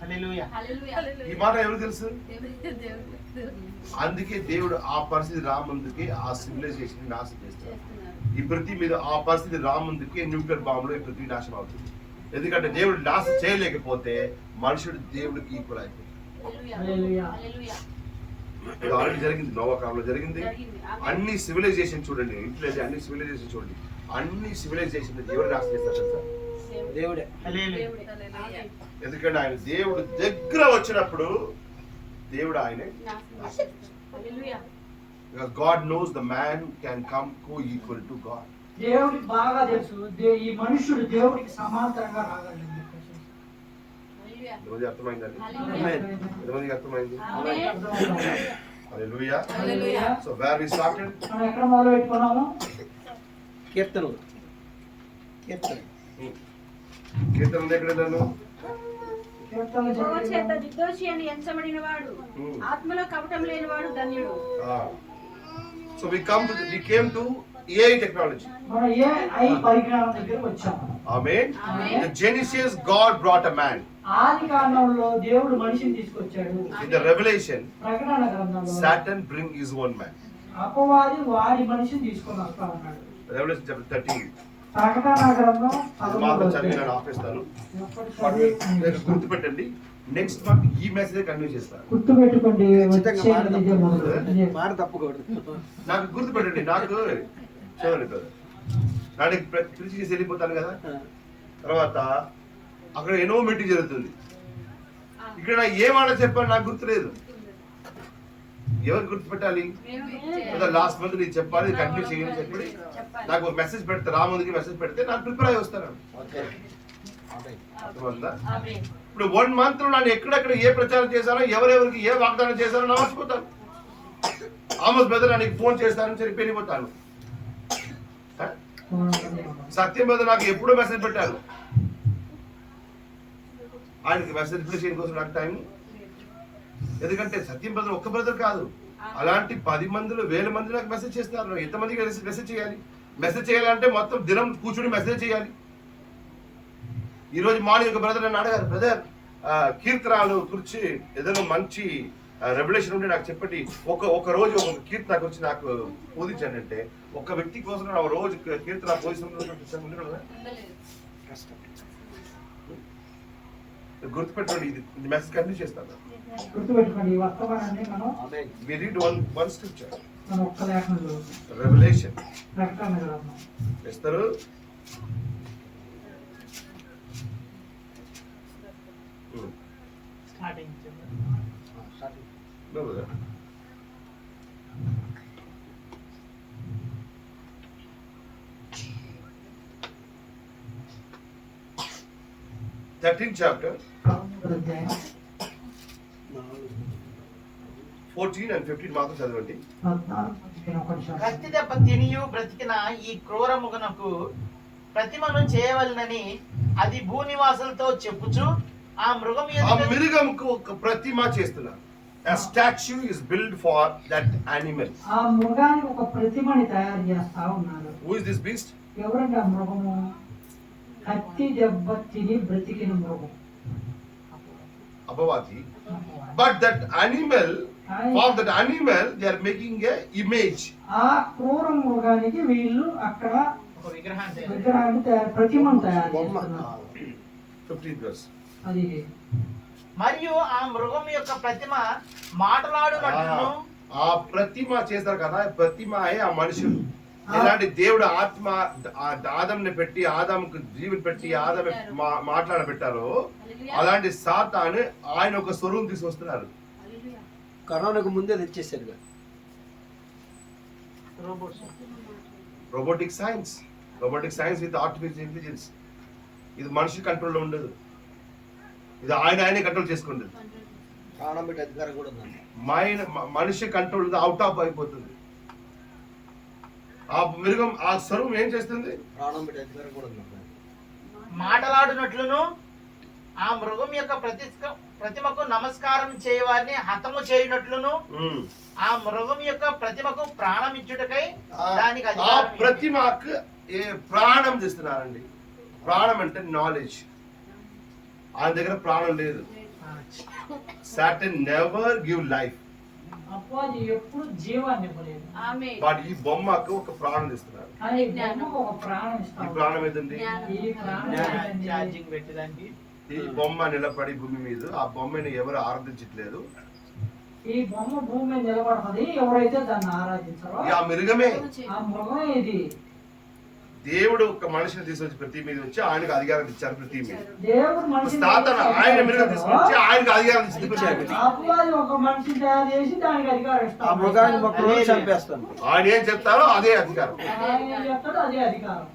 హల్లెలూయా. హల్లెలూయా. ఈ మాట ఎవరికి తెలుసు? దేవుడికి తెలుసు. అందుకే దేవుడు ఆ పరిస్థితి రాముందుకే ఆ సివిలైజేషన్ నాశనం చేస్తాడు. చేస్తున్నారు. ఈ పృథ్వీ మీద ఆ పరిస్థితి రాముందుకే న్యూక్లియర్ బాంబులో ఈ పృథ్వీ నాశనం అవుతుంది. ఎందుకంటే దేవుడు నాశనం చేయలేకపోతే మనుషుడు దేవుడికి ఈక్వల్ అయిపోతుంది. హల్లెలూయా. హల్లెలూయా. ఇది ఆల్రెడీ జరిగింది, నోవా కాలంలో జరిగింది. జరిగింది. ఆమేన్. అన్ని సివిలైజేషన్ చూడండి, ఇంట్లో అన్ని సివిలైజేషన్ చూడండి, అన్ని సివిలైజేషన్ ఎవరు నాశనం చేస్తారు తెలుసా? దేవుడే. హల్లెలూయా. దేవుడే. హల్లెలూయా. ఎందుకంటే ఆయన దేవుడు దగ్గర వచ్చినప్పుడు దేవుడు ఆయనే. నాశనం చేస్తారు. హల్లెలూయా. Because God knows the man can come co-equal to God. దేవుడికి బాగా తెలుసు ఈ మనుషుడు దేవుడికి సమాంతరంగా రాగలడు. హల్లెలూయా. ఎంతమంది అర్థమైందండి? హల్లెలూయా. ఎంతమందికి అర్థమైంది? ఆమేన్. Hallelujah. Hallelujah. So where we started? మనం ఎక్కడ మొదలు పెట్టుకున్నాము? కీర్తనలు. కీర్తన ఎక్కడ వెళ్ళాను? కీర్తనలు యెహోవా చేత చదివాము. నిర్దోషి అని ఎంచబడిన వాడు, Hmm. ఆత్మలో కపటం లేనివాడు ధన్యుడు. So we came to AI technology. మనం AI పరిజ్ఞానం దగ్గరకు వచ్చాము. Amen. Amen. In the Genesis, God brought a man. ఆది కాండంలో దేవుడు మనిషిని తీసుకొచ్చాడు. In the Revelation, ప్రకటన గ్రంథంలో Satan bring his own man. అపవాది వాడి మనిషిని తీసుకొని వస్తా ఉన్నాడు. Revelation chapter 13. ప్రకటన గ్రంథం ఇది మాత్రం చదివి నేను ఆపేస్తాను. ఎప్పటి వాటిని చదివి గుర్తుపెట్టండి. నెక్స్ట్ మంత్ ఈ మెసేజ్ కంటిన్యూ చేస్తాను. గుర్తు పెట్టుకోండి, ఖచ్చితంగా వచ్చే మాట ఇదే మొదలు. ఇదే. తప్పకూడదు. మాట తప్పకూడదు. నాకు గుర్తు పెట్టండి. నాకు చూడండి brother. నాడు పిలిచి చేసి వెళ్ళిపోతాను కదా, తర్వాత అక్కడ ఎన్నో మీటింగ్ జరుగుతుంది. ఇక్కడ నాకు ఏ మాట చెప్పాను నాకు గుర్తులేదు. ఎవరు గుర్తు పెట్టాలి? లాస్ట్ మంత్ నీకు చెప్పాలి, కంటిన్యూ చేయాలి చెప్పి నాకు ఒక మెసేజ్ పెడితే, రాముడికి మెసేజ్ పెడితే నాకు ప్రిపేర్ అయ్యి వస్తాను. ఓకే. అర్థమైందా? ఇప్పుడు 1 month లో నన్ను ఎక్కడెక్కడ ఏ ప్రచారం చేశానో, ఎవరెవరికి ఏ వాగ్దానం చేశానో నా మర్చిపోతాను. ఆమోస్ బ్రదర్ నాకు ఫోన్ చేస్తానని చెప్పి వెళ్ళిపోతాను. సత్యం బ్రదర్ నాకు ఎప్పుడో మెసేజ్ పెట్టారు, ఆయనకి మెసేజ్ రిప్లై చేయడం కోసం నాకు టైం. ఎందుకంటే సత్యం బ్రదర్ ఒక్క బ్రదర్ కాదు, అలాంటి 10 మందిలో 1000 మంది నాకు మెసేజ్ చేస్తున్నారు. ఎంతమందికి మెసేజ్ చేయాలి? మెసేజ్ చేయాలంటే మొత్తం దినం కూర్చుని మెసేజ్ చేయాలి. ఈ రోజు మార్నింగ్ ఒక బ్రదర్ నన్ను అడిగారు, బ్రదర్ కీర్తనాలు గురించి ఏదైనా మంచి రెవల్యూషన్ ఉంటే నాకు చెప్పండి. ఒక రోజు ఒక కీర్తన గురించి నాకు బోధించండి అంటే, ఒక వ్యక్తి కోసం నా రోజు కీర్తన బోధించడం గుర్తుపెట్టుకోండి. ఇది మెసేజ్ కంటిన్యూ చేస్తాను. గుర్తుపెట్టుకోండి, ఈ వర్తమానాన్ని మనం We read one scripture. మనం ఒక్క లేఖనం చదువుతాం. Revelation. ప్రకటన గ్రంథం. ఎస్తరు starting No, brother. Thirteenth chapter, 14 and 15 మాత్రం చదవండి. కత్తి దెబ్బ తినియు బ్రతికిన ఈ క్రూర ముగనకు ప్రతిమను చేయవలనని అది భూనివాసులతో చెప్పుచు ఆ మృగం ఆ ఎదుట మిరుగంకు ఒక ప్రతిమ చేస్తున్నారు. A statue is built for that animal. ఆ మృగానికి ఒక ప్రతిమని తయారు చేస్తా ఉన్నారు. Who is this beast? ఎవరండి ఆ మృగము? కత్తి దెబ్బ తిని బ్రతికిన మృగం. Abhavati. But that animal, for that animal, they are making a image. ఆ క్రూర మృగానికి వీళ్ళు అక్కడ ఒక విగ్రహాన్ని విగ్రహాన్ని ప్రతిమను తయారు చేస్తున్నారు. 15th verse. అది మరియు ఆ మృగం యొక్క ప్రతిమ మాట్లాడునట్లును ఆ ప్రతిమ చేస్తారు కదా, ప్రతిమయే ఆ మనుషులు. ఇలాంటి దేవుడు ఆత్మ ఆదంని పెట్టి, ఆదాముకు జీవుని పెట్టి, ఆదాము మాట్లాడబెట్టారో అలాంటి సాతాను ఆయన ఒక స్వరూపం తీసుకొస్తున్నారు. కరోనాకు ముందే తెచ్చేసారు కదా. Robots robotic science with artificial intelligence. ఇది మనిషి కంట్రోల్లో ఉండదు, ఇది ఆయనే కంట్రోల్ చేసుకుంటుంది. ప్రాణం పెట్టి అధికారం కూడా ఉందండి. మనిషి కంట్రోల్ అవుట్ ఆఫ్ అయిపోతుంది. ఆ మృగం ఆ స్వరూపం ఏం చేస్తుంది? ప్రాణం పెట్టి అధికారం కూడా ఉందండి. మాట్లాడునట్లును ఆ మృగం యొక్క ప్రతిమకు నమస్కారం చేయవారిని హతము చేయనట్లును ఆ మృగం యొక్క ప్రతిమకు ప్రాణం ఇచ్చుటకై దానికి ఆ అధికారం ప్రతిమకు ప్రాణం చేస్తున్నారండి. ప్రాణం అంటే నాలెడ్జ్. ఆయన దగ్గర ప్రాణం లేదు. Satan never give life. అపవాది ఎప్పుడు జీవాన్ని ఇవ్వలేదు. బట్ ఈ బొమ్మకు ఒక ప్రాణం ఇస్తున్నారు. కానీ బొమ్మకు ఒక ప్రాణం ఈ ఇస్తాడు. ప్రాణం ఏదండి? ఈ ప్రాణం ఏంటండి? ఛార్జింగ్ పెట్టడానికి ఈ బొమ్మ నిలబడి భూమి మీద, ఆ బొమ్మని ఎవరు ఆరాధించట్లేదు. ఈ బొమ్మ భూమి మీద నిలబడుతుంది, ఎవరైతే దాన్ని ఆరాధించారో ఆ మృగమే. ఆ మృగమే ఇది. దేవుడు ఒక మనిషిని తీసుకొచ్చి ప్రతి మీద వచ్చి ఆయనకు అధికారం ఇచ్చారు. ప్రతి మీద దేవుడు మనిషిని సాతాను ఆయన మృగం తీసుకొచ్చి ఆయనకు అధికారం ఇచ్చారు. అపవాది ఒక మనిషిని తయారు చేసి దానికి అధికారం ఆ ఇస్తాడు. మృగాన్ని ఒక రోజు చంపేస్తాను. ఆయన ఏం చెప్తారో అదే అధికారం. ఆయన ఏం చేస్తాడో అదే అధికారం.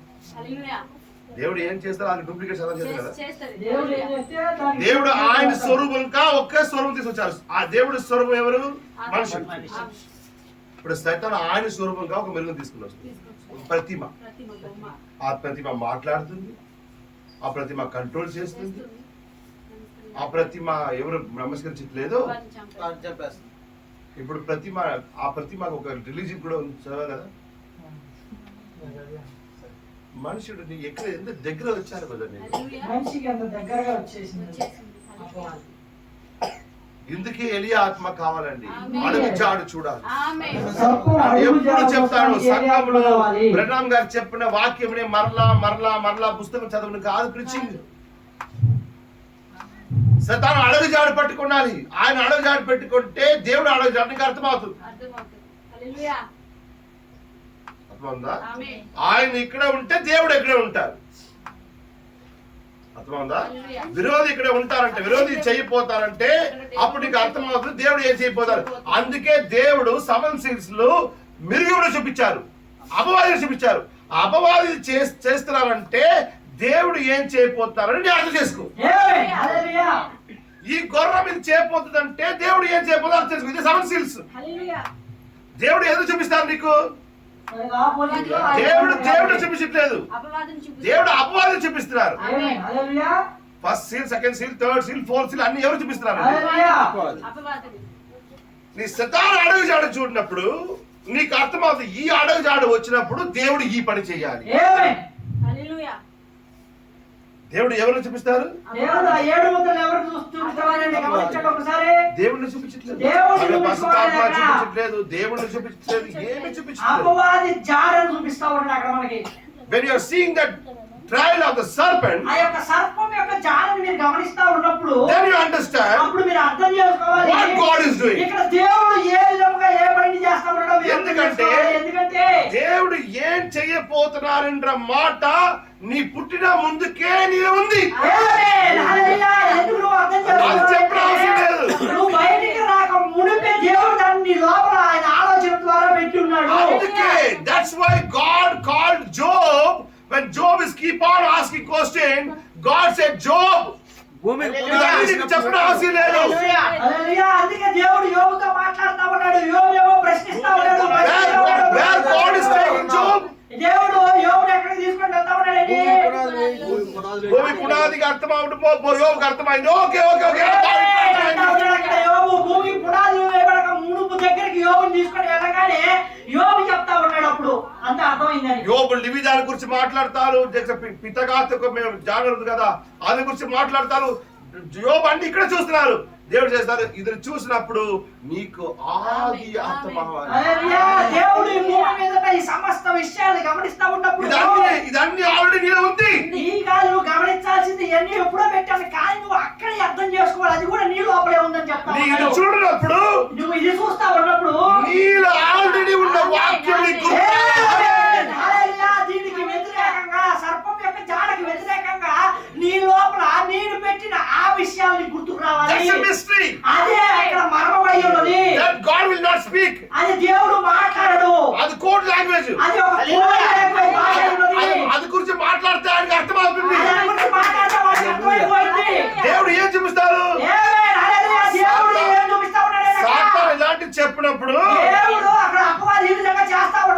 దేవుడు ఏం చేస్తారో ఆయన డూప్లికేట్ చేస్తారు కదా. దేవుడు ఏం చేస్తే దానికి దేవుడు ఆయన స్వరూపంగా ఒకే స్వరూపం తీసుకొచ్చారు. ఆ దేవుడి స్వరూపం ఎవరు? మనుషులు. ఇప్పుడు సైతాను ఆయన స్వరూపంగా ఒక మెరుగును తీసుకున్నారు. ప్రతిమ. ఆ ప్రతిమ మాట్లాడుతుంది, ఆ ప్రతిమ కంట్రోల్ చేస్తుంది, ఆ ప్రతిమ ఎవరు నమస్కరించట్లేదు చంపేస్తాను. ఇప్పుడు ప్రతిమ, ఆ ప్రతిమకు ఒక రిలీజియన్ కూడా ఉంది కదా. మనుషుడు ఎక్కడ ఎంత దగ్గర వచ్చారు కదా. మనిషికి అంత దగ్గరగా వచ్చేసింది అపవాది. ఇందుకే ఎలియా ఆత్మ కావాలండి. అడుగుచాడు చూడాలి. సర్పం అది అడుగు ఎప్పుడు చెప్తాడు జాగ్రత్తగా సంఘంలో కావాలి. బ్రహ్నాం గారు చెప్పిన వాక్యమునే మరలా మరలా మరలా పుస్తకం చదవను కాదు ప్రీచింగ్. సతాను అడుగుజాడు పట్టుకున్నాలి. ఆయన అడుగుజాడు పెట్టుకుంటే దేవుడు అడుగుజాడు నీకు అర్థమవుతుంది. అర్థమవుతుంది. హల్లెలూయా. అర్థమవుతుందా? ఆమేన్. ఆయన ఇక్కడ ఉంటే దేవుడు ఎక్కడే ఉంటారు. అర్థమవుతుందా? హల్లెలూయా. విరోధి ఇక్కడ ఉంటారంటే, విరోధి చెయ్యిపోతారంటే అప్పుడు నీకు అర్థమవుతుంది దేవుడు ఏం చేయబోతారు. అందుకే దేవుడు 7 seals లో మిరుగుడు చూపించారు, అపవాదిని చూపించారు. అపవాది చేస్తున్నారంటే దేవుడు ఏం చేయబోతారని నీ అర్థం చేసుకో. ఆమేన్. హల్లెలూయా. ఈ గుర్రం ఇది చేయబోతుందంటే దేవుడు ఏం చేయబోతారో అర్థం చేసుకో. ఇది 7 seals. హల్లెలూయా. దేవుడు ఎందుకు చూపిస్తారు నీకు? మనకు ఆపోజిట్ లో దేవుడు చూపించట్లేదు, అపవాదం చూపిస్తుంది. దేవుడు అపవాదం చూపిస్తున్నారు. Amen. Hallelujah. First seal, second seal, third seal, fourth seal అన్ని ఎవరు చూపిస్తున్నారు? హల్లెలూయా. అపవాదం. నీ సతాను అడుగుజాడు చూడినప్పుడు నీకు అర్థమవుతుంది. ఈ అడుగుజాడు వచ్చినప్పుడు దేవుడు ఈ పని చేయాలి. ఆమేన్. హల్లెలూయా. దేవుడు ఎవరిని చూపిస్తారు? దేవుడు ఆ 7 ముద్దలు ఎవరికి చూపిస్తారని గమనించండి ఒకసారి. దేవుడిని చూపించట్లేదు, దేవుడిని అక్కడ పరిశుద్ధాత్మ చూపించుకోవాలి. చూపించట్లేదు, దేవుడిని చూపించట్లేదు, ఏమి చూపించట్లేదు. అపవాది జాడను చూపిస్తా ఉన్నాడు అక్కడ మనకి. When you are seeing that trial of the serpent, ఆ యొక్క సర్పం యొక్క జాడను మీరు గమనిస్తా ఉన్నప్పుడు then you understand అప్పుడు మీరు అర్థం చేసుకోవాలి what God is doing. ఇక్కడ దేవుడు ఏ విధంగా ఏ పని చేస్తా ఉన్నాడో మీరు అర్థం ఎందుకంటే చేసుకోవాలి. ఎందుకంటే దేవుడు ఏం చెయ్యబోతున్నారன்ற మాట నీ పుట్టిన ముందుకే నీ ఉంది. ఆమేన్. హల్లెలూయా. ఎందుకు నువ్వు అర్థం అది చెప్పడం అవసరం లేదు. నువ్వు బయటికి రాక మునిపే దేవుడు దాన్ని నీ లోపల ఆయన ఆలోచన ద్వారా పెట్టి ఉన్నాడు. అందుకే that's why God called Job. When Job is keep on asking question, God said, Job, భూమి ఇదన్నీ నీకు చెప్పడం అవసరం లేదు. హల్లెలూయా. హల్లెలూయా. అందుకే దేవుడు యోబుతో మాట్లాడుతా ఉన్నాడు, యోబు ఏమో ప్రశ్నిస్తా ఉన్నాడు. Where God is taking Job? దేవుడు యోబుని ఎక్కడికి తీసుకొని వెళ్తా ఉన్నాడండి? భూమి పునాదికి అర్థం అవడం యోబుకి అర్థమైంది. ఓకే ఓకే ఓకే వెళ్తా ఉన్నాడు అక్కడ యోబు. భూమి పునాది వేయబడక మునుపు దగ్గరికి యోబుని తీసుకొని వెళ్ళగానే యోబు చెప్తా ఉన్నాడు అప్పుడు అంత అర్థమైందని. యోబు లివిదాని గురించి మాట్లాడతారు, పితగాతకు మేము జాగ్రత్త కదా అది గురించి మాట్లాడతారు. యోబు అన్ని ఇక్కడ చూస్తున్నారు, దేవుడు చేస్తారు. ఇది చూసినప్పుడు నీకు ఆది అర్థం అవ్వాలి. హల్లెలూయా. దేవుడు ఈ భూమి మీద ఈ సమస్త విషయాలు గమనిస్తా ఉన్నప్పుడు ఇదన్నీ ఆల్రెడీ నీలో ఉంది. నీ కాదు నువ్వు గమనించాల్సింది ఎన్ని ఎప్పుడో పెట్టాను, కానీ నువ్వు అక్కడే అర్థం చేసుకోవాలి. అది కూడా నీ లోపలే ఉందని చెప్తా నీ ఇది ఉన్నాడు. చూడనప్పుడు నువ్వు ఇది చూస్తా ఉన్నప్పుడు నీలో ఆల్రెడీ ఉన్న వాక్యం నీకు ఆమేన్. హల్లెలూయా. దీనికి వ్యతిరేకంగా సర్పం యొక్క జాడకి వ్యతిరేకంగా నీ లోపల నేను పెట్టిన ఆ విషయాలు నీకు గుర్తుకు రావాలి. That's a mystery అదే అక్కడ మర్మమై ఉన్నది. that God will not speak. అది దేవుడు మాట్లాడడు. అది కోడ్ లాంగ్వేజ్. అది ఒక కోడ్